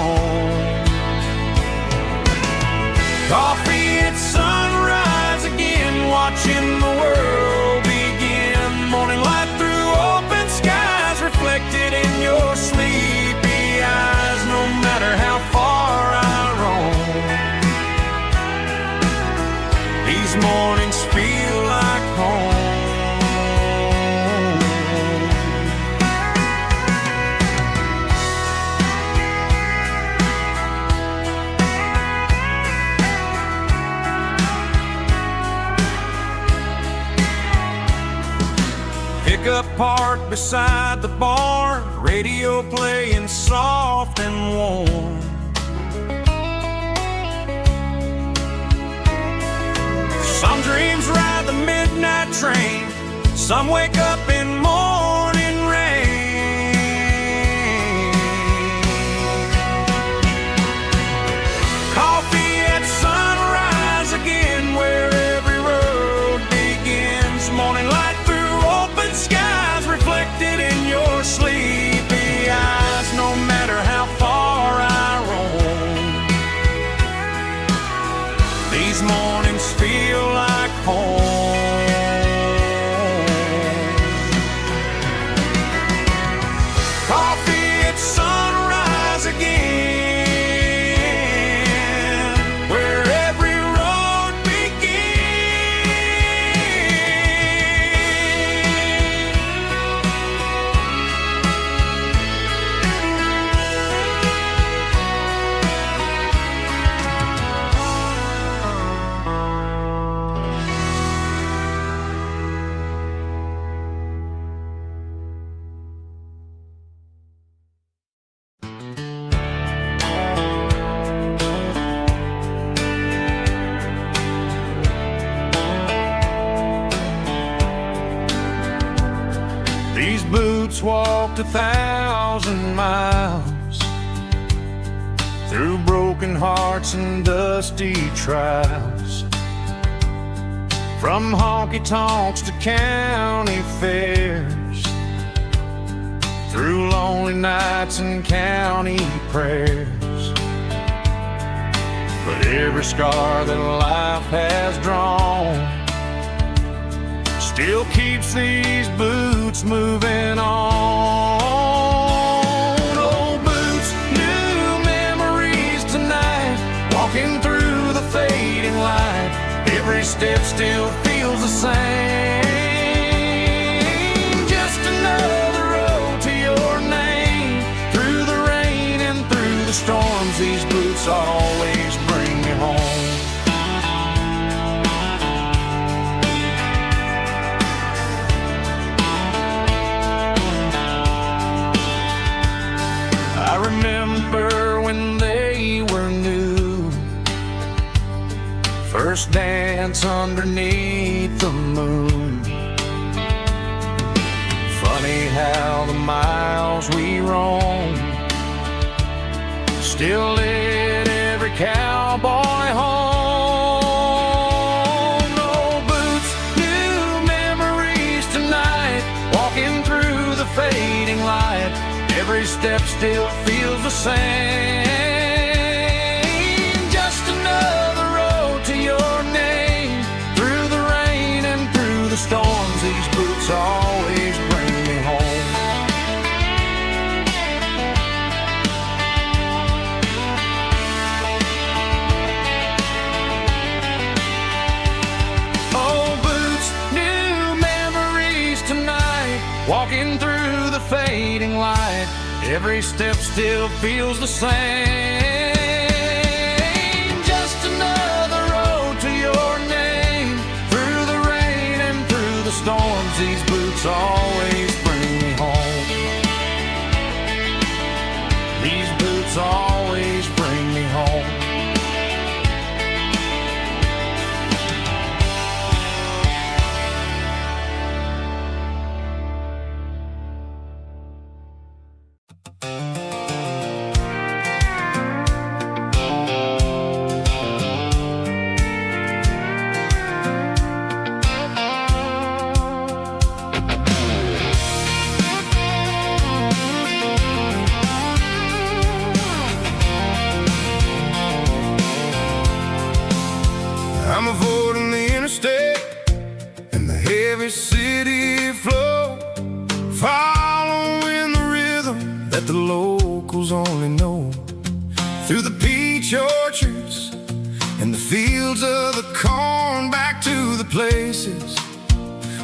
Coffee at sunrise again, watching the world begin. Morning light through open skies, reflected in your sleepy eyes. No matter how far I roam, these mornings feel like home. Pickup parked beside the barn, radio playing soft and warm. Some dreams ride the midnight train, some wake up in morning rain. Coffee at sunrise again, where every road begins. Morning light through open skies, reflected in your sleepy eyes. No matter how far I roam, these mornings feel like home. Coffee at sunrise again, where every road These boots walked 1,000 miles through broken hearts and dusty trials, from honky-tonks to county fairs, through lonely nights and county prayers. But every scar that life has drawn still keeps these boots moving on. Old boots, new memories tonight, walking through the fading light. Every step still feels the same. Just another road to your name. Through the rain and through the storms, these boots always bring me home. I remember when they were new, first dance underneath the moon. Funny how the miles we roam still lit every cowboy home. Old boots, new memories tonight, walking through the fading light. Every step still feels the same. Just another road to your name. Through the rain and through the storms, these boots always bring me home. Old boots, new memories tonight, walking through the fading light. Every step still feels the same. Just another road to your name. Through the rain and through the storms, these boots always bring me home. These boots always that the locals only know. Through the peach orchards and the fields of the corn, back to the places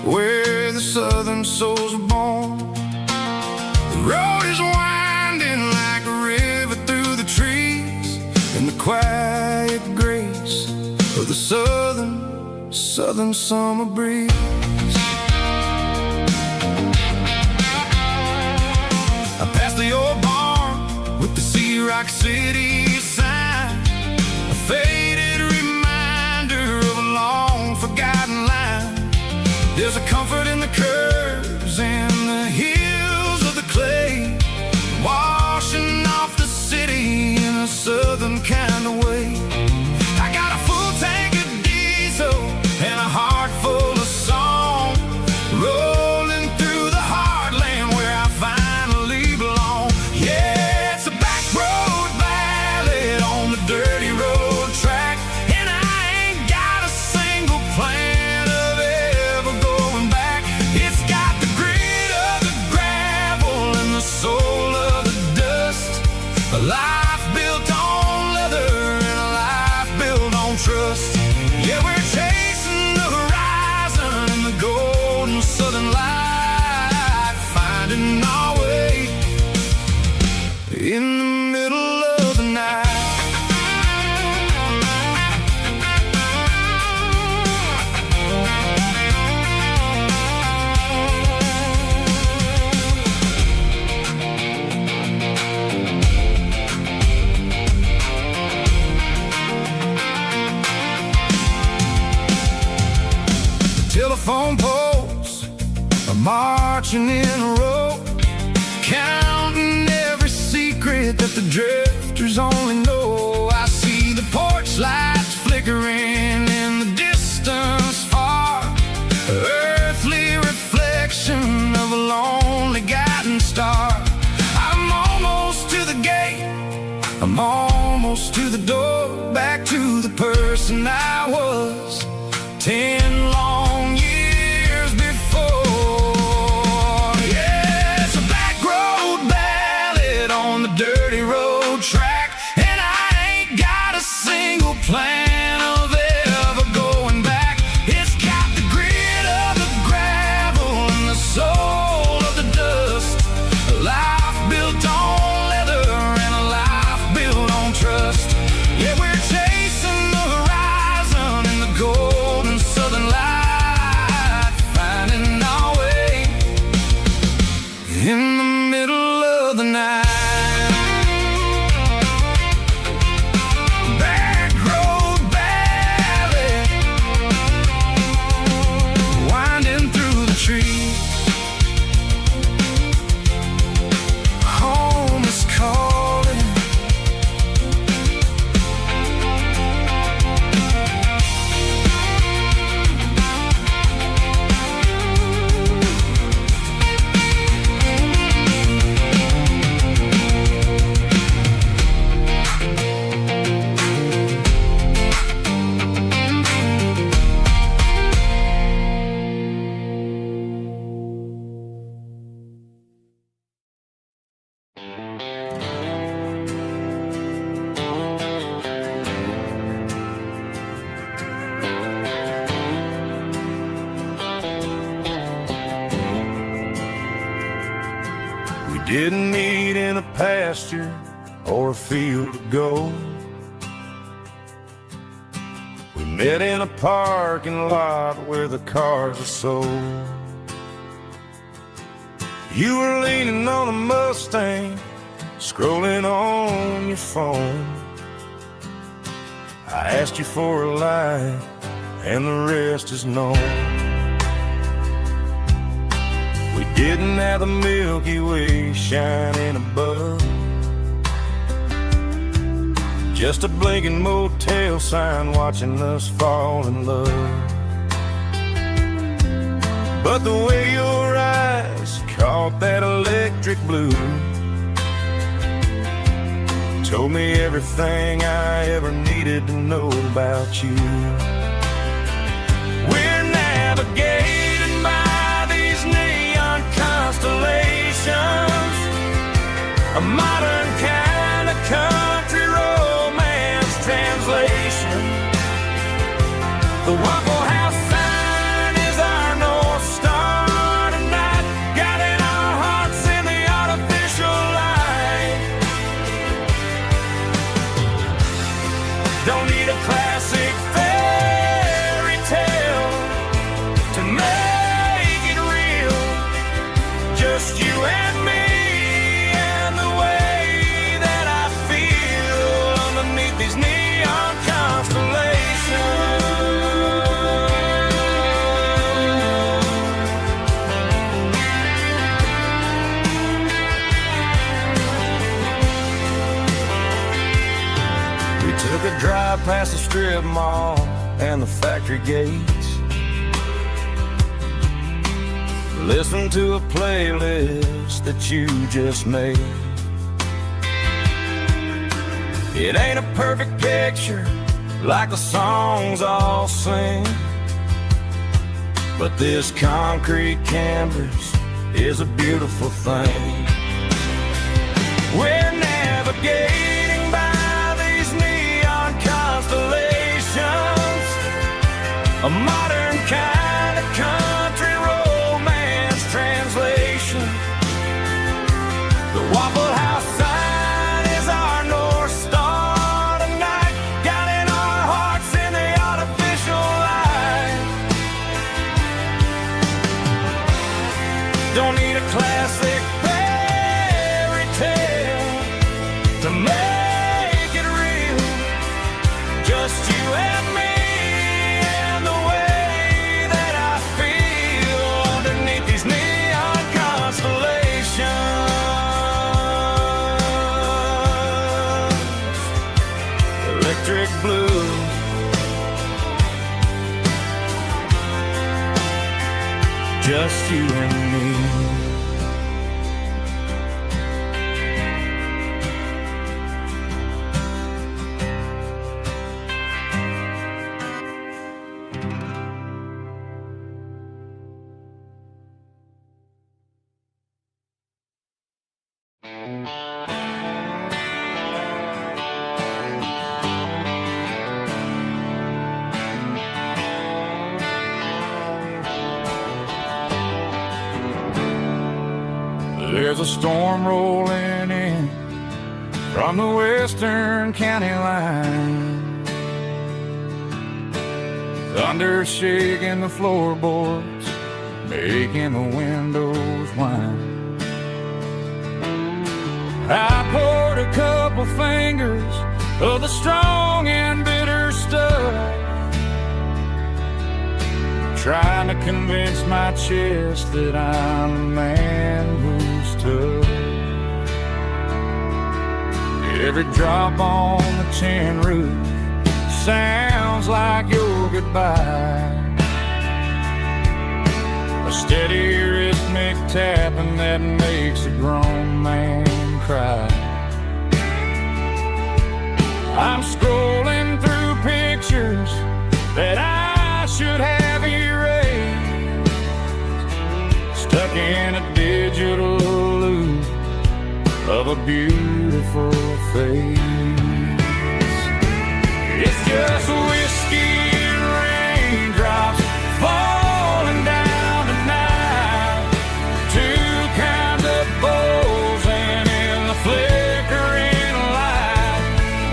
where the southern souls were born. The road is winding like a river through the trees, in the quiet grace of the southern summer breeze. I passed the old barn with the Sea Rock City sign, a faded reminder of a long forgotten line. There's a comfort in the curves and the hills of the clay, washing off the city in a southern kind of way. I got a full tank of diesel and a heart full of song, rolling through the heartland where I finally belong. Yeah, it's a back road ballad on the dirty road track, and I ain't got a single plan of ever going back. It's got the grit of the gravel and the soul of the dust, a life built on leather and a life built on trust. Yeah, we're chasing the horizon in the golden southern light, finding our way in the middle of the night. Telephone poles are marching in a row, counting every secret that the drifters only know. I see the porch lights flickering in the distance far, earthly reflection of a lonely guiding star. I'm almost to the gate, I'm almost to the door, back to the person I was 10 long years before. Yeah, it's a back road ballad on the dirty road track, and I ain't got a single plan of ever going back. It's got the grit of the gravel and the soul of the dust, a life built on leather and a life built on trust. Yeah, we're chasing the horizon in the golden southern light, finding our way in the middle of the night. Back road ballad, winding through the trees. Home is calling. We didn't meet in a pasture or a field of gold. We met in a parking lot where the cars are sold. You were leaning on a Mustang, scrolling on your phone. I asked you for a light, and the rest is known. We didn't have the Milky Way shining above, just a blinking motel sign watching us fall in love. But the way your eyes caught that electric blue told me everything I ever needed to know about you. We're navigated by these neon constellations, a modern kind of country romance translation. The Waffle House sign is our North Star tonight, guiding our hearts in the artificial light. Don't need a classic fairy tale to make it real. Just you and me and the way that I feel underneath these neon constellations. We took a drive past the strip mall and the factory gates. Listen to a playlist that you just made. It ain't a perfect picture like the songs all sing, but this concrete canvas is a beautiful thing. We're navigating by these neon constellations, a modern kind of country romance translation. The Waffle House sign is our North Star tonight, guiding our hearts in the artificial light. Don't need a classic fairy tale to make it real. Just you and me and the way that I feel underneath these neon constellations. Electric blue, just you and me. There's a storm rolling in from the western county line. Thunder shaking the floorboards, making the windows whine. I poured a couple fingers of the strong and bitter stuff, trying to convince my chest that I'm a man who's tough. Every drop on the tin roof sounds like your goodbye, a steady rhythmic tapping that makes a grown man cry. I'm scrolling through pictures that I should have erased, stuck in a digital loop of a beautiful face. It's just whiskey and raindrops falling down tonight, two kinds of bowls and in the flickering light.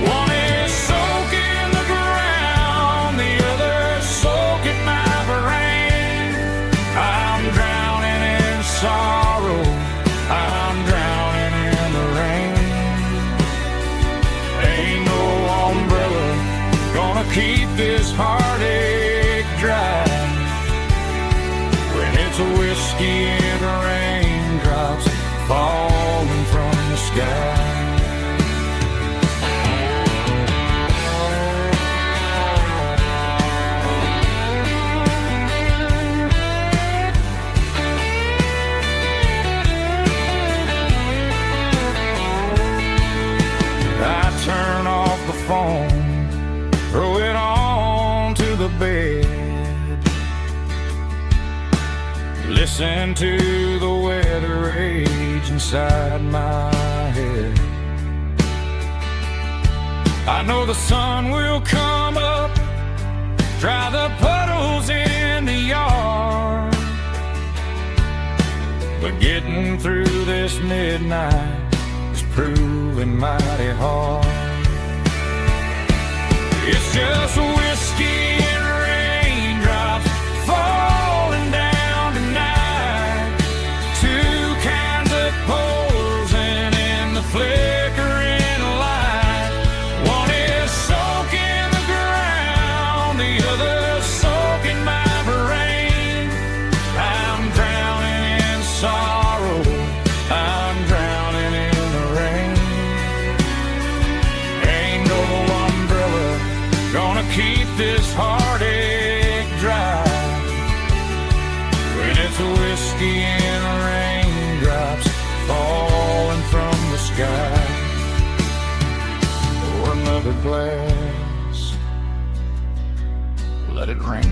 One is soaking the ground, the other soaking my brain. I'm drowning in sorrow, I'm drowning in the rain. Ain't no umbrella gonna keep this heartache dry when it's a whiskey and raindrops falling from the sky. listen to the weather rage inside my head. I know the sun will come up, dry the puddles in the yard, but getting through this midnight is proving mighty hard. It's just whiskey and raindrops falling down tonight. Two kinds of posing in the flickering light. One is soaking the ground, the other soaking my brain. I'm drowning in sorrow, I'm drowning in the rain. Ain't no umbrella gonna keep this heartache dry when it's whiskey and raindrops falling from the sky. Pour another glass, let it rain.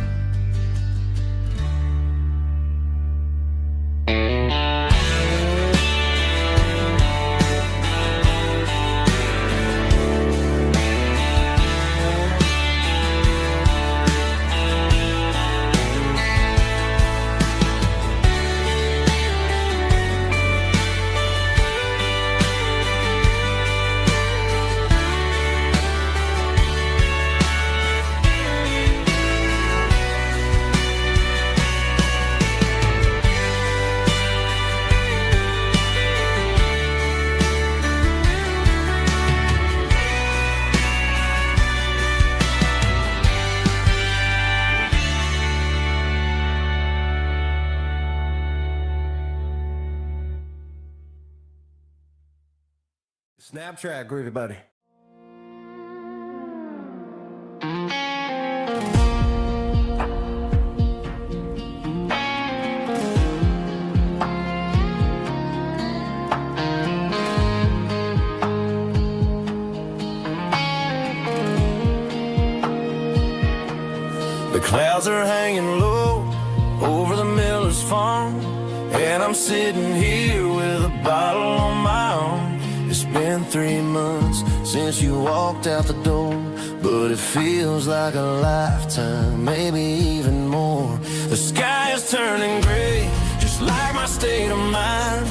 Snap track, groovy buddy. The clouds are hanging low over the miller's farm, and I'm sitting here with a bottle on my arm. It's been 3 months since you walked out the door, but it feels like a lifetime, maybe even more. The sky is turning gray, just like my state of mind,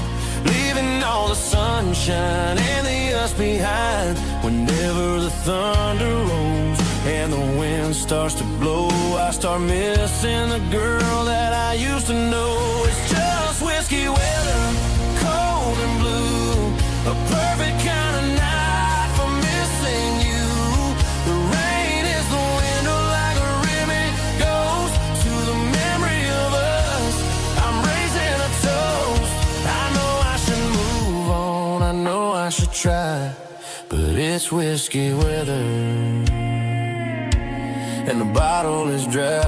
leaving all the sunshine and the us behind. Whenever the thunder rolls and the wind starts to blow, I start missing the girl that I used to know. It's just whiskey weather, cold and blue, a perfect kind of night for missing you. The rain is the window like a ribbon goes to the memory of us. I'm raising a toast. I know I should move on, I know I should try, but it's whiskey weather and the bottle is dry.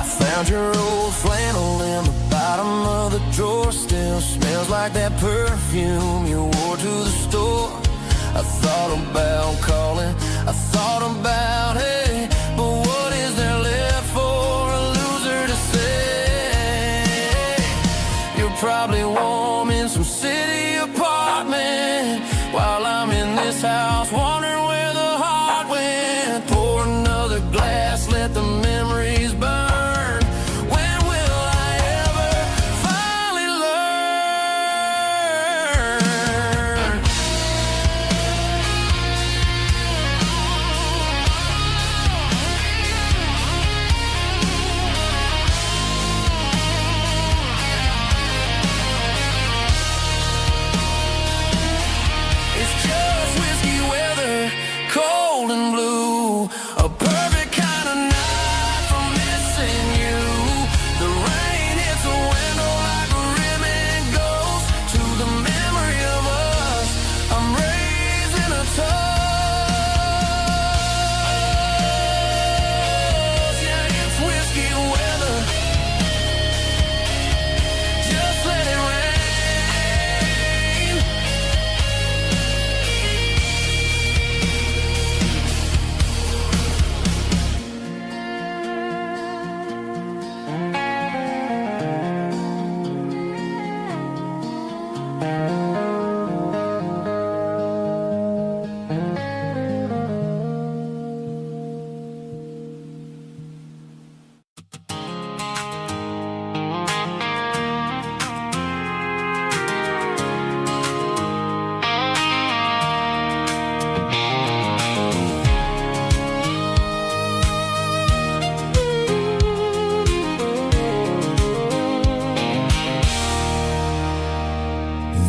I found your old flannel in the bottom of the drawer, still smells like that perfume you wore to the store. I thought about calling, I thought about, hey, but what is there left for a loser to say? You're probably warm in some city apartment, while I'm in this house wondering where the heart went. Pour another glass, let the memories burn. When will I ever finally learn? It's just whiskey weather,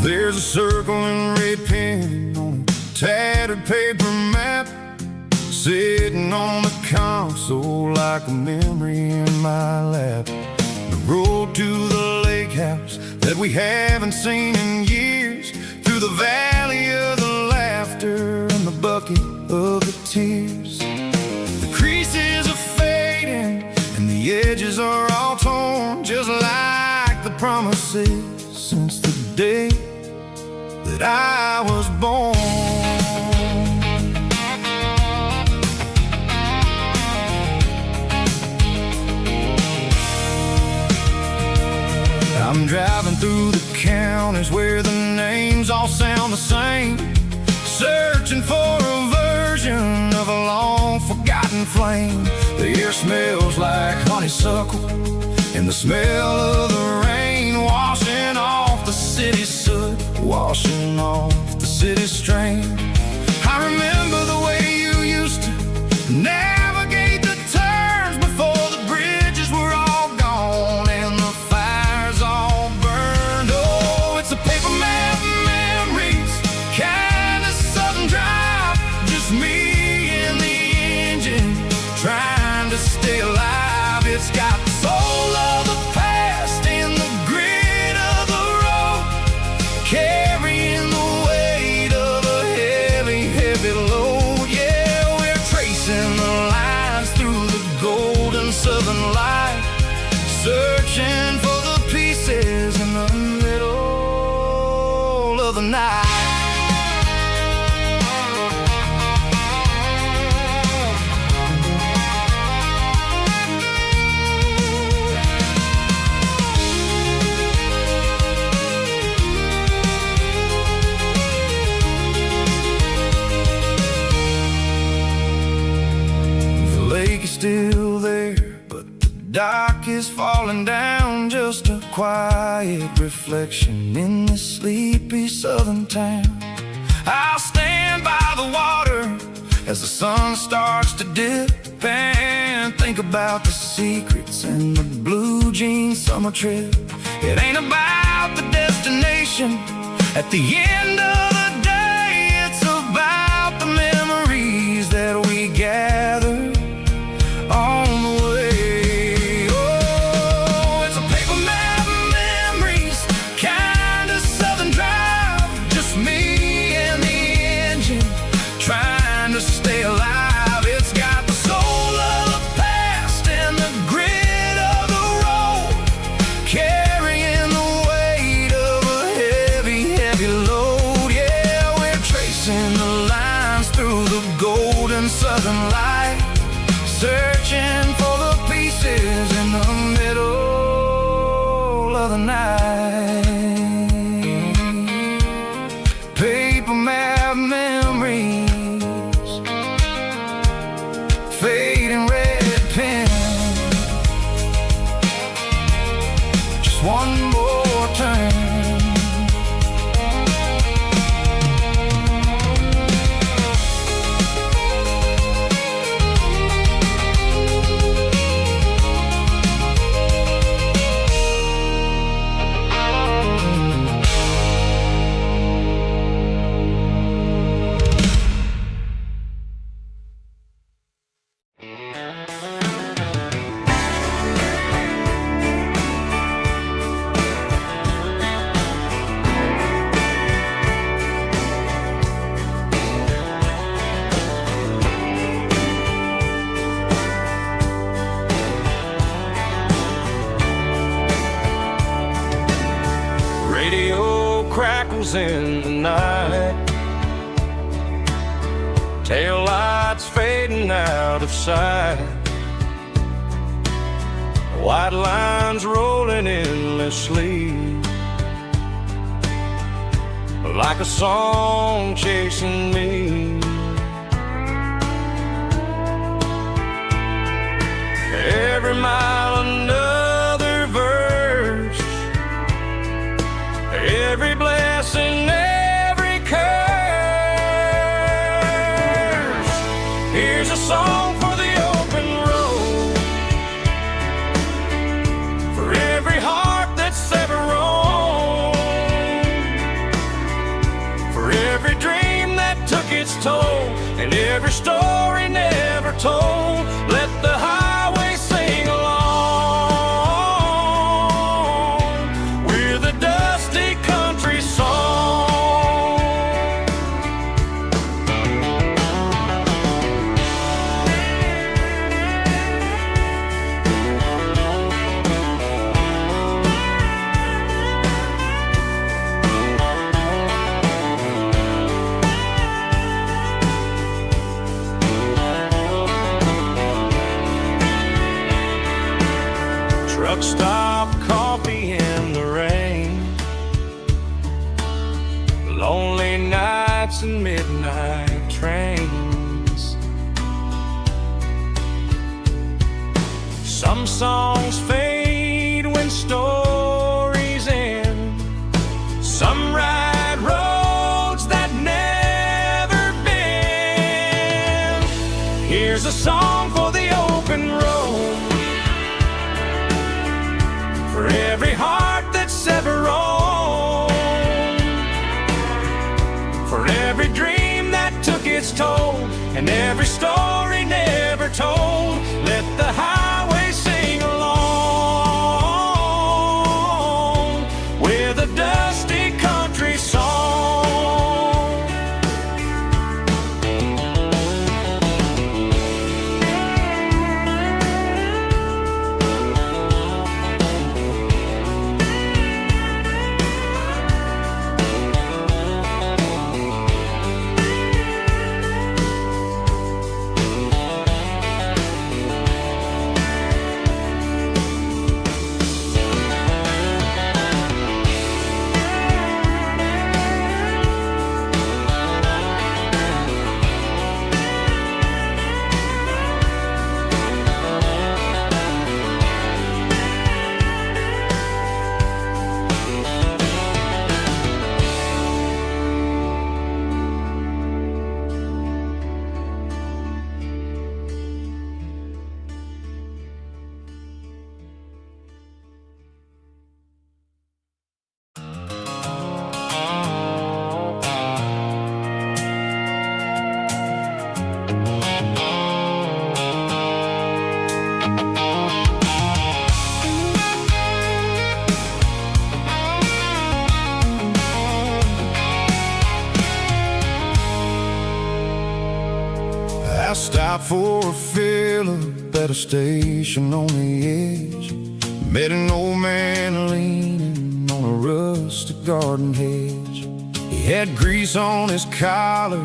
There's a circle in red pen on a tattered paper map, sitting on the console like a memory in my lap. The road to the lake house that we haven't seen in years, through the valley of the laughter and the bucket of the tears. The creases are fading and the edges are all torn, just like the promises since the day that I was born. I'm driving through the counties where the names all sound the same, searching for a version of a long forgotten flame. The air smells like honeysuckle and the smell of the rain washing off the city soot, washing off the city strain. I remember the way you used to navigate the turns before the bridges were all gone and the fires all burned. Oh, it's a paper map memories, kind of southern drive, just me and the engine trying to stay alive. It's got the soul of the past and the grit of the road, carrying the weight of a heavy, heavy load. Yeah, we're tracing the lines through the golden southern light, searching for the pieces in the middle of the night. Still there, but the dock is falling down, just a quiet reflection in this sleepy southern town. I'll stand by the water as the sun starts to dip and think about the secrets and the blue jean summer trip. It ain't about the destination at the end of the day, it's about the memories that we gather on the way. Oh, it's a paper map memories, kind of southern drive, just me and the engine trying to stay alive. It's got the soul of the past and the grit of the road, carrying the weight of a heavy, heavy load. Yeah, we're tracing the lines through the golden southern light, searching for the pieces in the middle of the night. Paper map memories, fading red pen, just one more turn. Crackles in the night, tail lights fading out of sight, white lines rolling endlessly, like a song chasing me. Every mile another verse, every blessing, every curse. Here's a song for the open road, for every heart that's ever roamed. every story never told. Let the highway sing along with a dusty country song. Truck stop, coffee in the rain, lonely nights and midnight trains. Some songs fade when stories end. Some ride roads that never bend. Here's a song for the open road, for every heart that's ever roamed, for every dream that took its toll, and every story never told. Let the highway sing along with a dusty country song. I stopped for a fill-up at a station on the edge. Met an old man leaning on a rustic garden hedge. He had grease on his collar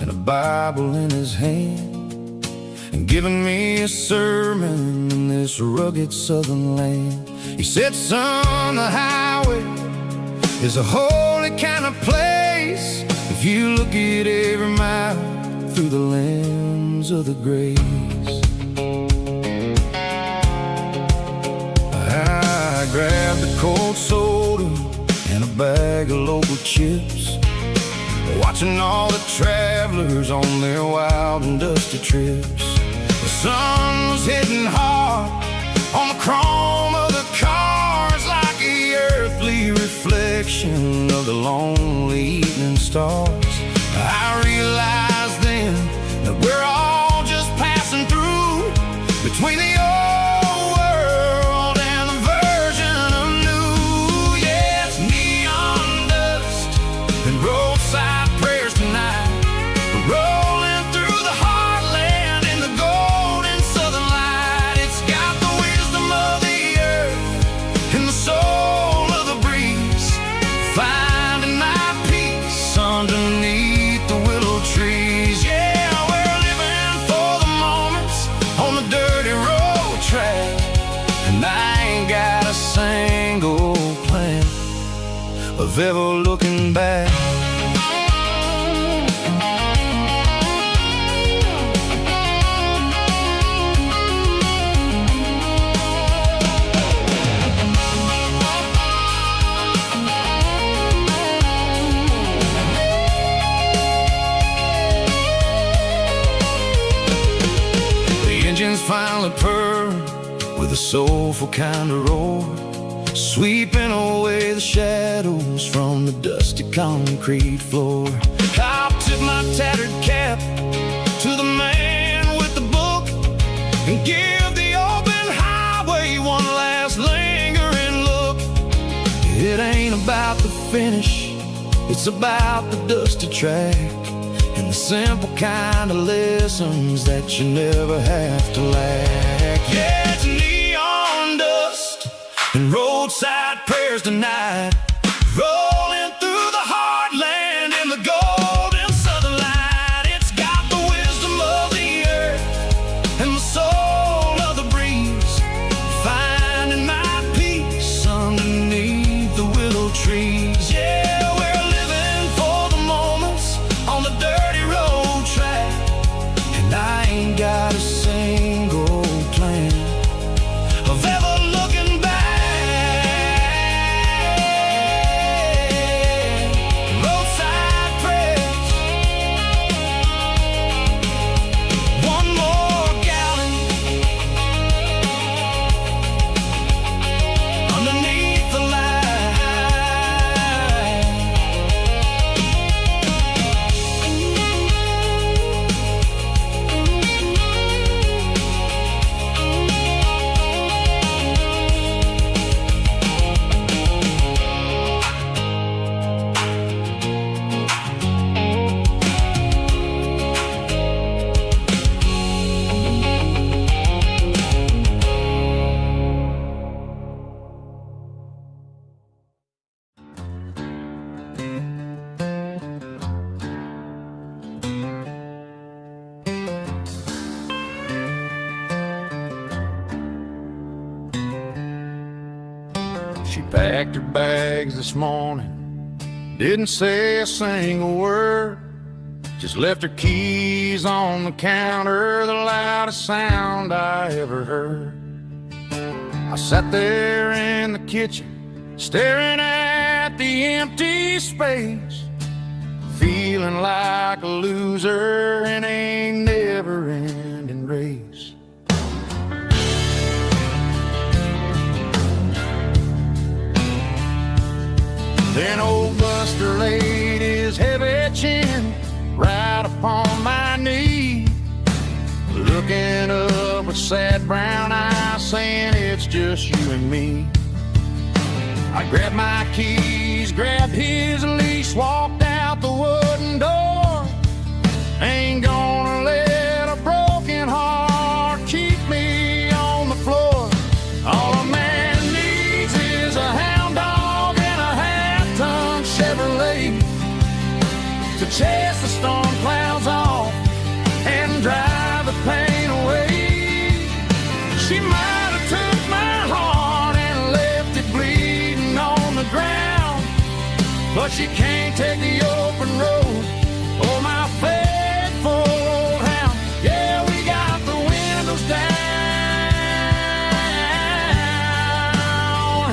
and a Bible in his hand, and giving me a sermon in this rugged southern land. He said, son, the highway is a holy kind of place if you look at every mile through the lens of the grace. I grabbed a cold soda and a bag of local chips, watching all the travelers on their wild and dusty trips. The sun was hitting hard on the chrome of the cars, like the earthly reflection of the lonely evening stars. I realized then that we're all just passing through between the old world and the version of new. Yes, neon dust and roadside prayers tonight, rolling through the heartland in the golden southern light. It's got the wisdom of the earth and the soul of the breeze, finding my peace underneath the willow trees. Yeah, we're living for the moments on the dirty road track, and I ain't got a single plan of ever looking back. Engines finally purr with a soulful kind of roar, sweeping away the shadows from the dusty concrete floor. I'll tip my tattered cap to Give the open highway one last lingering look. It ain't about the finish, it's about the dusty track, and the simple kind of lessons that you never have to lack. Yeah, it's neon dust and roadside prayers tonight, rolling through the heartland in the golden southern light. It's got the wisdom of the earth and the soul of the breeze, finding my peace underneath the willow trees. Yeah, we're living for the moments on the dirty road track, and I ain't got a single plan of ever looking back. Roadside prayers, one more gallon underneath the light. She packed her bags this morning, didn't say a single word, just left her keys on the counter, the loudest sound I ever heard. I sat there in the kitchen, staring at the empty space, feeling like a loser in a never-ending race. Then old Buster laid his heavy chin right upon my knee, looking up with sad brown eyes, saying it's just you and me. I grabbed my keys, grabbed his leash, walked out the wooden door. Ain't gonna let a broken heart keep me on the floor. All a man needs is a hound dog and a half-ton Chevrolet to chase the storm clouds off and drive the pain away. She might have took my heart and left it bleeding on the ground, but she can't take the open road or my faithful old hound. Yeah, we got the windows down,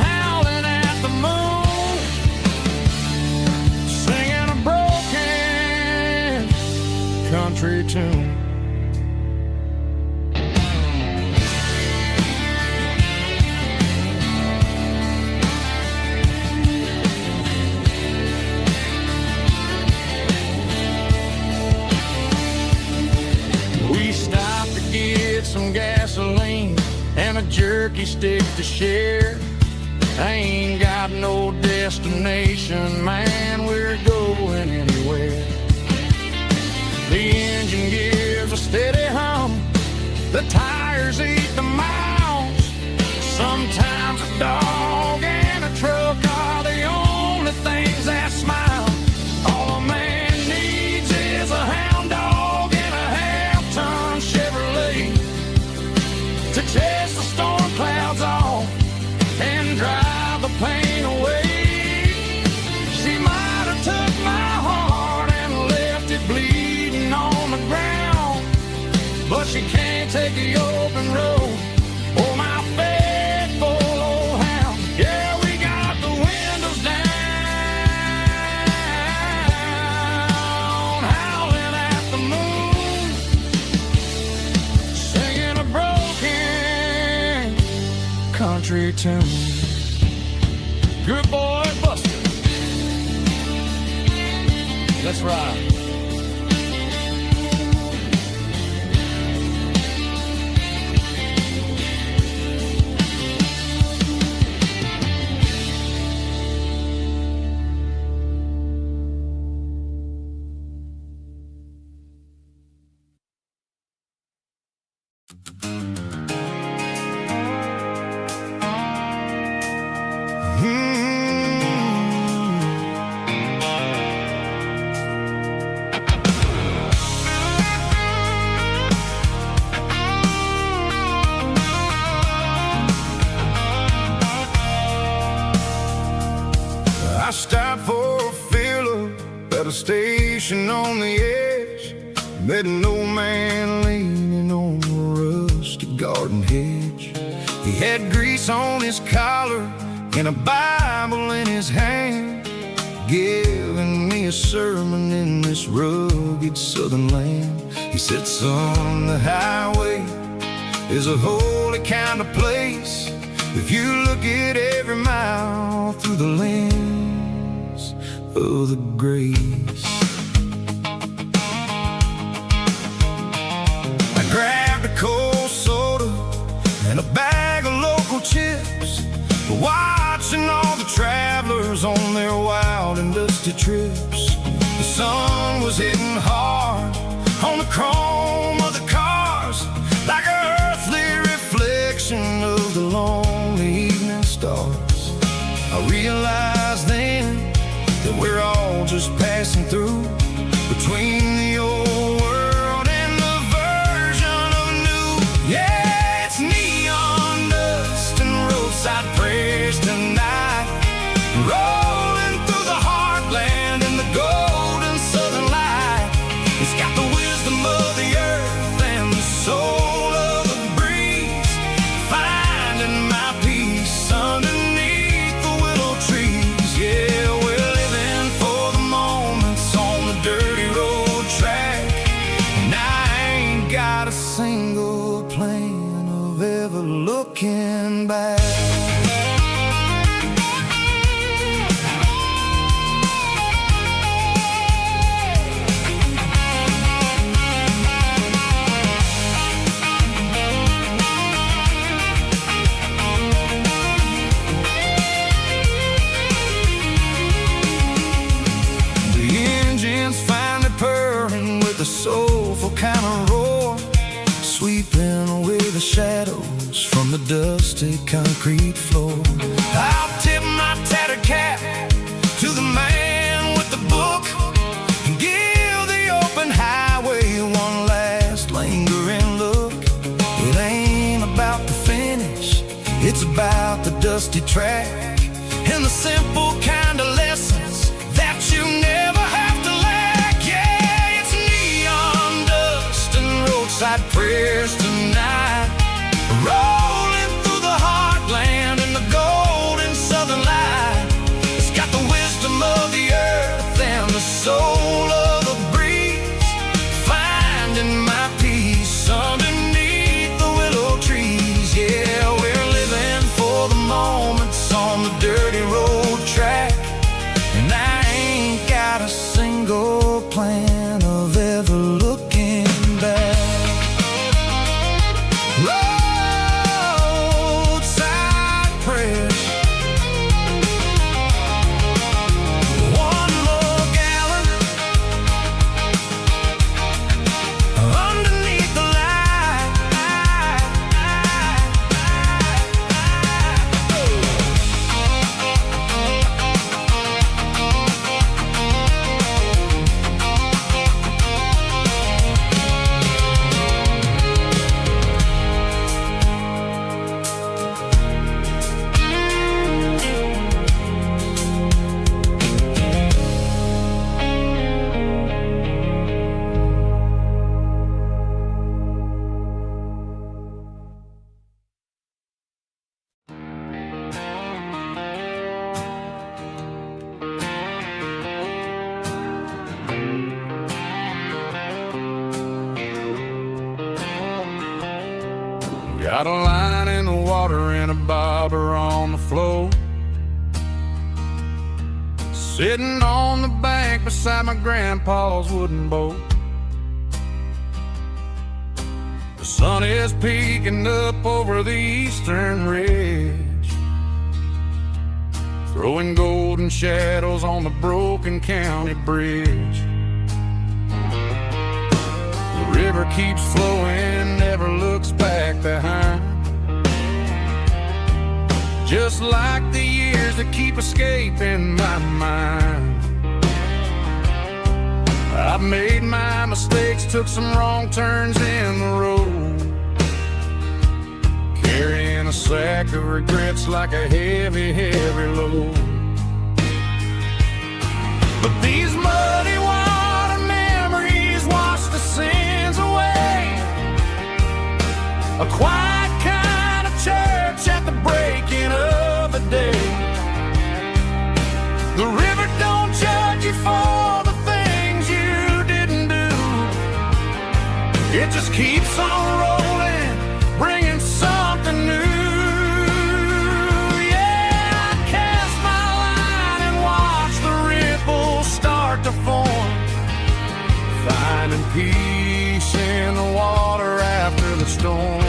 howling at the moon, singing a broken country tune. We stopped to get some gasoline and a jerky stick to share. I ain't got no destination, man, we're going anywhere. The engine gives a steady hum, the tires eat the miles. Sometimes a dog and a truck are the only things that smile. All a man needs is a hound dog and a half-ton Chevrolet to chase the storm clouds off and drive the pain away. She might have took my heart and left it bleeding on the ground, but she can't take the open road or my faithful old hound. Yeah, we got the windows down, howling at the moon, singing a broken country tune. Good boy, Buster. Let's ride. I stopped for a fill-up at a station on the edge. Met an old man leaning on a rusty garden hedge. He had grease on his collar and a Bible in his hand, giving me a sermon in this rugged southern land. He said, son, the highway is a holy kind of place if you look at every mile through the lens of the grace. I grabbed a cold soda and a bag of local chips, watching all the travelers on their wild and dusty trips. The sun was hitting hard on the chrome of the cars, like an earthly reflection of the lonely evening stars. I realized then that we're all just passing through, between the old world and the version of new. Yeah, it's neon dust and roadside prayers tonight, rolling through the heartland in the golden southern light. It's got the wisdom of the earth and the soul of the breeze, finding my peace underneath the willow trees. Yeah, we're living for the moments on the dirty road track, and I ain't got a single plan of ever looking back. The soulful kind of roar, sweeping away the shadows from the dusty concrete floor. I'll tip my tattered cap to the man with the book and give the open highway one last lingering look. It ain't about the finish, it's about the dusty track and the simple kind of lessons that you never have to lack. Yeah, it's neon dust and roadside prayers tonight, rolling through the heartland in the golden southern light. It's got the wisdom of the earth and the soul of the breeze, finding my peace underneath the willow trees. Yeah, we're living for the moments on the dirty road track, and I ain't got a single plan of ever looking back. Roadside prayers, one more gallon underneath the light. Got a line in the water and a bobber on the floor, sitting on the bank beside my grandpa's wooden boat. The sun is peeking up over the eastern ridge, throwing golden shadows on the broken county bridge. The river keeps flowing, never looks back behind, just like the years that keep escaping my mind. I've made my mistakes, took some wrong turns in the road, carrying a sack of regrets like a heavy, heavy load. The river don't judge you for the things you didn't do. It just keeps on rolling, bringing something new. Yeah, I cast my line and watch the ripples start to form, finding peace in the water after the storm.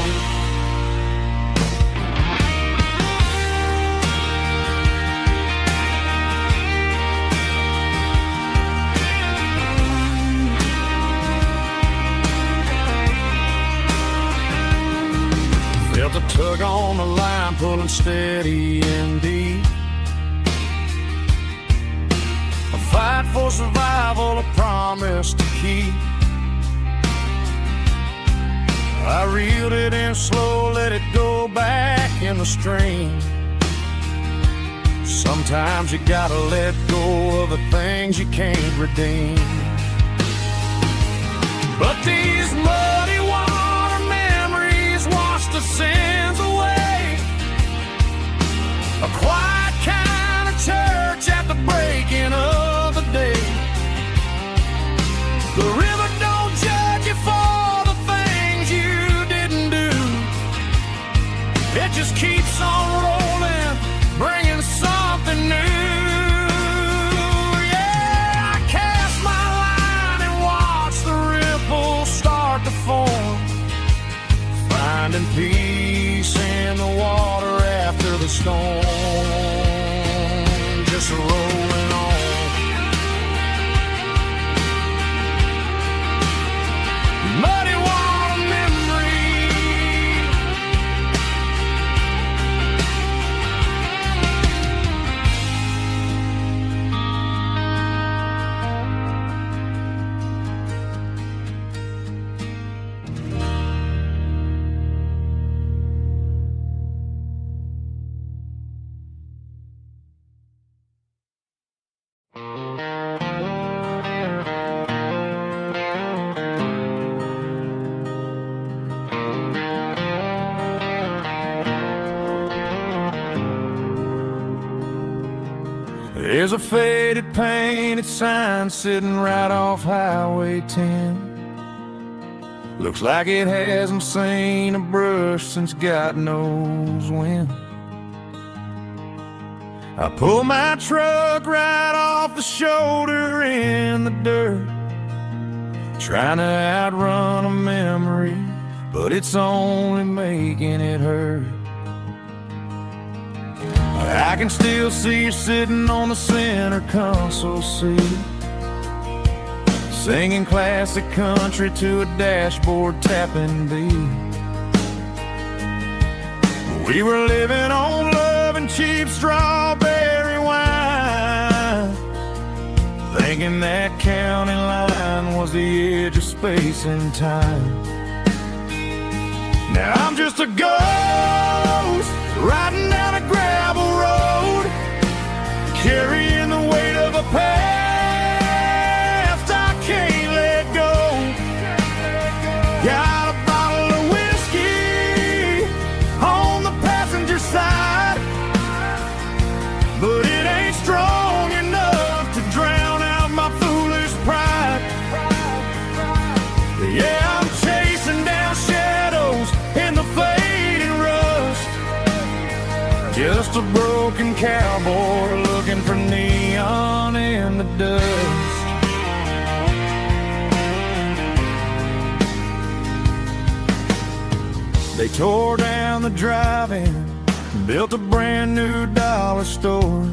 Felt a tug on the line, pulling steady and deep. A fight for survival, a promise to keep. I reeled it in slow, let it go back in the stream. Sometimes you gotta let go of the things you can't redeem. But these muddy water memories wash the sins away. A quiet kind of church at the breaking of the day. The river don't judge you for the things you didn't do. It just keeps on rolling, bringing something new. Yeah, I cast my line and watch the ripples start to form, finding peace in the water after the storm. Just rolling on. Muddy water memory. There's a faded painted sign sitting right off Highway 10. Looks like it hasn't seen a brush since God knows when. I pull my truck right off the shoulder in the dirt, trying to outrun a memory, but it's only making it hurt. I can still see you sitting on the center console seat, singing classic country to a dashboard tapping beat. We were living on love and cheap strawberry wine, thinking that county line was the edge of space and time. Now I'm just a ghost riding down a gravel road, carrying the weight of a past I can't let go. Got a bottle of whiskey on the passenger side, but it ain't strong enough to drown out my foolish pride. Yeah, I'm chasing down shadows in the fading rust, just a broken cowboy looking for neon in the dust. They tore down the drive-in, built a brand new dollar store,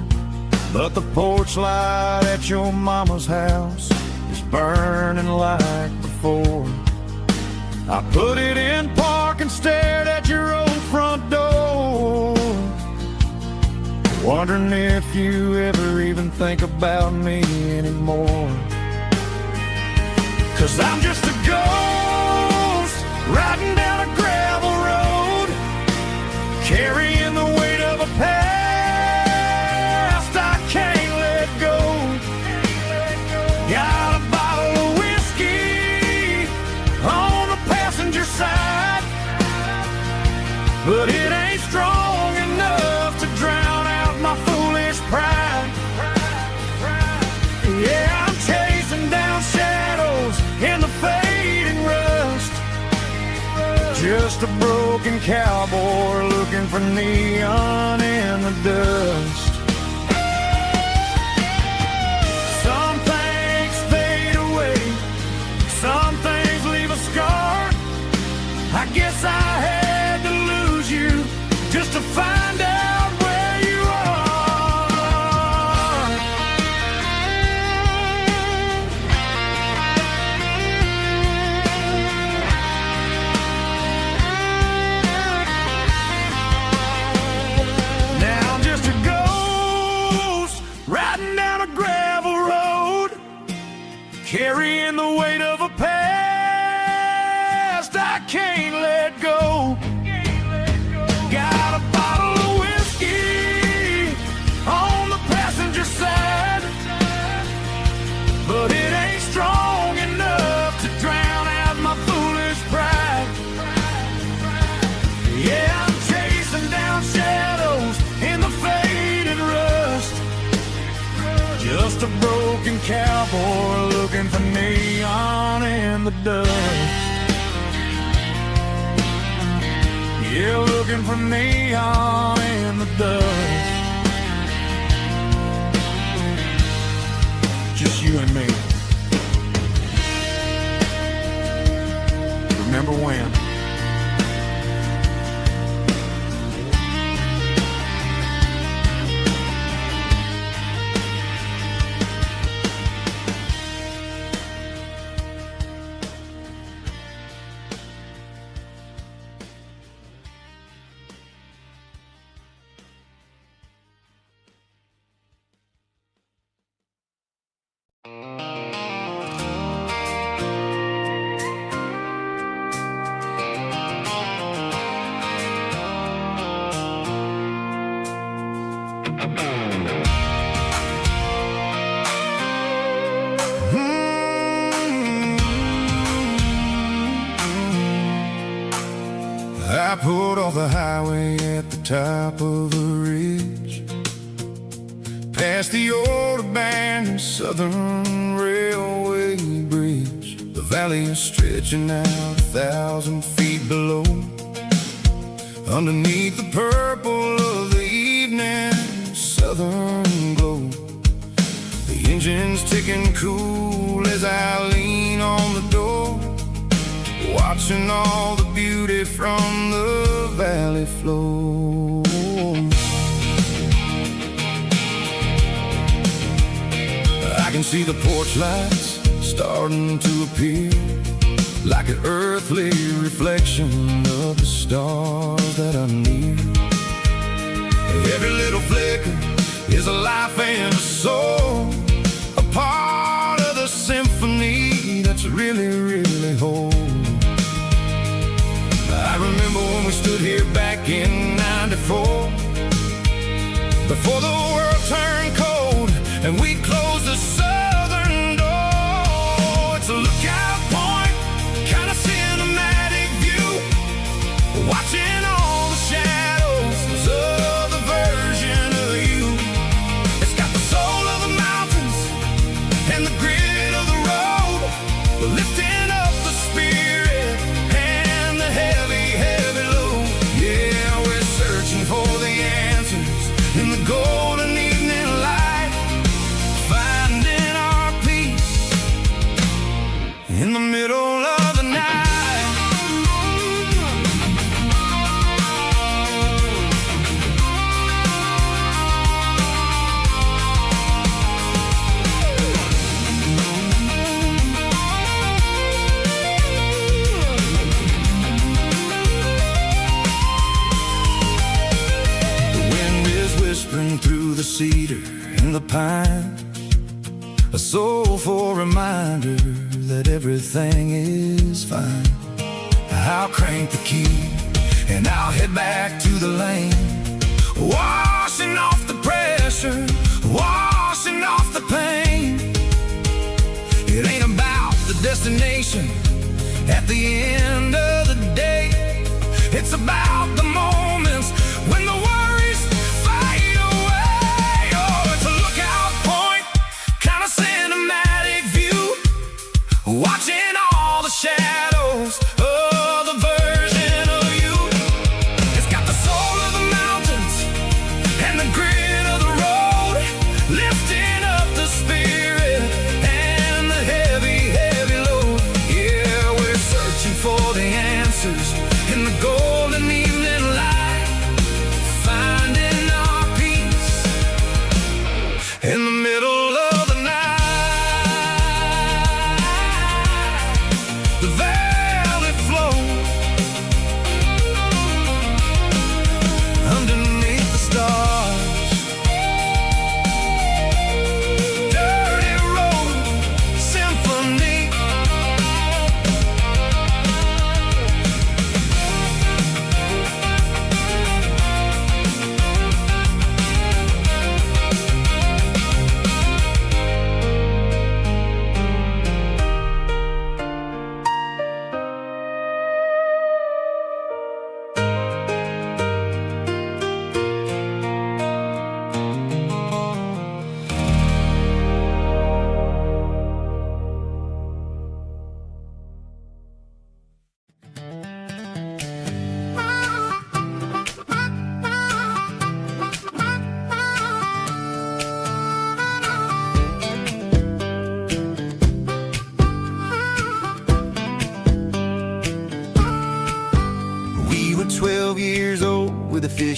but the porch light at your mama's house is burning like before. I put it in park and stared at your old front door, wondering if you ever even think about me anymore. 'Cause I'm just a ghost riding down a gravel road, carrying the weight of a past I can't let go. Got a bottle of whiskey on the passenger side, but it ain't strong enough to drown out my foolish pride. just a broken cowboy looking for neon in the dust. Some things fade away, some things leave a scar. I guess I had to lose you just to find out where you are. Now I'm just a ghost riding down a gravel road, carrying the weight of a past I can't let go. Got a bottle of whiskey on the passenger side, but it ain't strong enough to drown out my foolish pride. Yeah, I'm chasing down shadows in the faded rust, just a broken cowboy looking for neon in the dust. Yeah, looking for neon in the dust. Just you and me. Remember when? I pulled off the highway at the top of a ridge, past the old abandoned Southern Railway bridge. The valley is stretching out 1,000 feet below, underneath the purple of the evening southern glow. The engine's ticking cool as I lean on the door, watching all the beauty from the valley flow. I can see the porch lights starting to appear, like an earthly reflection of the stars that are near. Every little flicker is a life and a soul, a part of the symphony that's really, really whole. I remember when we stood here back in '94, before the world turned cold and we closed the southern door. It's a lookout point, kind of cinematic view, watching all the shadows of the version of you. It's got the soul of the mountains and the grit of the road, lifting up the spirit and the heavy, heavy load. Yeah, we're searching for the answers in the golden evening light, finding our peace in the middle of the night. Whispering through the cedar and the pine, a soulful reminder that everything is fine. I'll crank the key and I'll head back to the lane, washing off the pressure, washing off the pain. It ain't about the destination at the end of the day, it's about the moments when the worries fade away. Oh, it's a lookout point, kind of cinematic view, watching all the shadows of the version of you.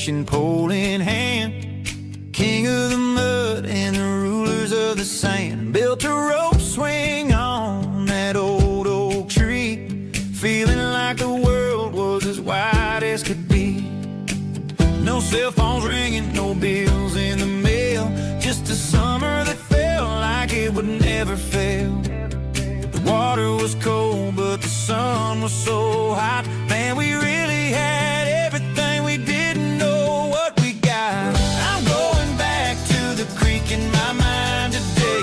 fishing pole in hand, king of the mud and the rulers of the sand. Built a rope swing on that old oak tree, feeling like the world was as wide as could be. No cell phones ringing, no bills in the mail, just a summer that felt like it would never fail. The water was cold, but the sun was so hot. Man, we really had everything, we didn't know what we got. I'm going back to the creek in my mind today,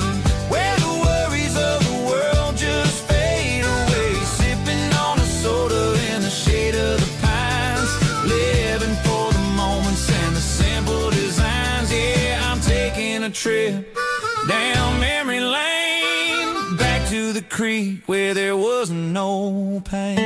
where the worries of the world just fade away. Sipping on a soda in the shade of the pines, living for the moments and the simple designs. Yeah, I'm taking a trip down memory lane, back to the creek where there was no pain.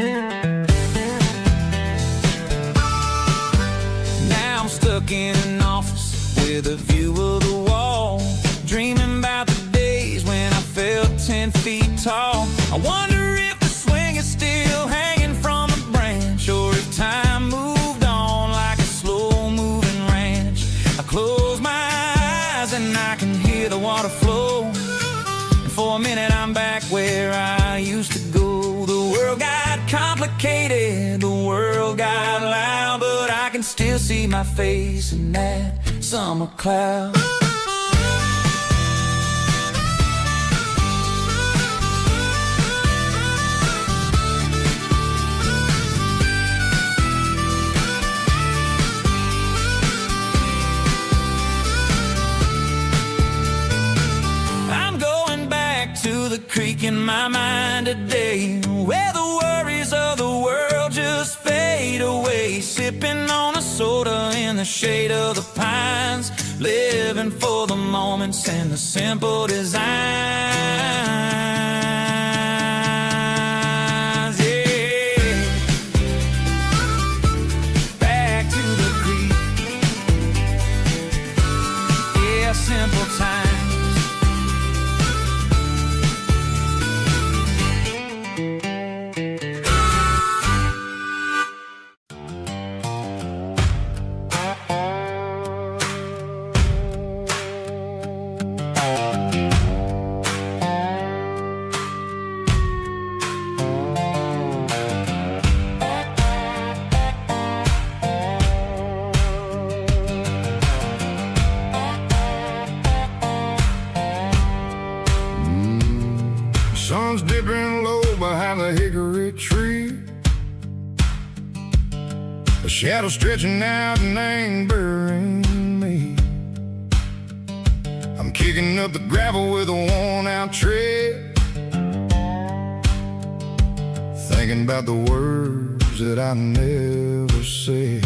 Now I'm stuck in an office with a view of the wall, dreaming about the days when I felt 10 feet tall. I wonder if the swing is still hanging from a branch, or if time moved on like a slow-moving ranch. I close my eyes and I can hear the water flow, and for a minute I'm back where I used to go. The world got complicated, the world got loud, but I can still see my face in that summer cloud. I'm going back to the creek in my mind today, where the worries of the world just fade away. Sipping on a soda in the shade of the pines, living for the moments and the simple designs. Yeah, back to the creek. Yeah, simple times. Sun's dipping low behind the hickory tree, a shadow stretching out and angering me. I'm kicking up the gravel with a worn-out tread, thinking about the words that I never said.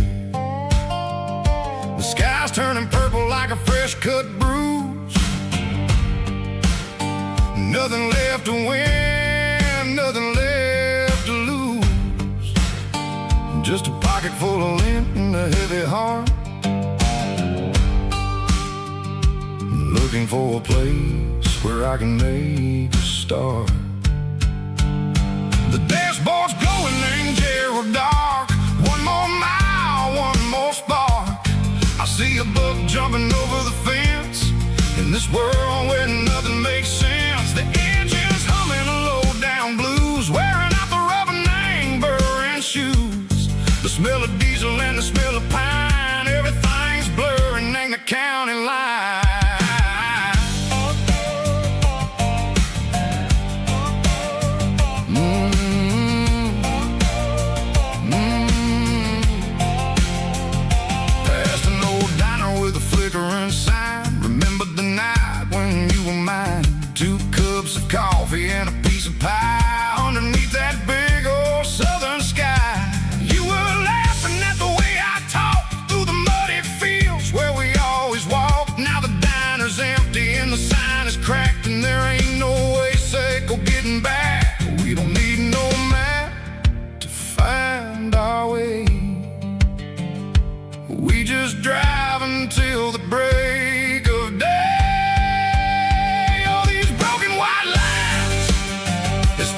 The sky's turning purple like a fresh-cut bruise, nothing left to win, nothing left to lose, just a pocket full of lint and a heavy heart, looking for a place where I can make a start. The dashboard's glowing in Gerald dark, one more mile, one more spark. I see a buck jumping over the fence, in this world where nothing makes sense. The engine's humming a low-down blues, wearing out the rubber name, burring shoes. The smell of diesel and the smell of pine, everything's blurring, ain't the county line. Past an old diner with a flickering sign, remember the night when you were mine. 2 cups of coffee and a piece of pie underneath that big old southern sky. You were laughing at the way I talked through the muddy fields where we always walked. Now the diner's empty and the sign is cracked, and there ain't no way safe or getting back. We don't need no map to find our way, we just drive until the break of day.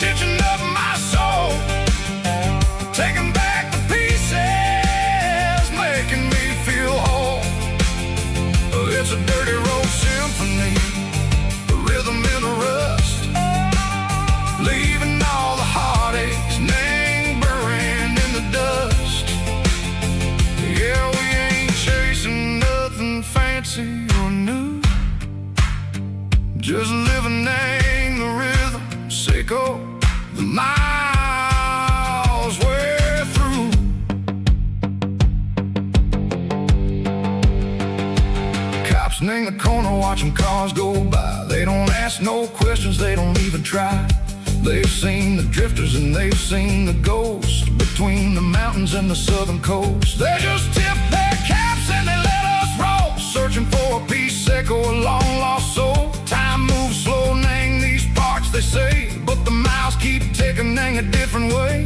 Stitching up my soul, taking back the pieces, making me feel just living in the rhythm. Seiko, the miles we're through. Cops in the corner watching cars go by. They don't ask no questions, they don't even try. They've seen the drifters and they've seen the ghosts between the mountains and the southern coast. They just tip their caps and they let us roll, searching for a piece, echo, a long lost soul. Time moves slow, nang these parts, they say, but the miles keep ticking, nang a different way.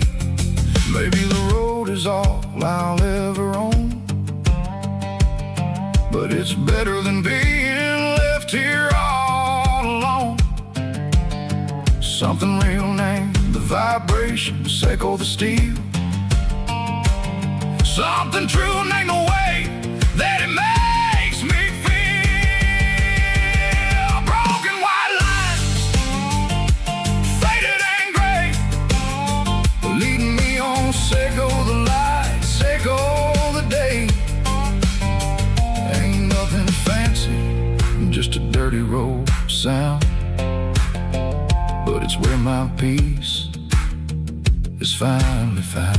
Maybe the road is all I'll ever own, but it's better than being left here all alone. Something real name, the vibrations echo the steel. Something true name, the way that it makes me feel. Broken white lines, faded and gray, leading me on, Seiko the light, Seiko the day. Ain't nothing fancy, just a dirty road sound, but it's where my peace is finally found.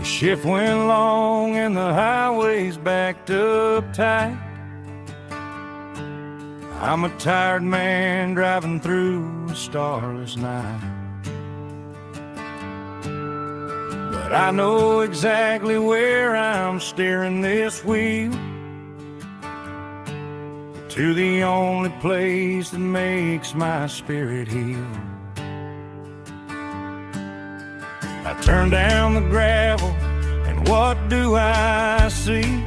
Shift went long and the highway's backed up tight. I'm a tired man driving through a starless night, but I know exactly where I'm steering this wheel, to the only place that makes my spirit heal. I turn down the gravel, and what do I see?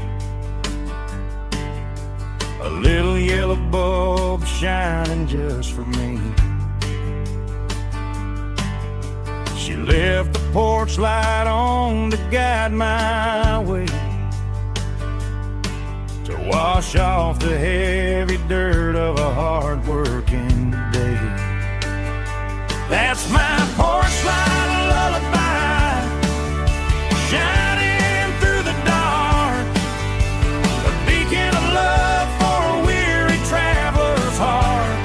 A little yellow bulb shining just for me. She left the porch light on to guide my way, to wash off the heavy dirt of a hard-working day. That's my porch light lullaby, shining through the dark, a beacon of love for a weary traveler's heart.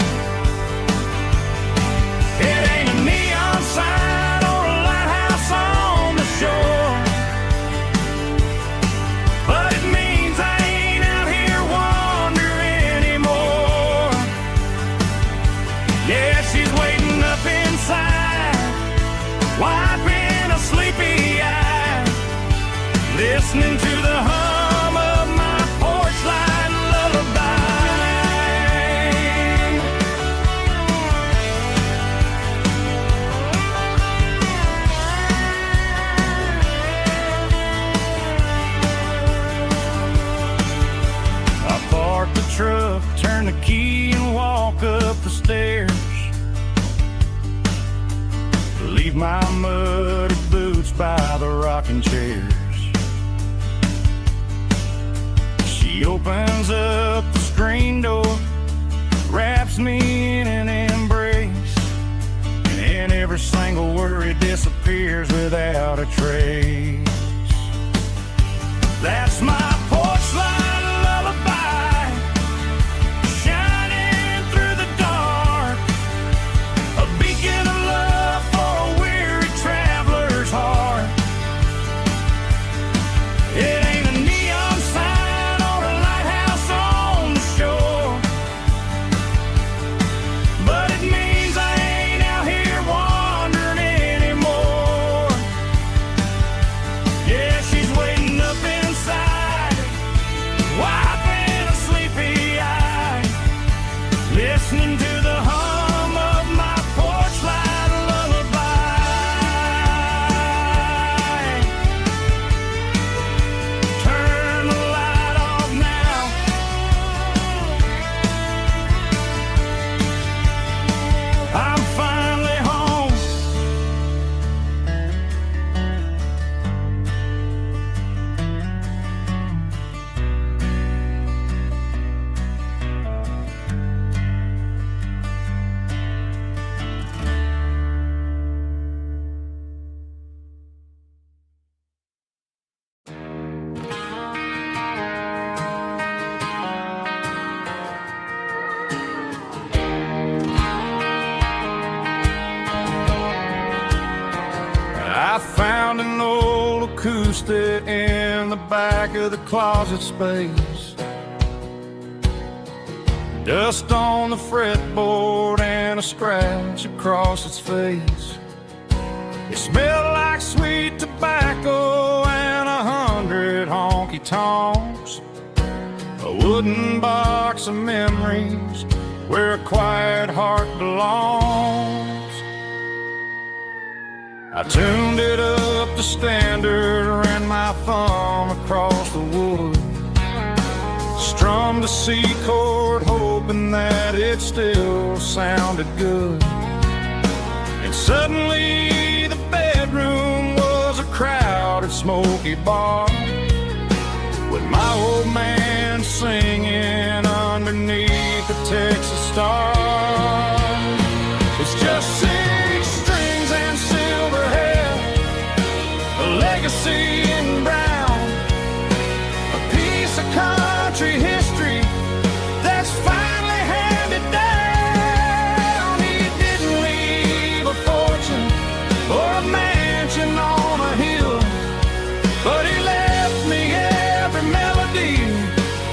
It ain't a neon sign or a lighthouse on the shore, but it means I ain't out here wandering anymore. Yeah, she's waiting up inside, wiping a sleepy eye, listening to the hum of my porch light lullaby. I park the truck, turn the key and walk up the stairs, leave my muddy boots by the rocking chairs. She opens up the screen door, wraps me in an embrace, and every single worry disappears without a trace. That's my porch light lullaby, shining through the dark, a beacon of love for a weary traveler's heart. It ain't a neon sign or a lighthouse on the shore, but it means I ain't out here wandering anymore. Yeah, she's waiting up inside, acoustic in the back of the closet space. Dust on the fretboard and a scratch across its face. It smelled like sweet tobacco and 100 honky-tonks. A wooden box of memories where a quiet heart belongs. I tuned it up to standard, ran my thumb across the wood, strummed a C chord hoping that it still sounded good. And suddenly the bedroom was a crowded smoky bar, with my old man singing underneath the Texas star. It's just 6 strings and silver hair, a legacy in brown, a piece of country history that's finally handed down. He didn't leave a fortune or a mansion on a hill, but he left me every melody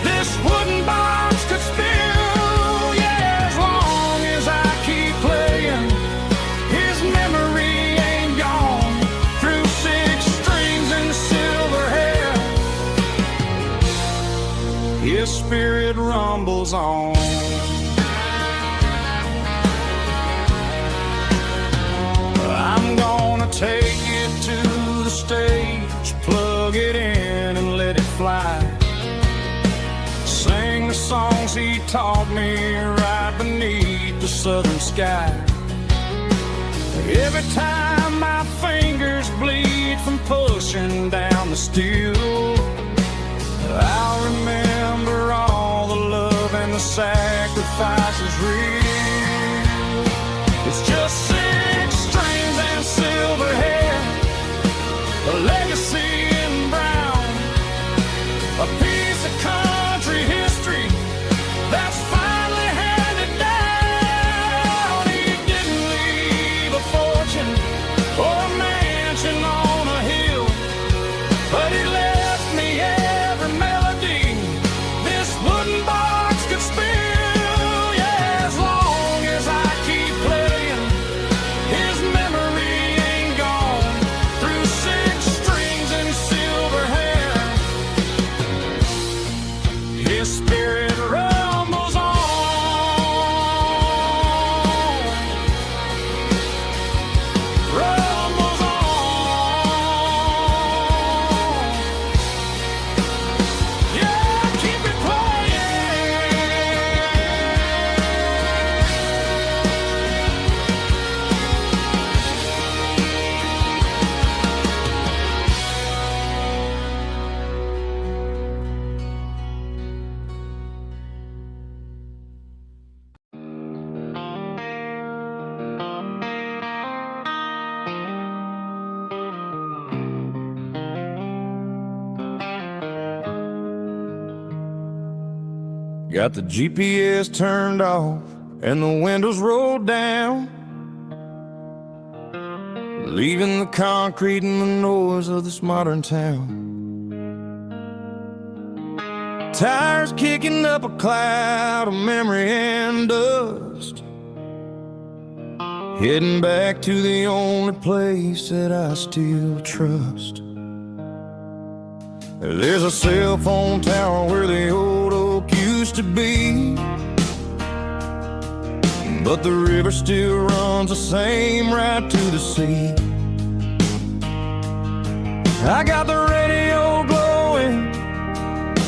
this wooden box could spill. Yeah, as long as I keep playing, his memory ain't gone. Through 6 strings and silver hair, his spirit rumbles on. I'm gonna take it to the stage, plug it in and let it fly. Sing the songs he taught me right beneath the southern sky. Every time my fingers bleed from pushing down the steel, I'll remember all the love and the sacrifices real. It's just 6 strings and silver hair, a legacy in brown, a piece of country history that's finally handed down. He didn't leave a fortune or a mansion on a hill, but he left me every melody this wooden box could spill. Yeah, as long as I keep playing, his memory ain't gone. Through 6 strings and silver hair, his spirit rumbles on. Rumbles on. Yeah, keep it Got the GPS turned off and the windows rolled down, leaving the concrete and the noise of this modern town. Tires kicking up a cloud of memory and dust, heading back to the only place that I still trust. There's a cell phone tower where the old oak used to be, but the river still runs the same right to the sea. I got the radio glowing,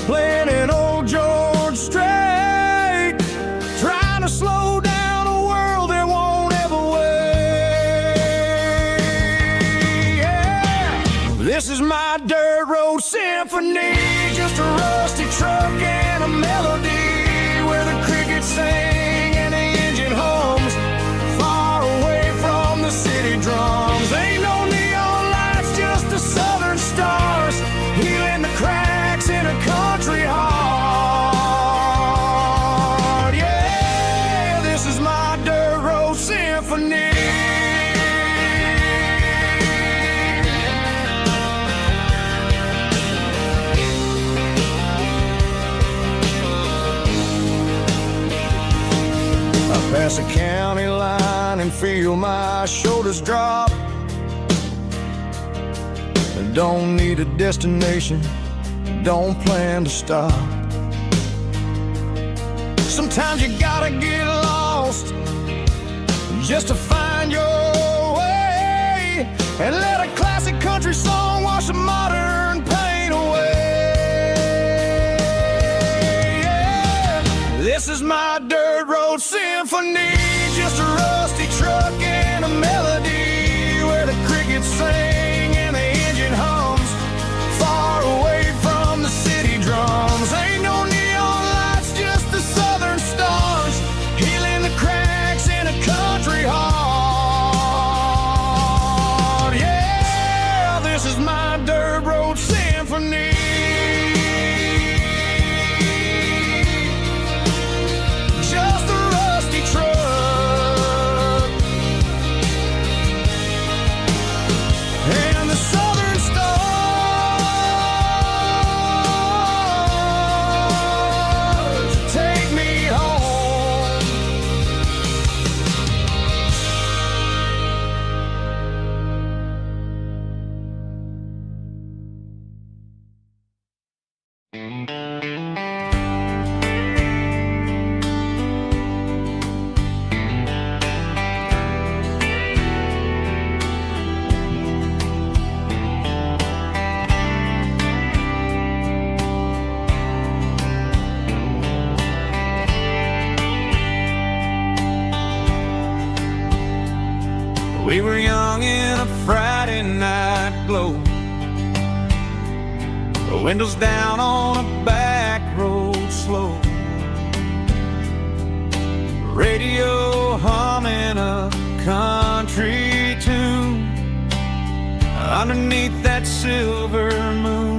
playing an old George Strait, trying to slow down a world that won't ever wait. Yeah. This is my dirt road symphony, just a rusty truck and a melody where the crickets sing and the engine hums, far away from the city drums. Ain't no neon lights, just the southern stars, healing the cracks in a country heart. Yeah, this is my dirt road symphony. feel my shoulders drop. Don't need a destination, don't plan to stop. Sometimes you gotta get lost just to find your way, and let a classic country song wash the modern pain away. Yeah. This is my dirt road symphony, just a rusty truck and a melody where the crickets sing and the engine hums, far away from the city drums. Ain't no neon lights, just the southern stars, healing the cracks in a country heart. Yeah, this is my dirt road symphony. Just a rusty truck and the southern stars take me home. We were young in a Friday night glow, the windows down on a back road slow, radio humming a country tune underneath that silver moon.